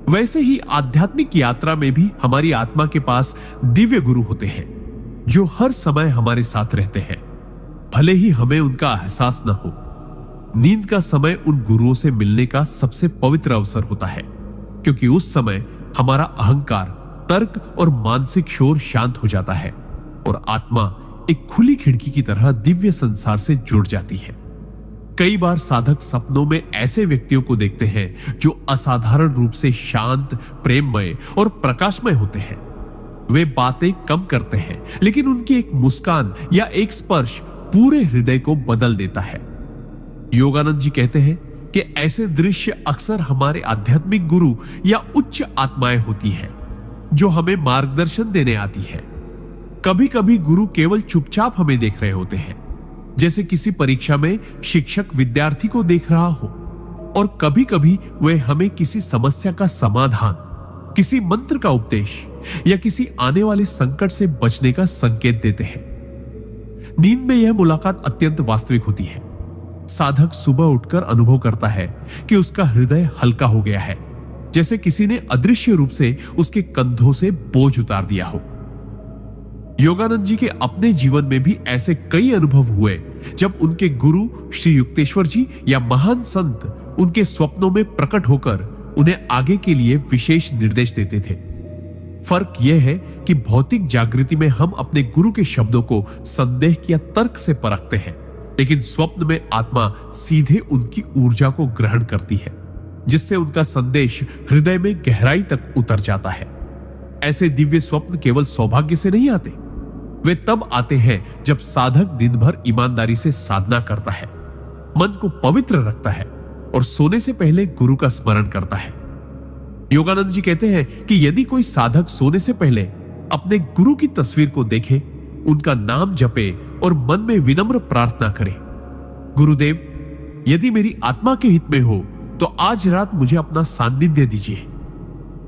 वैसे ही आध्यात्मिक यात्रा में भी हमारी आत्मा के पास दिव्य गुरु होते हैं जो हर समय हमारे साथ रहते हैं, भले ही हमें उनका एहसास न हो। नींद का समय उन गुरुओं से मिलने का सबसे पवित्र अवसर होता है, क्योंकि उस समय हमारा अहंकार, तर्क और मानसिक शोर शांत हो जाता है और आत्मा एक खुली खिड़की की तरह दिव्य संसार से जुड़ जाती है। कई बार साधक सपनों में ऐसे व्यक्तियों को देखते हैं जो असाधारण रूप से शांत, प्रेममय और प्रकाशमय होते हैं। वे बातें कम करते हैं, लेकिन उनकी एक मुस्कान या एक स्पर्श पूरे हृदय को बदल देता है। योगानंद जी कहते हैं कि ऐसे दृश्य अक्सर हमारे आध्यात्मिक गुरु या उच्च आत्माएं होती हैं जो हमें मार्गदर्शन देने आती है। कभी कभी गुरु केवल चुपचाप हमें देख रहे होते हैं, जैसे किसी परीक्षा में शिक्षक विद्यार्थी को देख रहा हो, और कभी कभी वे हमें किसी समस्या का समाधान, किसी मंत्र का उपदेश या किसी आने वाले संकट से बचने का संकेत देते हैं। नींद में यह मुलाकात अत्यंत वास्तविक होती है। साधक सुबह उठकर अनुभव करता है कि उसका हृदय हल्का हो गया है, जैसे किसी ने अदृश्य रूप से उसके कंधों से बोझ उतार दिया हो। योगानंद जी के अपने जीवन में भी ऐसे कई अनुभव हुए जब उनके गुरु श्री युक्तेश्वर जी या महान संत उनके स्वप्नों में प्रकट होकर उन्हें आगे के लिए विशेष निर्देश देते थे। फर्क यह है कि भौतिक जागृति में हम अपने गुरु के शब्दों को संदेह या तर्क से परखते हैं, लेकिन स्वप्न में आत्मा सीधे उनकी ऊर्जा को ग्रहण करती है, जिससे उनका संदेश हृदय में गहराई तक उतर जाता है। ऐसे दिव्य स्वप्न केवल सौभाग्य से नहीं आते, वे तब आते हैं जब साधक दिन भर ईमानदारी से साधना करता है, मन को पवित्र रखता है और सोने से पहले गुरु का स्मरण करता है। योगानंद जी कहते हैं कि यदि कोई साधक सोने से पहले अपने गुरु की तस्वीर को देखे, उनका नाम जपे और मन में विनम्र प्रार्थना करे, गुरुदेव, यदि मेरी आत्मा के हित में हो तो आज रात मुझे अपना सान्निध्य दीजिए,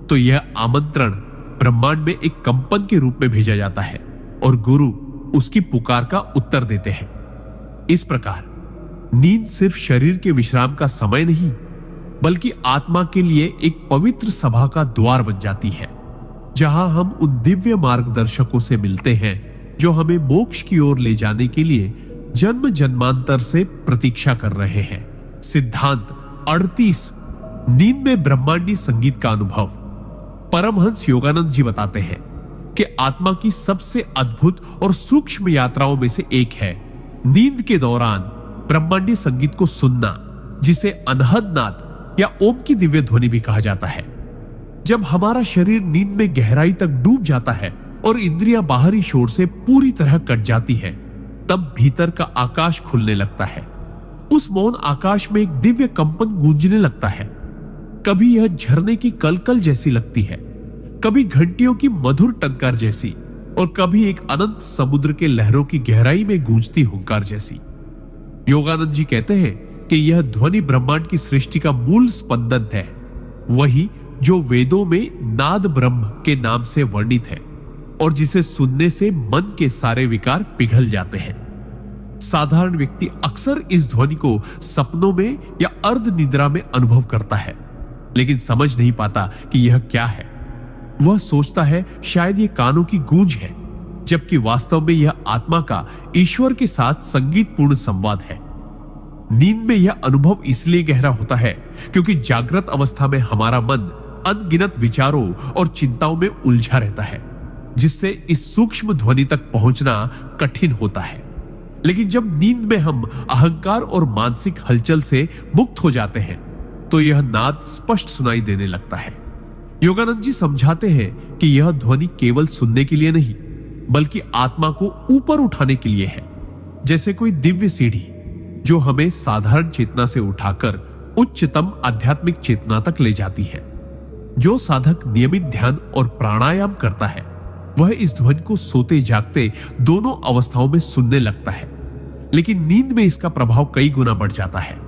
तो यह आमंत्रण ब्रह्मांड में एक कंपन के रूप में भेजा जाता है और गुरु उसकी पुकार का उत्तर देते हैं। इस प्रकार नींद सिर्फ शरीर के विश्राम का समय नहीं, बल्कि आत्मा के लिए एक पवित्र सभा का द्वार बन जाती है, जहां हम उन दिव्य मार्गदर्शकों से मिलते हैं जो हमें मोक्ष की ओर ले जाने के लिए जन्म जन्मांतर से प्रतीक्षा कर रहे हैं। सिद्धांत 38, नींद में ब्रह्मांडी संगीत का अनुभव। परमहंस योगानंद जी बताते हैं कि आत्मा की सबसे अद्भुत और सूक्ष्म यात्राओं में से एक है नींद के दौरान ब्रह्मांडी संगीत को सुनना, जिसे अनहद नाद या ओम की दिव्य ध्वनि भी कहा जाता है। जब हमारा शरीर नींद में गहराई तक डूब जाता है और इंद्रियां बाहरी शोर से पूरी तरह कट जाती है, तब भीतर का आकाश खुलने लगता है। उस मौन आकाश में एक दिव्य कंपन गूंजने लगता है। कभी यह झरने की कलकल जैसी लगती है, कभी घंटियों की मधुर टंकार जैसी, और कभी एक अनंत समुद्र के लहरों की गहराई में गूंजती हुंकार जैसी। योगानंद जी कहते हैं कि यह ध्वनि ब्रह्मांड की सृष्टि का मूल स्पंदन है, वही जो वेदों में नाद ब्रह्म के नाम से वर्णित है और जिसे सुनने से मन के सारे विकार पिघल जाते हैं। साधारण व्यक्ति अक्सर इस ध्वनि को सपनों में या अर्ध निद्रा में अनुभव करता है, लेकिन समझ नहीं पाता कि यह क्या है। वह सोचता है शायद ये कानों की गूंज है, जबकि वास्तव में यह आत्मा का ईश्वर के साथ संगीतपूर्ण संवाद है। नींद में यह अनुभव इसलिए गहरा होता है क्योंकि जागृत अवस्था में हमारा मन अनगिनत विचारों और चिंताओं में उलझा रहता है, जिससे इस सूक्ष्म ध्वनि तक पहुंचना कठिन होता है। लेकिन जब नींद में हम अहंकार और मानसिक हलचल से मुक्त हो जाते हैं, तो यह नाद स्पष्ट सुनाई देने लगता है। योगानंद जी समझाते हैं कि यह ध्वनि केवल सुनने के लिए नहीं, बल्कि आत्मा को ऊपर उठाने के लिए है, जैसे कोई दिव्य सीढ़ी जो हमें साधारण चेतना से उठाकर उच्चतम आध्यात्मिक चेतना तक ले जाती है। जो साधक नियमित ध्यान और प्राणायाम करता है, वह इस ध्वनि को सोते जागते दोनों अवस्थाओं में सुनने लगता है, लेकिन नींद में इसका प्रभाव कई गुना बढ़ जाता है।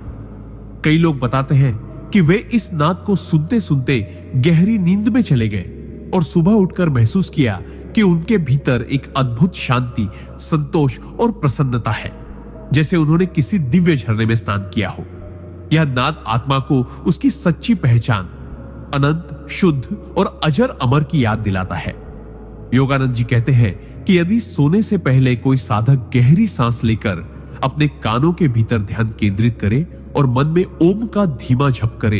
कई लोग बताते हैं कि वे इस नाद को सुनते सुनते गहरी नींद में चले गए और सुबह उठकर महसूस किया कि उनके भीतर एक अद्भुत शांति, संतोष और प्रसन्नता है, जैसे उन्होंने किसी दिव्य झरने में स्नान किया हो। यह नाद आत्मा को उसकी सच्ची पहचान, अनंत, शुद्ध और अजर अमर की याद दिलाता है। योगानंद जी कहते हैं कि यदि सोने से पहले कोई साधक गहरी सांस लेकर अपने कानों के भीतर ध्यान केंद्रित करे और मन में ओम का धीमा जप करे,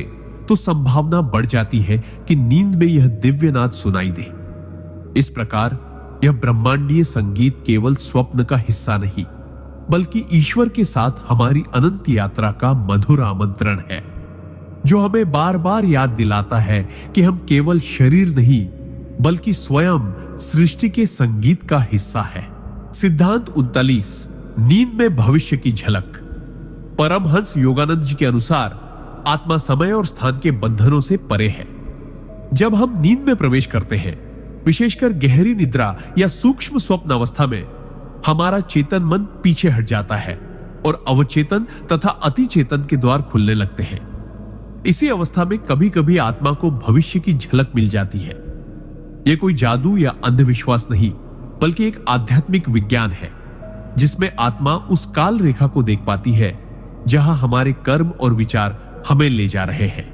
तो संभावना बढ़ जाती है कि नींद में यह दिव्य नाद सुनाई दे। इस प्रकार यह ब्रह्मांडीय संगीत केवल स्वप्न का हिस्सा नहीं, बल्कि ईश्वर के साथ हमारी अनंत यात्रा का मधुर आमंत्रण है, जो हमें बार बार याद दिलाता है कि हम केवल शरीर नहीं, बल्कि स्वयं सृष्टि के संगीत का हिस्सा है। सिद्धांत 39, नींद में भविष्य की झलक। परमहंस योगानंद जी के अनुसार आत्मा समय और स्थान के बंधनों से परे है। जब हम नींद में प्रवेश करते हैं, विशेषकर गहरी निद्रा या सूक्ष्म स्वप्न अवस्था में, हमारा चेतन मन पीछे हट जाता है और अवचेतन तथा अतिचेतन के द्वार खुलने लगते हैं। इसी अवस्था में कभी कभी आत्मा को भविष्य की झलक मिल जाती है। यह कोई जादू या अंधविश्वास नहीं, बल्कि एक आध्यात्मिक विज्ञान है, जिसमें आत्मा उस काल रेखा को देख पाती है जहां हमारे कर्म और विचार हमें ले जा रहे हैं।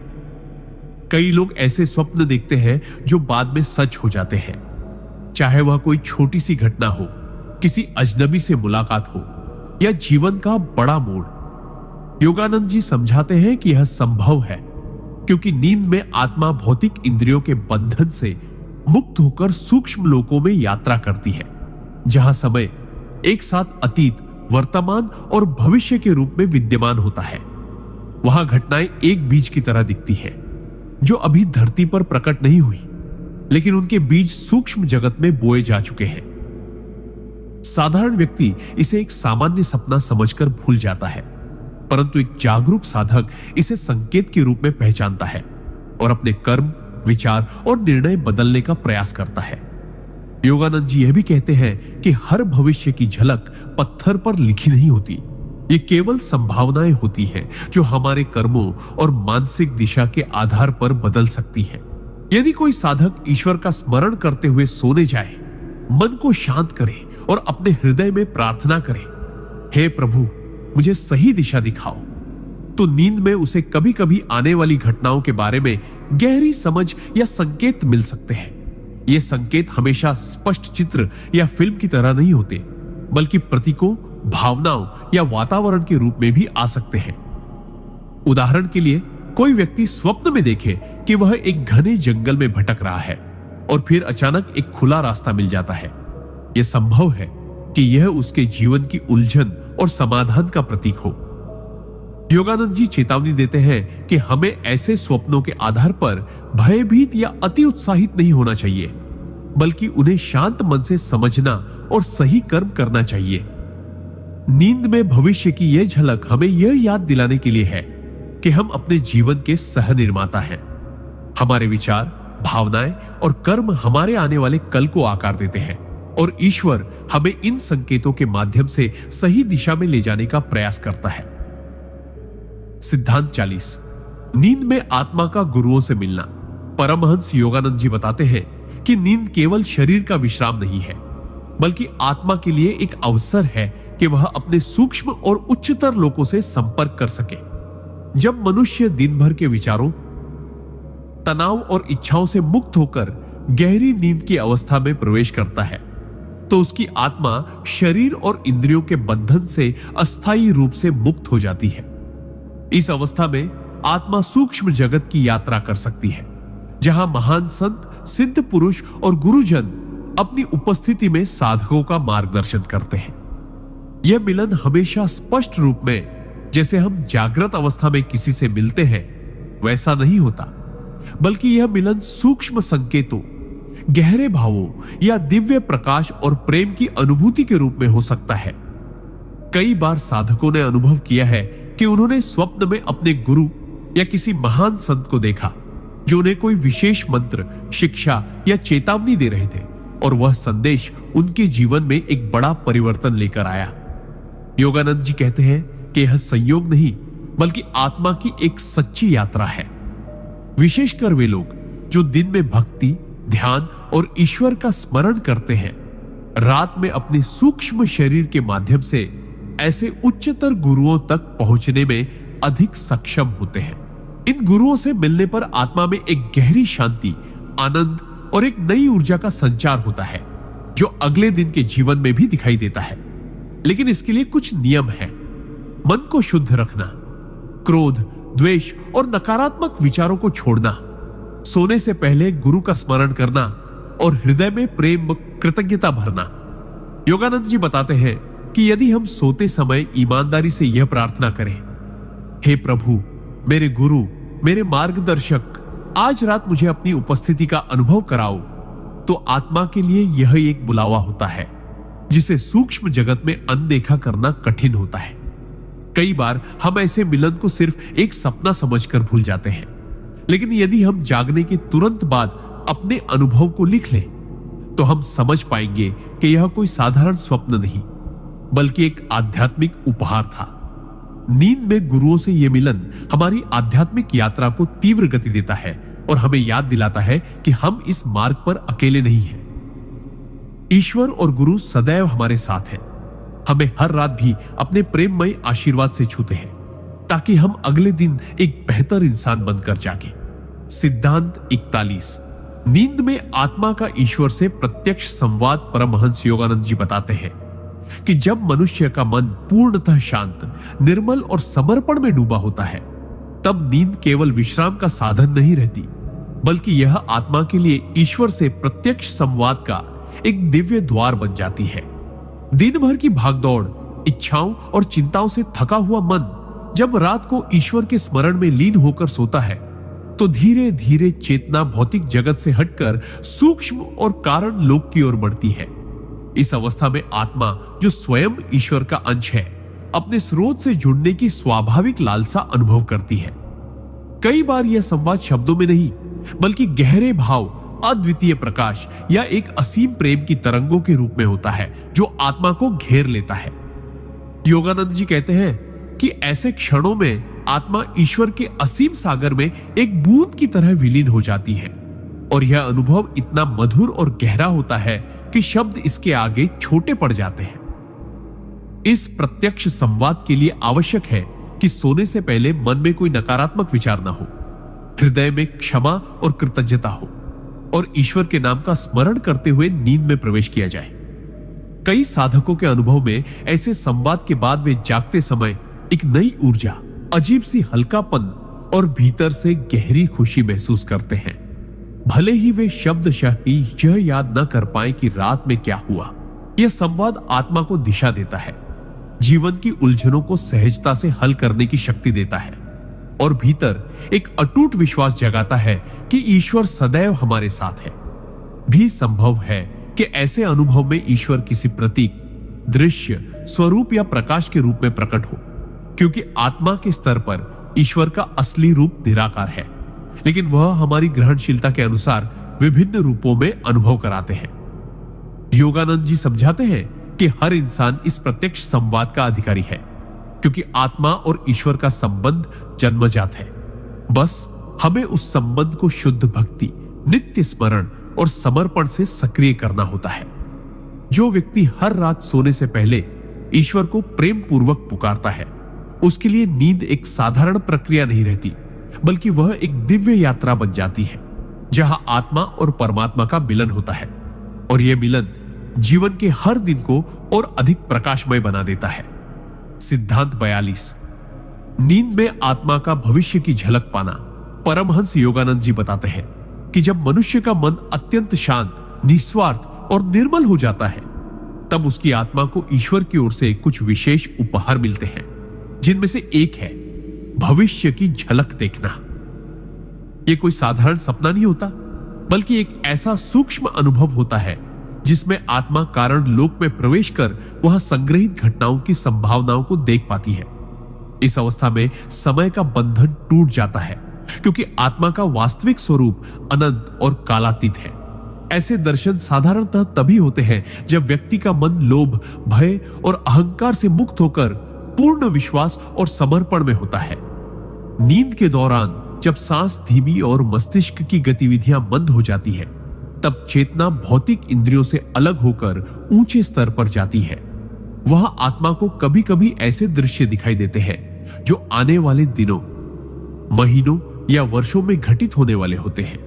कई लोग ऐसे स्वप्न देखते हैं जो बाद में सच हो जाते हैं, चाहे वह कोई छोटी सी घटना हो, किसी अजनबी से मुलाकात हो या जीवन का बड़ा मोड़। योगानंद जी समझाते हैं कि यह संभव है क्योंकि नींद में आत्मा भौतिक इंद्रियों के बंधन से मुक्त होकर सूक्ष्म लोकों में यात्रा करती है, जहां समय एक साथ अतीत, वर्तमान और भविष्य के रूप में विद्यमान होता है। वहां घटनाएं एक बीज की तरह दिखती है जो अभी धरती पर प्रकट नहीं हुई, लेकिन उनके बीज सूक्ष्म जगत में बोए जा चुके हैं। साधारण व्यक्ति इसे एक सामान्य सपना समझकर भूल जाता है, परंतु एक जागरूक साधक इसे संकेत के रूप में पहचानता है और अपने कर्म, विचार और निर्णय बदलने का प्रयास करता है। योगानंद जी यह भी कहते हैं कि हर भविष्य की झलक पत्थर पर लिखी नहीं होती, ये केवल संभावनाएं होती हैं जो हमारे कर्मों और मानसिक दिशा के आधार पर बदल सकती हैं। यदि कोई साधक ईश्वर का स्मरण करते हुए सोने जाए, मन को शांत करे और अपने हृदय में प्रार्थना करे, हे प्रभु मुझे सही दिशा दिखाओ, तो नींद में उसे कभी कभी आने वाली घटनाओं के बारे में गहरी समझ या संकेत मिल सकते हैं। ये संकेत हमेशा स्पष्ट चित्र या फिल्म की तरह नहीं होते, बल्कि प्रतीकों, भावनाओं या वातावरण के रूप में भी आ सकते हैं। उदाहरण के लिए, कोई व्यक्ति स्वप्न में देखे कि वह एक घने जंगल में भटक रहा है और फिर अचानक एक खुला रास्ता मिल जाता है। यह संभव है कि यह उसके जीवन की उलझन और समाधान का प्रतीक हो। योगानंद जी चेतावनी देते हैं कि हमें ऐसे स्वप्नों के आधार पर भयभीत या अति उत्साहित नहीं होना चाहिए, बल्कि उन्हें शांत मन से समझना और सही कर्म करना चाहिए। नींद में भविष्य की यह झलक हमें यह याद दिलाने के लिए है कि हम अपने जीवन के सह निर्माता हैं। हमारे विचार, भावनाएं और कर्म हमारे आने वाले कल को आकार देते हैं और ईश्वर हमें इन संकेतों के माध्यम से सही दिशा में ले जाने का प्रयास करता है। सिद्धांत 40, नींद में आत्मा का गुरुओं से मिलना। परमहंस योगानंद जी बताते हैं कि नींद केवल शरीर का विश्राम नहीं है, बल्कि आत्मा के लिए एक अवसर है कि वह अपने सूक्ष्म और उच्चतर लोकों से संपर्क कर सके। जब मनुष्य दिन भर के विचारों, तनाव और इच्छाओं से मुक्त होकर गहरी नींद की अवस्था में प्रवेश करता है, तो उसकी आत्मा शरीर और इंद्रियों के बंधन से अस्थायी रूप से मुक्त हो जाती है। इस अवस्था में आत्मा सूक्ष्म जगत की यात्रा कर सकती है, जहां महान संत, सिद्ध पुरुष और गुरुजन अपनी उपस्थिति में साधकों का मार्गदर्शन करते हैं। यह मिलन हमेशा स्पष्ट रूप में, जैसे हम जागृत अवस्था में किसी से मिलते हैं, वैसा नहीं होता, बल्कि यह मिलन सूक्ष्म संकेतों, गहरे भावों या दिव्य प्रकाश और प्रेम की अनुभूति के रूप में हो सकता है। कई बार साधकों ने अनुभव किया है कि उन्होंने स्वप्न में अपने गुरु या किसी महान संत को देखा जो उन्हें कोई विशेष मंत्र, शिक्षा या चेतावनी दे रहे थे, और वह संदेश उनके जीवन में एक बड़ा परिवर्तन लेकर आया। योगानंद जी कहते हैं कि यह संयोग नहीं, बल्कि आत्मा की एक सच्ची यात्रा है। विशेषकर वे लोग जो दिन में भक्ति, ध्यान और ईश्वर का स्मरण करते हैं, रात में अपने सूक्ष्म शरीर के माध्यम से ऐसे उच्चतर गुरुओं तक पहुंचने में अधिक सक्षम होते हैं। इन गुरुओं से मिलने पर आत्मा में एक गहरी शांति, आनंद और एक नई ऊर्जा का संचार होता है, जो अगले दिन के जीवन में भी दिखाई देता है। लेकिन इसके लिए कुछ नियम है। मन को शुद्ध रखना, क्रोध, द्वेष और नकारात्मक विचारों को छोड़ना, सोने से पहले गुरु का स्मरण करना और हृदय में प्रेम, कृतज्ञता भरना। योगानंद जी बताते हैं कि यदि हम सोते समय ईमानदारी से यह प्रार्थना करें, हे प्रभु, मेरे गुरु, मेरे मार्गदर्शक, आज रात मुझे अपनी उपस्थिति का अनुभव कराओ, तो आत्मा के लिए यह एक बुलावा होता है जिसे सूक्ष्म जगत में अनदेखा करना कठिन होता है। कई बार हम ऐसे मिलन को सिर्फ एक सपना समझकर भूल जाते हैं, लेकिन यदि हम जागने के तुरंत बाद अपने अनुभव को लिख लें, तो हम समझ पाएंगे कि यह कोई साधारण स्वप्न नहीं, बल्कि एक आध्यात्मिक उपहार था। नींद में गुरुओं से यह मिलन हमारी आध्यात्मिक यात्रा को तीव्र गति देता है और हमें याद दिलाता है कि हम इस मार्ग पर अकेले नहीं हैं। ईश्वर और गुरु सदैव हमारे साथ हैं, हमें हर रात भी अपने प्रेममय आशीर्वाद से छूते हैं ताकि हम अगले दिन एक बेहतर इंसान बनकर जागे। सिद्धांत 41। नींद में आत्मा का ईश्वर से प्रत्यक्ष संवाद। परमहंस योगानंद जी बताते हैं कि जब मनुष्य का मन पूर्णतः शांत, निर्मल और समर्पण में डूबा होता है, तब नींद केवल विश्राम का साधन नहीं रहती, बल्कि यह आत्मा के लिए ईश्वर से प्रत्यक्ष संवाद का एक दिव्य द्वार बन जाती है। दिन भर की भागदौड़, इच्छाओं और चिंताओं से थका हुआ मन जब रात को ईश्वर के स्मरण में लीन होकर सोता है, तो धीरे धीरे चेतना भौतिक जगत से हटकर सूक्ष्म और कारण लोक की ओर बढ़ती है। इस अवस्था में आत्मा, जो स्वयं ईश्वर का अंश है, अपने स्रोत से जुड़ने की स्वाभाविक लालसा अनुभव करती है। कई बार यह संवाद शब्दों में नहीं, बल्कि गहरे भाव, अद्वितीय प्रकाश या एक असीम प्रेम की तरंगों के रूप में होता है, जो आत्मा को घेर लेता है। योगानंद जी कहते हैं कि ऐसे क्षणों में आत्मा ईश्वर के असीम सागर में एक बूंद की तरह विलीन हो जाती है, और यह अनुभव इतना मधुर और गहरा होता है कि शब्द इसके आगे छोटे पड़ जाते हैं। इस प्रत्यक्ष संवाद के लिए आवश्यक है कि सोने से पहले मन में कोई नकारात्मक विचार न हो, हृदय में क्षमा और कृतज्ञता हो, और ईश्वर के नाम का स्मरण करते हुए नींद में प्रवेश किया जाए। कई साधकों के अनुभव में ऐसे संवाद के बाद वे जागते समय एक नई ऊर्जा, अजीब सी हल्कापन और भीतर से गहरी खुशी महसूस करते हैं। भले ही वे शब्दशः ही यह याद न कर पाए कि रात में क्या हुआ, यह संवाद आत्मा को दिशा देता है, जीवन की उलझनों को सहजता से हल करने की शक्ति देता है, और भीतर एक अटूट विश्वास जगाता है कि ईश्वर सदैव हमारे साथ है। भी संभव है कि ऐसे अनुभव में ईश्वर किसी प्रतीक, दृश्य, स्वरूप या प्रकाश के रूप में प्रकट हो, क्योंकि आत्मा के स्तर पर ईश्वर का असली रूप निराकार है, लेकिन वह हमारी ग्रहणशीलता के अनुसार विभिन्न रूपों में अनुभव कराते हैं। योगानंद जी समझाते हैं कि हर इंसान इस प्रत्यक्ष संवाद का अधिकारी है, क्योंकि आत्मा और ईश्वर का संबंध जन्मजात है। बस हमें उस संबंध को शुद्ध भक्ति, नित्य स्मरण और समर्पण से सक्रिय करना होता है। जो व्यक्ति हर रात सोने से पहले ईश्वर को प्रेम पूर्वक पुकारता है, उसके लिए नींद एक साधारण प्रक्रिया नहीं रहती, बल्कि वह एक दिव्य यात्रा बन जाती है, जहां आत्मा और परमात्मा का मिलन होता है, और यह मिलन जीवन के हर दिन को और अधिक प्रकाशमय बना देता है। सिद्धांत 42। नींद में आत्मा का भविष्य की झलक पाना। परमहंस योगानंद जी बताते हैं कि जब मनुष्य का मन अत्यंत शांत, निस्वार्थ और निर्मल हो जाता है, तब उसकी आत्मा को ईश्वर की ओर से कुछ विशेष उपहार मिलते हैं, जिनमें से एक है भविष्य की झलक देखना। यह कोई साधारण सपना नहीं होता, बल्कि एक ऐसा सूक्ष्म अनुभव होता है जिसमें आत्मा कारण लोक में प्रवेश कर वहां संग्रहित घटनाओं की संभावनाओं को देख पाती है। इस अवस्था में समय का बंधन टूट जाता है, क्योंकि आत्मा का वास्तविक स्वरूप अनंत और कालातीत है। ऐसे दर्शन साधारणतः तभी होते हैं जब व्यक्ति का मन लोभ, भय और अहंकार से मुक्त होकर पूर्ण विश्वास और समर्पण में होता है। नींद के दौरान जब सांस धीमी और मस्तिष्क की गतिविधियां बंद हो जाती है, तब चेतना भौतिक इंद्रियों से अलग होकर ऊंचे स्तर पर जाती है। वहां आत्मा को कभी कभी ऐसे दृश्य दिखाई देते हैं जो आने वाले दिनों, महीनों या वर्षों में घटित होने वाले होते हैं।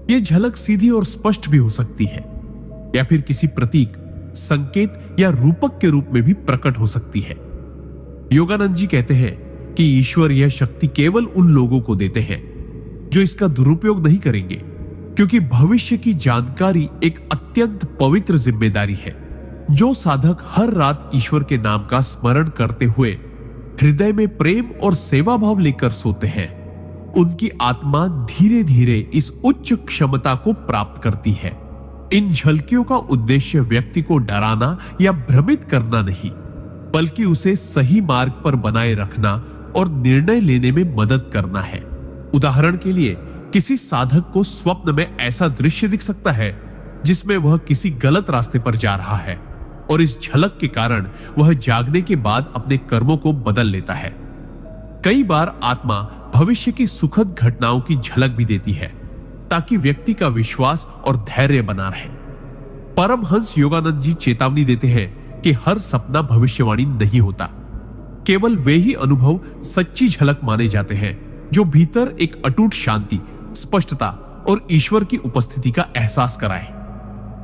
यह झलक सीधी और स्पष्ट भी हो सकती है, या फिर किसी प्रतीक, संकेत या रूपक के रूप में भी प्रकट हो सकती है। योगानंद जी कहते हैं कि ईश्वर यह शक्ति केवल उन लोगों को देते हैं जो इसका दुरुपयोग नहीं करेंगे, क्योंकि भविष्य की जानकारी एक अत्यंत पवित्र जिम्मेदारी है। जो साधक हर रात ईश्वर के नाम का स्मरण करते हुए हृदय में प्रेम और सेवा भाव लेकर सोते हैं, उनकी आत्मा धीरे धीरे इस उच्च क्षमता को प्राप्त करती है। इन झलकियों का उद्देश्य व्यक्ति को डराना या भ्रमित करना नहीं, बल्कि उसे सही मार्ग पर बनाए रखना और निर्णय लेने में मदद करना है। उदाहरण के लिए, किसी साधक को स्वप्न में ऐसा दृश्य दिख सकता है जिसमें वह किसी गलत रास्ते पर जा रहा है, और इस झलक के कारण वह जागने के बाद अपने कर्मों को बदल लेता है। कई बार आत्मा भविष्य की सुखद घटनाओं की झलक भी देती है, ताकि व्यक्ति का विश्वास और धैर्य बना रहे। परमहंस योगानंद जी चेतावनी देते हैं कि हर सपना भविष्यवाणी नहीं होता। केवल वे ही अनुभव सच्ची झलक माने जाते हैं जो भीतर एक अटूट शांति, स्पष्टता और ईश्वर की उपस्थिति का एहसास कराए।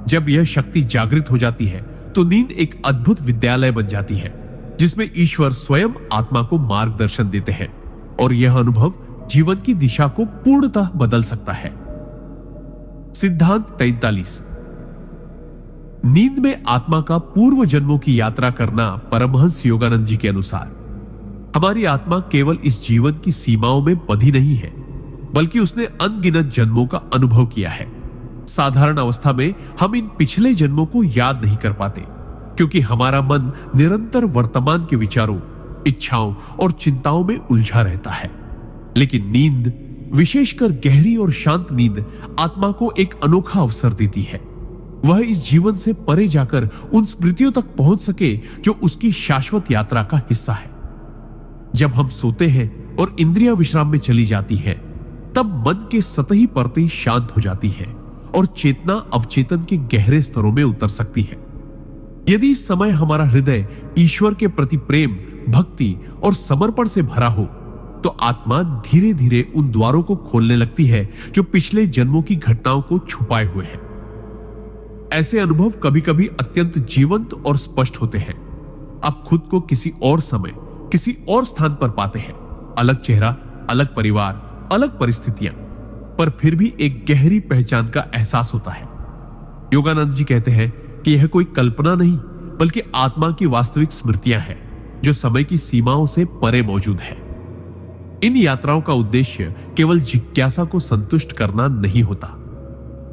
जब यह शक्ति जागृत हो जाती है तो नींद एक अद्भुत विद्यालय बन जाती है जिसमें ईश्वर स्वयं आत्मा को मार्गदर्शन देते हैं और यह अनुभव जीवन की दिशा को पूर्णतः बदल सकता है। सिद्धांत 43। नींद में आत्मा का पूर्व जन्मों की यात्रा करना परमहंस योगानंद जी के अनुसार हमारी आत्मा केवल इस जीवन की सीमाओं में बंधी नहीं है, बल्कि उसने अनगिनत जन्मों का अनुभव किया है। साधारण अवस्था में हम इन पिछले जन्मों को याद नहीं कर पाते क्योंकि हमारा मन निरंतर वर्तमान के विचारों, इच्छाओं और चिंताओं में उलझा रहता है। लेकिन नींद, विशेषकर गहरी और शांत नींद, आत्मा को एक अनोखा अवसर देती है। वह इस जीवन से परे जाकर उन स्मृतियों तक पहुंच सके जो उसकी शाश्वत यात्रा का हिस्सा है। जब हम सोते हैं और इंद्रियां विश्राम में चली जाती हैं, तब मन के सतही परतें शांत हो जाती है और चेतना अवचेतन के गहरे स्तरों में उतर सकती है। यदि इस समय हमारा हृदय ईश्वर के प्रति प्रेम, भक्ति और समर्पण से भरा हो तो आत्मा धीरे धीरे उन द्वारों को खोलने लगती है जो पिछले जन्मों की घटनाओं को छुपाए हुए हैं। ऐसे अनुभव कभी कभी अत्यंत जीवंत और स्पष्ट होते हैं। आप खुद को किसी और समय, किसी और स्थान पर पाते हैं, अलग चेहरा, अलग परिवार, अलग परिस्थितियां, पर फिर भी एक गहरी पहचान का एहसास होता है। योगानंद जी कहते हैं कि यह कोई कल्पना नहीं बल्कि आत्मा की वास्तविक स्मृतियां हैं जो समय की सीमाओं से परे मौजूद है। इन यात्राओं का उद्देश्य केवल जिज्ञासा को संतुष्ट करना नहीं होता,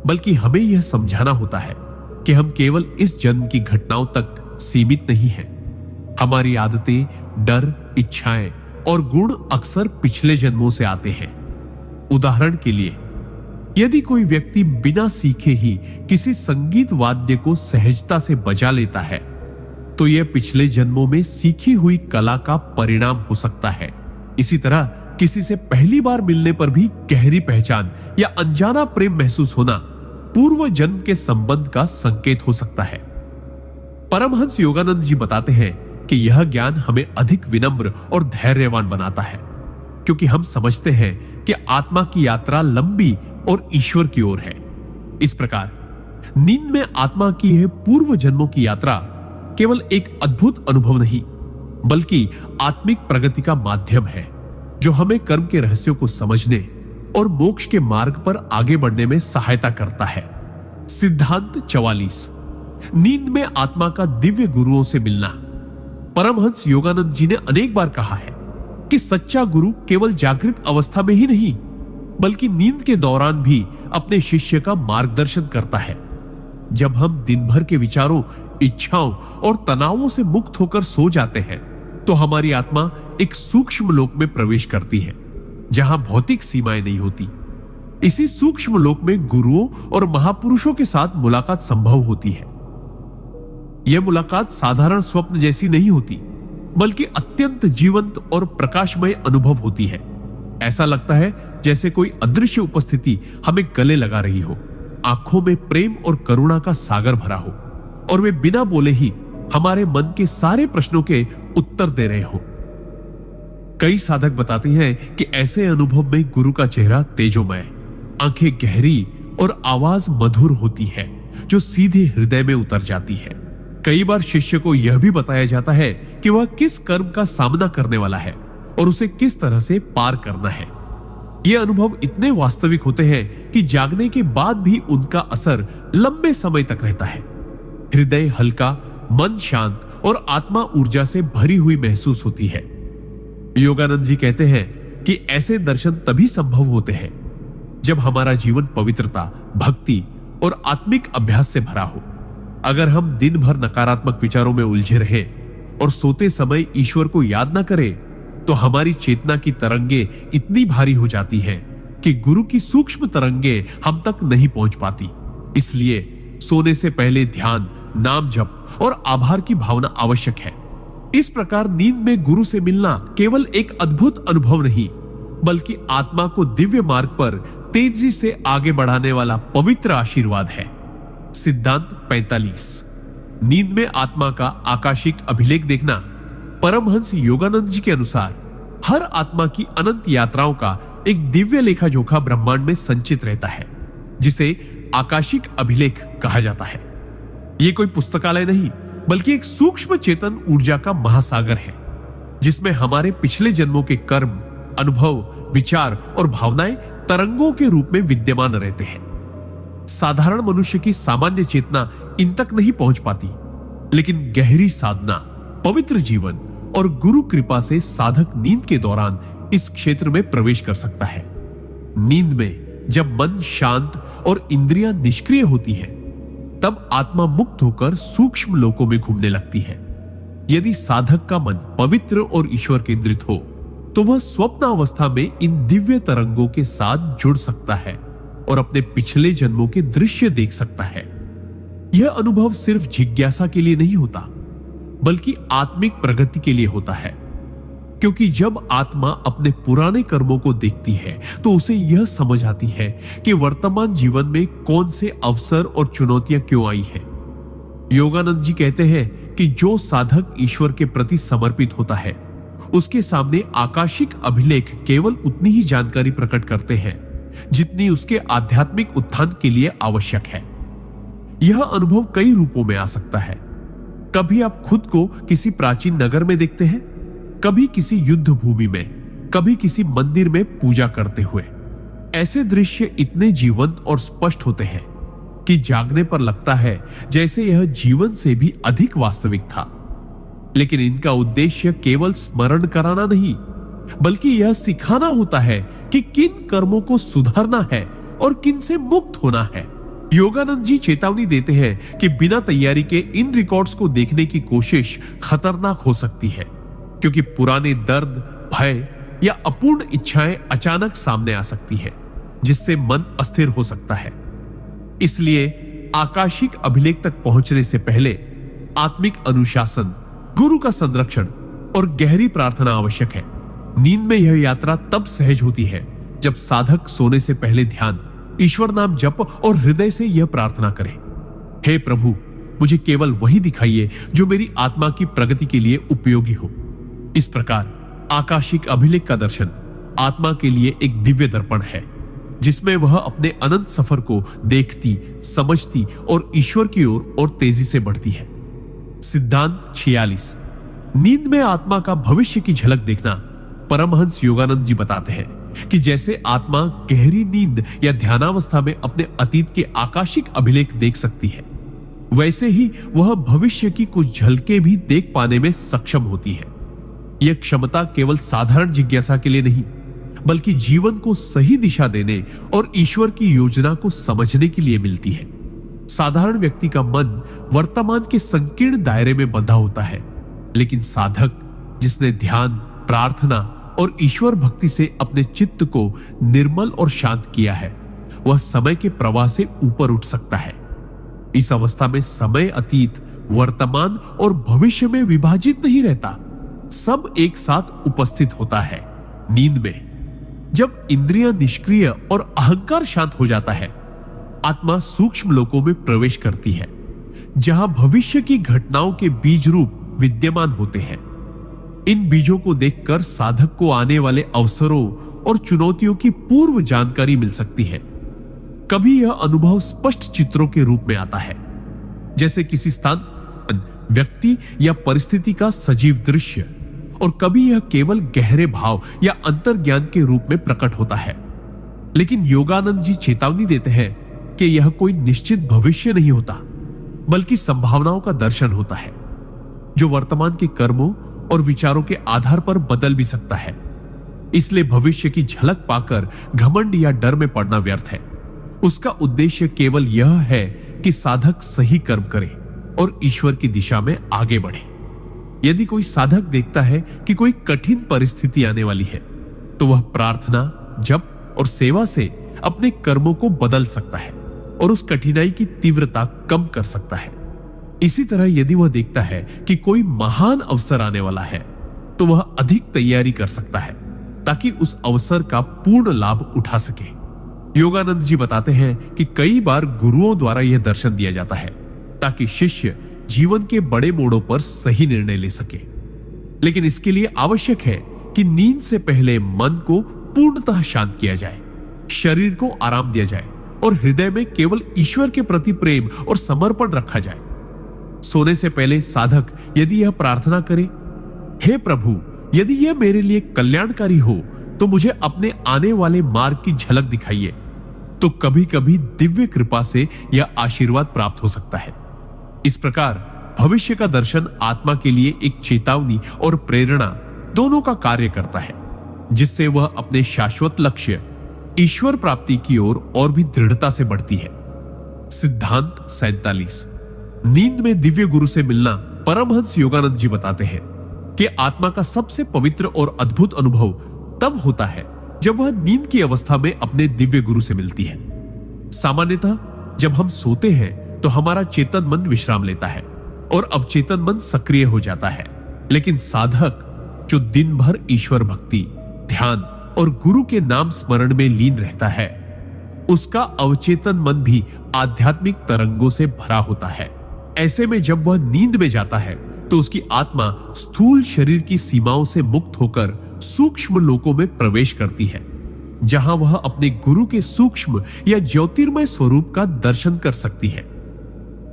बल्कि हमें यह समझाना होता है कि हम केवल इस जन्म की घटनाओं तक सीमित नहीं हैं। हमारी आदतें, डर, इच्छाएं और गुण अक्सर पिछले जन्मों से आते हैं। उदाहरण के लिए, यदि कोई व्यक्ति बिना सीखे ही किसी संगीत वाद्य को सहजता से बजा लेता है तो यह पिछले जन्मों में सीखी हुई कला का परिणाम हो सकता है। इसी तरह किसी से पहली बार मिलने पर भी गहरी पहचान या अनजाना प्रेम महसूस होना पूर्व जन्म के संबंध का संकेत हो सकता है। परमहंस योगानंद जी बताते हैं कि यह ज्ञान हमें अधिक विनम्र और धैर्यवान बनाता है क्योंकि हम समझते हैं कि आत्मा की यात्रा लंबी और ईश्वर की ओर है। इस प्रकार नींद में आत्मा की यह पूर्व जन्मों की यात्रा केवल एक अद्भुत अनुभव नहीं बल्कि आत्मिक प्रगति का माध्यम है जो हमें कर्म के रहस्यों को समझने और मोक्ष के मार्ग पर आगे बढ़ने में सहायता करता है। सिद्धांत 44। नींद में आत्मा का दिव्य गुरुओं से मिलना। परमहंस योगानंद जी ने अनेक बार कहा है कि सच्चा गुरु केवल जागृत अवस्था में ही नहीं बल्कि नींद के दौरान भी अपने शिष्य का मार्गदर्शन करता है। जब हम दिन भर के विचारों, इच्छाओं और तनावों से मुक्त होकर सो जाते हैं तो हमारी आत्मा एक सूक्ष्म लोक में प्रवेश करती है जहां भौतिक सीमाएं नहीं होती। इसी सूक्ष्म लोक में गुरुओं और महापुरुषों के साथ मुलाकात संभव होती है। यह मुलाकात साधारण स्वप्न जैसी नहीं होती बल्कि अत्यंत जीवंत और प्रकाशमय अनुभव होती है। ऐसा लगता है जैसे कोई अदृश्य उपस्थिति हमें गले लगा रही हो, आंखों में प्रेम और करुणा का सागर भरा हो और वे बिना बोले ही हमारे मन के सारे प्रश्नों के उत्तर दे रहे हो। कई साधक बताते हैं कि ऐसे अनुभव में गुरु का चेहरा तेजोमय, आंखें गहरी और आवाज मधुर होती है जो सीधे हृदय में उतर जाती है। कई बार शिष्य को यह भी बताया जाता है कि वह किस कर्म का सामना करने वाला है और उसे किस तरह से पार करना है। ये अनुभव इतने वास्तविक होते हैं कि जागने के बाद भी उनका असर लंबे समय तक रहता है। हृदय हल्का, मन शांत और आत्मा ऊर्जा से भरी हुई महसूस होती है। योगानंद जी कहते हैं कि ऐसे दर्शन तभी संभव होते हैं जब हमारा जीवन पवित्रता, भक्ति और आत्मिक अभ्यास से भरा हो। अगर हम दिन भर नकारात्मक विचारों में उलझे रहे और सोते समय ईश्वर को याद न करें तो हमारी चेतना की तरंगे इतनी भारी हो जाती हैं कि गुरु की सूक्ष्म तरंगे हम तक नहीं पहुंच पाती। इसलिए सोने से पहले ध्यान, नाम जप और आभार की भावना आवश्यक है। इस प्रकार नींद में गुरु से मिलना केवल एक अद्भुत अनुभव नहीं बल्कि आत्मा को दिव्य मार्ग पर तेजी से आगे बढ़ाने वाला पवित्र आशीर्वाद है। सिद्धांत 45। नींद में आत्मा का आकाशिक अभिलेख देखना। परमहंस योगानंद जी के अनुसार हर आत्मा की अनंत यात्राओं का एक दिव्य लेखा जोखा ब्रह्मांड में संचित रहता है, जिसे आकाशिक अभिलेख कहा जाता है। यह कोई पुस्तकालय नहीं, बल्कि एक सूक्ष्म चेतन ऊर्जा का महासागर है, जिसमें हमारे पिछले जन्मों के कर्म, अनुभव, विचार और भावनाएं तरंगों के रूप में विद्यमान रहते हैं। साधारण मनुष्य की सामान्य चेतना इन तक नहीं पहुंच पाती, लेकिन गहरी साधना, पवित्र जीवन और गुरु कृपा से साधक नींद के दौरान इस क्षेत्र में प्रवेश कर सकता है। नींद में जब मन शांत और इंद्रियां निष्क्रिय होती हैं, तब आत्मा मुक्त होकर सूक्ष्म लोकों में घूमने लगती है। यदि साधक का मन पवित्र और ईश्वर केंद्रित हो, तो वह स्वप्न अवस्था में इन दिव्य तरंगों के साथ जुड़ सकता है और अपने पिछले जन्मों के दृश्य देख सकता है। यह अनुभव सिर्फ जिज्ञासा के लिए नहीं होता, बल्कि आत्मिक प्रगति के लिए होता है, क्योंकि जब आत्मा अपने पुराने कर्मों को देखती है तो उसे यह समझ आती है कि वर्तमान जीवन में कौन से अवसर और चुनौतियां क्यों आई हैं। योगानंद जी कहते हैं कि जो साधक ईश्वर के प्रति समर्पित होता है, उसके सामने आकाशिक अभिलेख केवल उतनी ही जानकारी प्रकट करते हैं जितनी उसके आध्यात्मिक उत्थान के लिए आवश्यक है। यह अनुभव कई रूपों में आ सकता है। कभी आप खुद को किसी प्राचीन नगर में देखते हैं, कभी किसी युद्ध भूमि में, कभी किसी मंदिर में पूजा करते हुए। ऐसे दृश्य इतने जीवंत और स्पष्ट होते हैं कि जागने पर लगता है जैसे यह जीवन से भी अधिक वास्तविक था। लेकिन इनका उद्देश्य केवल स्मरण कराना नहीं, बल्कि यह सिखाना होता है कि किन कर्मों को सुधारना है और किन से मुक्त होना है। योगानंद जी चेतावनी देते हैं कि बिना तैयारी के इन रिकॉर्ड्स को देखने की कोशिश खतरनाक हो सकती है, क्योंकि पुराने दर्द, भय या अपूर्ण इच्छाएं अचानक सामने आ सकती है, जिससे मन अस्थिर हो सकता है। इसलिए आकाशिक अभिलेख तक पहुंचने से पहले आत्मिक अनुशासन, गुरु का संरक्षण और गहरी प्रार्थना आवश्यक है। नींद में यह यात्रा तब सहज होती है जब साधक सोने से पहले ध्यान, ईश्वर नाम जप और हृदय से यह प्रार्थना करे, हे प्रभु, मुझे केवल वही दिखाइए जो मेरी आत्मा की प्रगति के लिए उपयोगी हो। इस प्रकार आकाशिक अभिलेख का दर्शन आत्मा के लिए एक दिव्य दर्पण है, जिसमें वह अपने अनंत सफर को देखती, समझती और ईश्वर की ओर और तेजी से बढ़ती है। सिद्धांत 46। नींद में आत्मा का भविष्य की झलक देखना। परमहंस योगानंद जी बताते हैं कि जैसे आत्मा गहरी नींद या ध्यानावस्था में अपने अतीत के आकाशिक अभिलेख देख सकती है, वैसे ही वह भविष्य की कुछ झलकें भी देख पाने में सक्षम होती है। यह क्षमता केवल साधारण जिज्ञासा के लिए नहीं, बल्कि जीवन को सही दिशा देने और ईश्वर की योजना को समझने के लिए मिलती है। साधारण व्यक्ति का मन वर्तमान के संकीर्ण दायरे में बंधा होता है, लेकिन साधक जिसने ध्यान, प्रार्थना और ईश्वर भक्ति से अपने चित्त को निर्मल और शांत किया है, वह समय के प्रवाह से ऊपर उठ सकता है। इस अवस्था में समय अतीत, वर्तमान और भविष्य में विभाजित नहीं रहता, सब एक साथ उपस्थित होता है। नींद में जब इंद्रियां निष्क्रिय और अहंकार शांत हो जाता है, आत्मा सूक्ष्म लोकों में प्रवेश करती है, जहां भविष्य की घटनाओं के बीज रूप विद्यमान होते हैं। इन बीजों को देखकर साधक को आने वाले अवसरों और चुनौतियों की पूर्व जानकारी मिल सकती है। कभी यह अनुभव स्पष्ट चित्रों के रूप में आता है, जैसे किसी स्थान, व्यक्ति या परिस्थिति का सजीव दृश्य, और कभी यह केवल गहरे भाव या अंतर्ज्ञान के रूप में प्रकट होता है। लेकिन योगानंद जी चेतावनी देते हैं कि यह कोई निश्चित भविष्य नहीं होता, बल्कि संभावनाओं का दर्शन होता है, जो वर्तमान के कर्मों और विचारों के आधार पर बदल भी सकता है। इसलिए भविष्य की झलक पाकर घमंड या डर में पड़ना व्यर्थ है। उसका उद्देश्य केवल यह है कि साधक सही कर्म करे और ईश्वर की दिशा में आगे बढ़े। यदि कोई साधक देखता है कि कोई कठिन परिस्थिति आने वाली है, तो वह प्रार्थना, जप और सेवा से अपने कर्मों को बदल सकता है और उस कठिनाई की तीव्रता कम कर सकता है। इसी तरह यदि वह देखता है कि कोई महान अवसर आने वाला है, तो वह अधिक तैयारी कर सकता है ताकि उस अवसर का पूर्ण लाभ उठा सके। योगानंद जी बताते हैं कि कई बार गुरुओं द्वारा यह दर्शन दिया जाता है ताकि शिष्य जीवन के बड़े मोड़ों पर सही निर्णय ले सके। लेकिन इसके लिए आवश्यक है कि नींद से पहले मन को पूर्णतः शांत किया जाए, शरीर को आराम दिया जाए और हृदय में केवल ईश्वर के प्रति प्रेम और समर्पण रखा जाए। सोने से पहले साधक यदि यह प्रार्थना करे, हे प्रभु, यदि यह मेरे लिए कल्याणकारी हो तो मुझे अपने आने वाले मार्ग की झलक दिखाइए, तो कभी कभी दिव्य कृपा से यह आशीर्वाद प्राप्त हो सकता है। इस प्रकार भविष्य का दर्शन आत्मा के लिए एक चेतावनी और प्रेरणा दोनों का कार्य करता है, जिससे वह अपने शाश्वत लक्ष्य ईश्वर प्राप्ति की ओर और भी दृढ़ता से बढ़ती है। सिद्धांत 47। नींद में दिव्य गुरु से मिलना परमहंस योगानंद जी बताते हैं कि आत्मा का सबसे पवित्र और अद्भुत अनुभव तब होता है जब वह नींद की अवस्था में अपने दिव्य गुरु से मिलती है। सामान्यतः जब हम सोते हैं तो हमारा चेतन मन विश्राम लेता है और अवचेतन मन सक्रिय हो जाता है, लेकिन साधक जो दिन भर ईश्वर भक्ति, ध्यान और गुरु के नाम स्मरण में लीन रहता है, उसका अवचेतन मन भी आध्यात्मिक तरंगों से भरा होता है। ऐसे में जब वह नींद में जाता है तो उसकी आत्मा स्थूल शरीर की सीमाओं से मुक्त होकर सूक्ष्म लोकों में प्रवेश करती है, जहां वह अपने गुरु के सूक्ष्म या ज्योतिर्मय स्वरूप का दर्शन कर सकती है।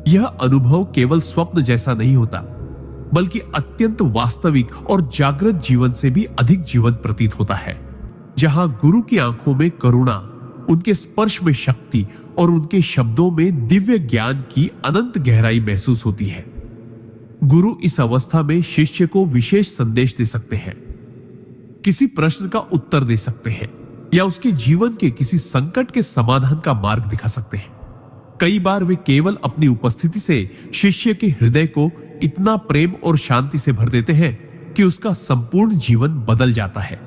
यह अनुभव केवल स्वप्न जैसा नहीं होता, बल्कि अत्यंत वास्तविक और जागृत जीवन से भी अधिक जीवंत प्रतीत होता है, जहां गुरु की आंखों में करुणा, उनके स्पर्श में शक्ति और उनके शब्दों में दिव्य ज्ञान की अनंत गहराई महसूस होती है। गुरु इस अवस्था में शिष्य को विशेष संदेश दे सकते हैं, किसी प्रश्न का उत्तर दे सकते हैं या उसके जीवन के किसी संकट के समाधान का मार्ग दिखा सकते हैं। कई बार वे केवल अपनी उपस्थिति से शिष्य के हृदय को इतना प्रेम और शांति से भर देते हैं कि उसका संपूर्ण जीवन बदल जाता है।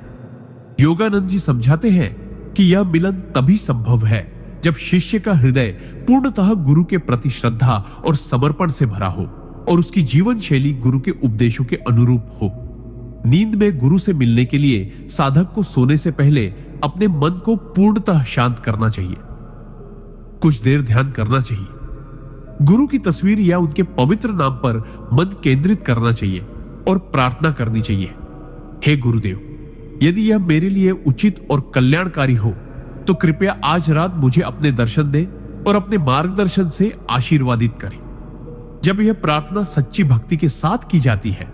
योगानंद जी समझाते हैं कि यह मिलन तभी संभव है जब शिष्य का हृदय पूर्णतः गुरु के प्रति श्रद्धा और समर्पण से भरा हो और उसकी जीवन शैली गुरु के उपदेशों के अनुरूप हो। नींद में गुरु से मिलने के लिए साधक को सोने से पहले अपने मन को पूर्णतः शांत करना चाहिए, कुछ देर ध्यान करना चाहिए, गुरु की तस्वीर या उनके पवित्र नाम पर मन केंद्रित करना चाहिए और प्रार्थना करनी चाहिए, हे गुरुदेव, यदि यह मेरे लिए उचित और कल्याणकारी हो तो कृपया आज रात मुझे अपने दर्शन दे और अपने मार्गदर्शन से आशीर्वादित करें। जब यह प्रार्थना सच्ची भक्ति के साथ की जाती है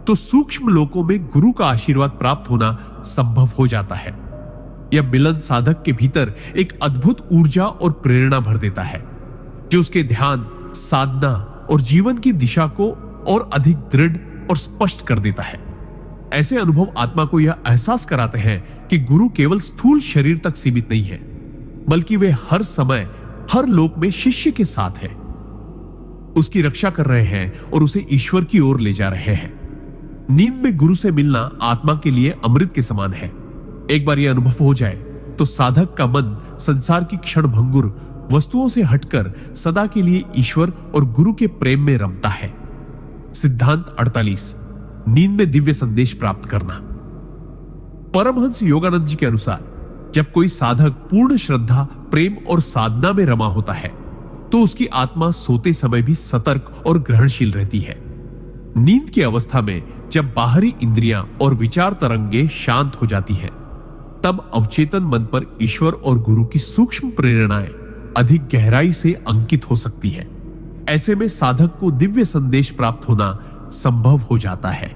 तो सूक्ष्म लोकों में गुरु का आशीर्वाद प्राप्त होना संभव हो जाता है। यह मिलन साधक के भीतर एक अद्भुत ऊर्जा और प्रेरणा भर देता है, जो उसके ध्यान, साधना और जीवन की दिशा को और अधिक दृढ़ और स्पष्ट कर देता है। ऐसे अनुभव आत्मा को यह एहसास कराते हैं कि गुरु केवल स्थूल शरीर तक सीमित नहीं है, बल्कि वे हर समय हर लोक में शिष्य के साथ है, उसकी रक्षा कर रहे हैं और उसे ईश्वर की ओर ले जा रहे हैं। नींद में गुरु से मिलना आत्मा के लिए अमृत के समान है। एक बार यह अनुभव हो जाए तो साधक का मन संसार की क्षण भंगुर वस्तुओं से हटकर सदा के लिए ईश्वर और गुरु के प्रेम में रमता है। सिद्धांत 48। नींद में दिव्य संदेश प्राप्त करना। परमहंस योगानंद जी के अनुसार जब कोई साधक पूर्ण श्रद्धा, प्रेम और साधना में रमा होता है तो उसकी आत्मा सोते समय भी सतर्क और ग्रहणशील रहती है। नींद की अवस्था में जब बाहरी इंद्रियां और विचार तरंगे शांत हो जाती हैं, तब अवचेतन मन पर ईश्वर और गुरु की सूक्ष्म प्रेरणाएं अधिक गहराई से अंकित हो सकती है। ऐसे में साधक को दिव्य संदेश प्राप्त होना संभव हो जाता है।